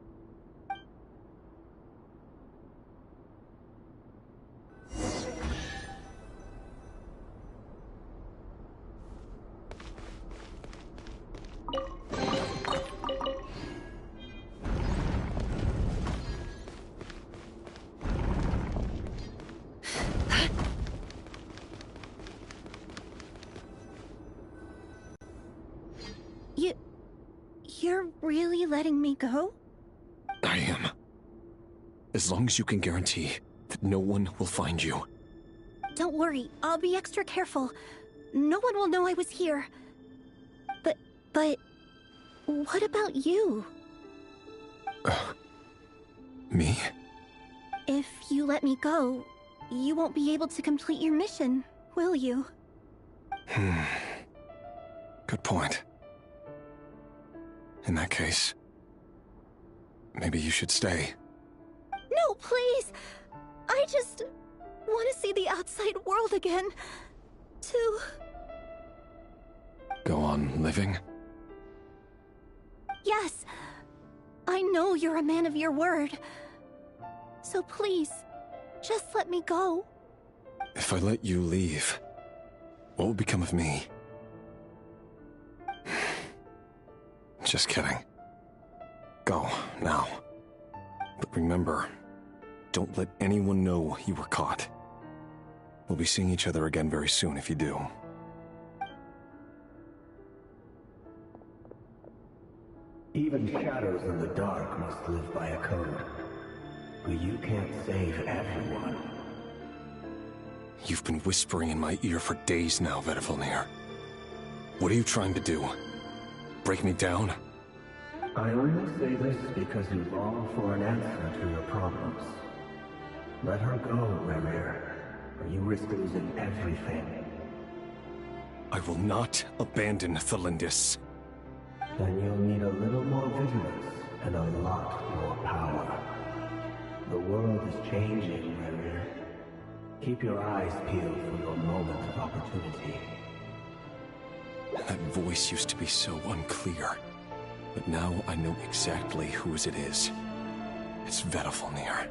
You're really letting me go? I am. As long as you can guarantee that no one will find you. Don't worry, I'll be extra careful. No one will know I was here. But what about you? Me? If you let me go, you won't be able to complete your mission, will you? Good point. In that case, maybe you should stay. No, please! I just want to see the outside world again. To... Go on living? Yes. I know you're a man of your word. So please, just let me go. If I let you leave, what will become of me? Just kidding. Go, now. But remember, don't let anyone know you were caught. We'll be seeing each other again very soon if you do. Even shadows in the dark must live by a code. But you can't save everyone. You've been whispering in my ear for days now, Vedifalnir. What are you trying to do? Break me down? I only say this because you long for an answer to your problems. Let her go, Rerir, or you risk losing everything. I will not abandon Thelindis. Then you'll need a little more vigilance and a lot more power. The world is changing, Rerir. Keep your eyes peeled for your moment of opportunity. That voice used to be so unclear, but now I know exactly whose it is. It's Vedifalnir.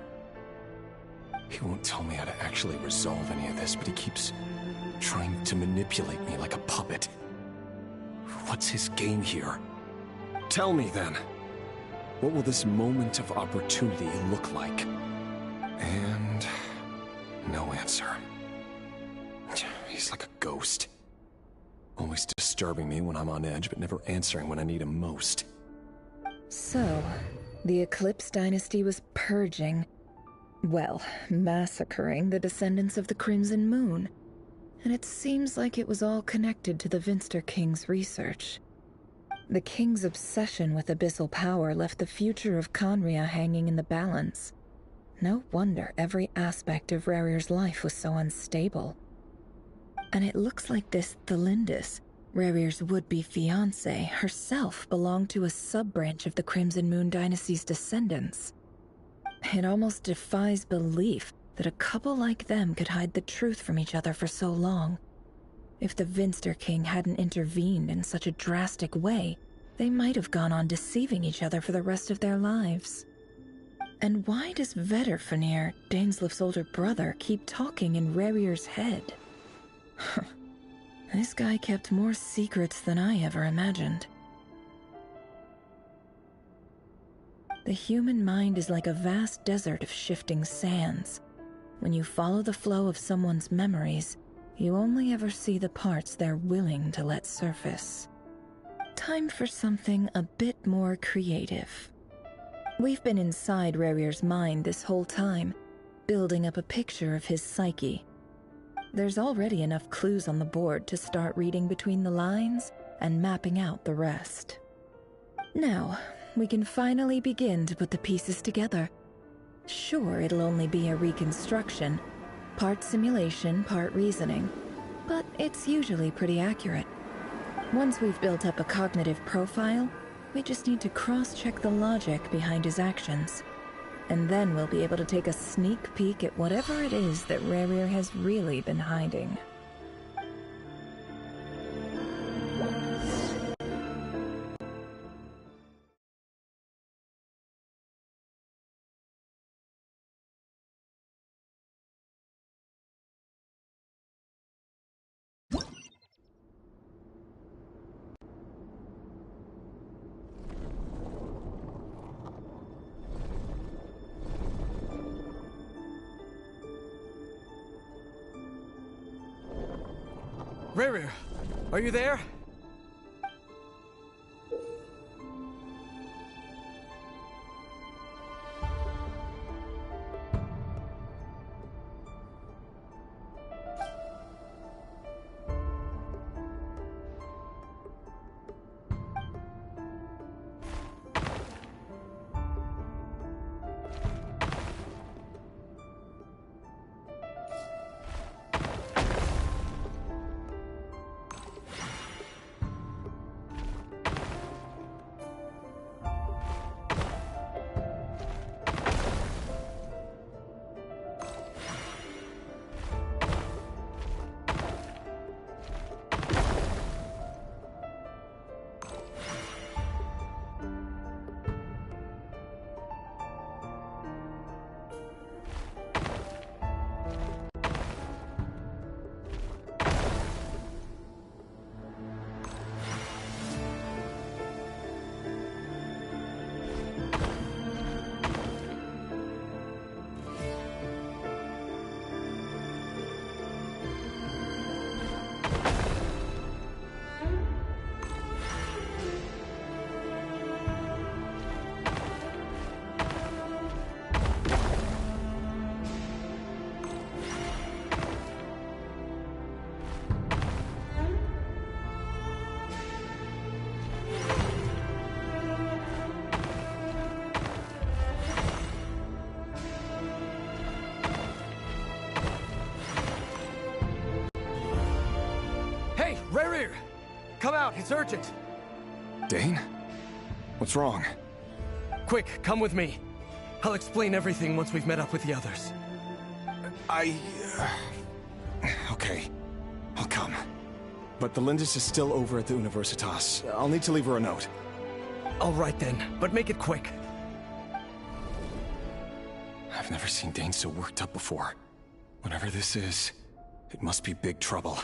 He won't tell me how to actually resolve any of this, but he keeps trying to manipulate me like a puppet. What's his game here? Tell me then. What will this moment of opportunity look like? And no answer. He's like a ghost. Always disturbing me when I'm on edge, but never answering when I need him most. So, the Eclipse Dynasty was purging, well, massacring the descendants of the Crimson Moon. And it seems like it was all connected to the Vinster King's research. The King's obsession with abyssal power left the future of Conria hanging in the balance. No wonder every aspect of Rerir's life was so unstable. And it looks like this Thelindis, Rerir's would-be fiancée, herself belonged to a sub-branch of the Crimson Moon Dynasty's descendants. It almost defies belief that a couple like them could hide the truth from each other for so long. If the Vinster King hadn't intervened in such a drastic way, they might have gone on deceiving each other for the rest of their lives. And why does Vedifalnir, Daneslif's older brother, keep talking in Rerir's head? This guy kept more secrets than I ever imagined. The human mind is like a vast desert of shifting sands. When you follow the flow of someone's memories, you only ever see the parts they're willing to let surface. Time for something a bit more creative. We've been inside Rerir's mind this whole time, building up a picture of his psyche. There's already enough clues on the board to start reading between the lines and mapping out the rest. Now, we can finally begin to put the pieces together. Sure, it'll only be a reconstruction. Part simulation, part reasoning. But it's usually pretty accurate. Once we've built up a cognitive profile, we just need to cross-check the logic behind his actions. And then we'll be able to take a sneak peek at whatever it is that Rerir has really been hiding. Rerir, are you there? Rerir! Come out, it's urgent! Dane? What's wrong? Quick, come with me. I'll explain everything once we've met up with the others. Okay. I'll come. But the Lindis is still over at the Universitas. I'll need to leave her a note. All right then, but make it quick. I've never seen Dane so worked up before. Whatever this is, it must be big trouble.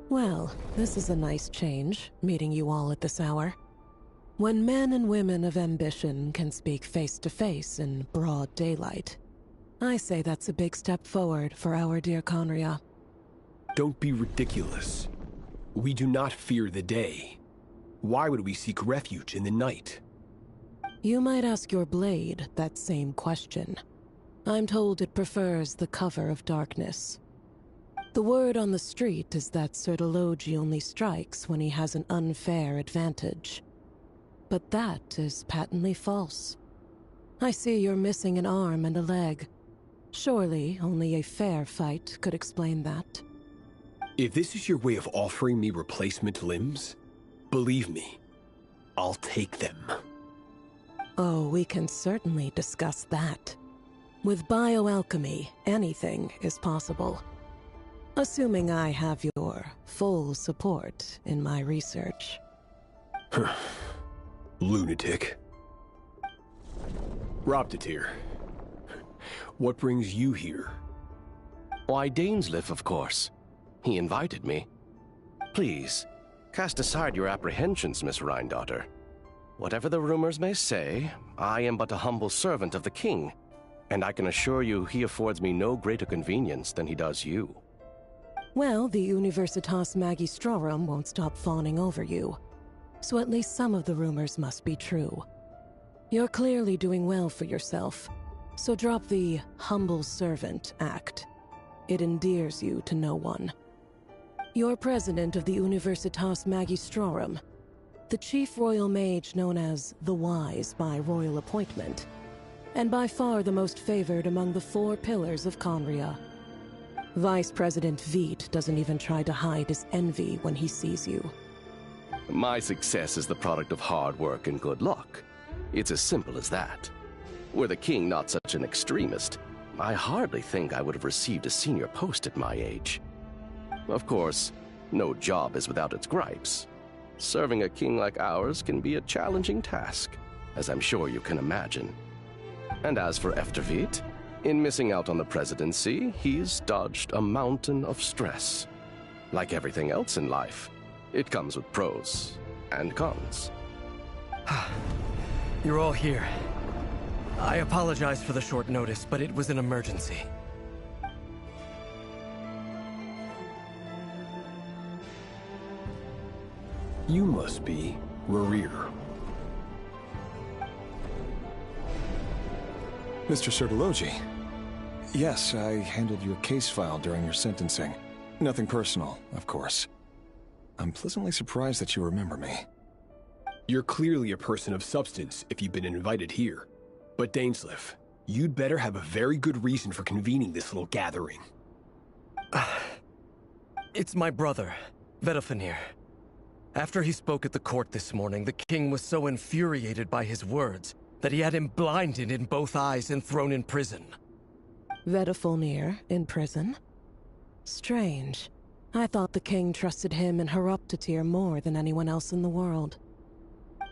Well, this is a nice change, meeting you all at this hour. When men and women of ambition can speak face to face in broad daylight, I say that's a big step forward for our dear Conria. Don't be ridiculous. We do not fear the day. Why would we seek refuge in the night? You might ask your blade that same question. I'm told it prefers the cover of darkness. The word on the street is that Sertologi only strikes when he has an unfair advantage. But that is patently false. I see you're missing an arm and a leg. Surely only a fair fight could explain that. If this is your way of offering me replacement limbs, believe me, I'll take them. Oh, we can certainly discuss that. With bioalchemy, anything is possible. Assuming I have your full support in my research. Lunatic. Robtatir, what brings you here? Why, Dainsleif, of course. He invited me. Please, cast aside your apprehensions, Miss Rhindaughter. Whatever the rumors may say, I am but a humble servant of the king, and I can assure you he affords me no greater convenience than he does you. Well, the Universitas Magistrorum won't stop fawning over you, so at least some of the rumors must be true. You're clearly doing well for yourself, so drop the humble servant act. It endears you to no one. You're president of the Universitas Magistrorum, the chief royal mage known as the Wise by royal appointment, and by far the most favored among the 4 pillars of Conria. Vice President Veit doesn't even try to hide his envy when he sees you. My success is the product of hard work and good luck. It's as simple as that. Were the king not such an extremist, I hardly think I would have received a senior post at my age. Of course, no job is without its gripes. Serving a king like ours can be a challenging task, as I'm sure you can imagine. And as for Efterveit, in missing out on the presidency, he's dodged a mountain of stress. Like everything else in life, it comes with pros and cons. You're all here. I apologize for the short notice, but it was an emergency. You must be Rerir. Mr. Sertologi. Yes, I handled your case file during your sentencing. Nothing personal, of course. I'm pleasantly surprised that you remember me. You're clearly a person of substance if you've been invited here. But Dainsleif, you'd better have a very good reason for convening this little gathering. It's my brother, Vedalfenir. After he spoke at the court this morning, the king was so infuriated by his words that he had him blinded in both eyes and thrown in prison. Vedalfenir in prison? Strange. I thought the king trusted him and Horoptatir more than anyone else in the world.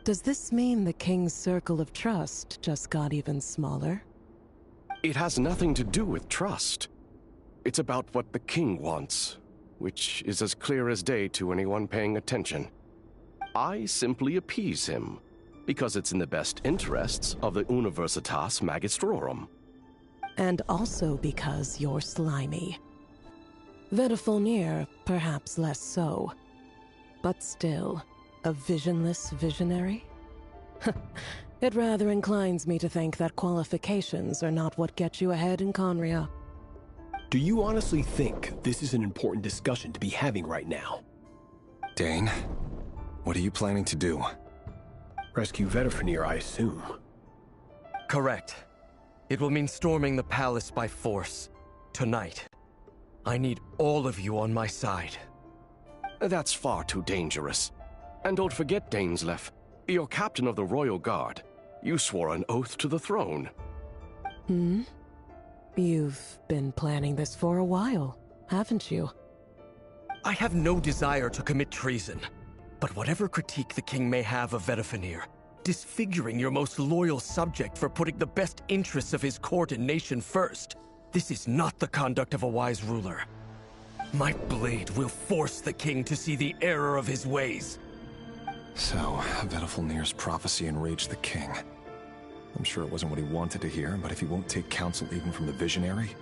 Does this mean the king's circle of trust just got even smaller? It has nothing to do with trust. It's about what the king wants, which is as clear as day to anyone paying attention. I simply appease him, because it's in the best interests of the Universitas Magistrorum. And also because you're slimy. Vedalfenir, perhaps less so. But still, a visionless visionary? It rather inclines me to think that qualifications are not what get you ahead in Conria. Do you honestly think this is an important discussion to be having right now? Dane, what are you planning to do? Rescue Vedalfenir, I assume. Correct. It will mean storming the palace by force. Tonight. I need all of you on my side. That's far too dangerous. And don't forget, Dainsleif, you're captain of the Royal Guard. You swore an oath to the throne. You've been planning this for a while, haven't you? I have no desire to commit treason. But whatever critique the king may have of Vedalfenir, disfiguring your most loyal subject for putting the best interests of his court and nation first, this is not the conduct of a wise ruler. My blade will force the king to see the error of his ways. So, Vedalfnir's prophecy enraged the king. I'm sure it wasn't what he wanted to hear, but if he won't take counsel even from the visionary,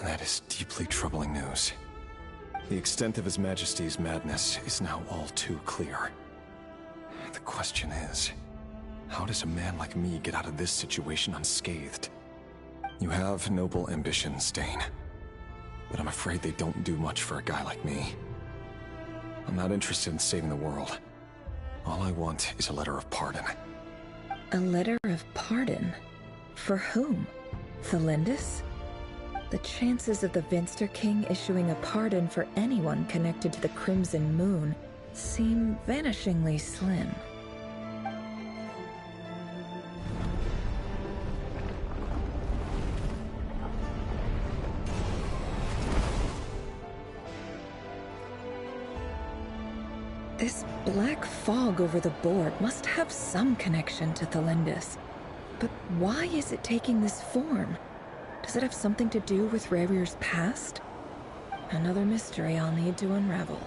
that is deeply troubling news. The extent of His Majesty's madness is now all too clear. The question is, how does a man like me get out of this situation unscathed? You have noble ambitions, Dane, but I'm afraid they don't do much for a guy like me. I'm not interested in saving the world. All I want is a letter of pardon. A letter of pardon? For whom? Thelindis? The chances of the Vinster King issuing a pardon for anyone connected to the Crimson Moon seem vanishingly slim. This black fog over the board must have some connection to Thelindis. But why is it taking this form? Does it have something to do with Rarir's past? Another mystery I'll need to unravel.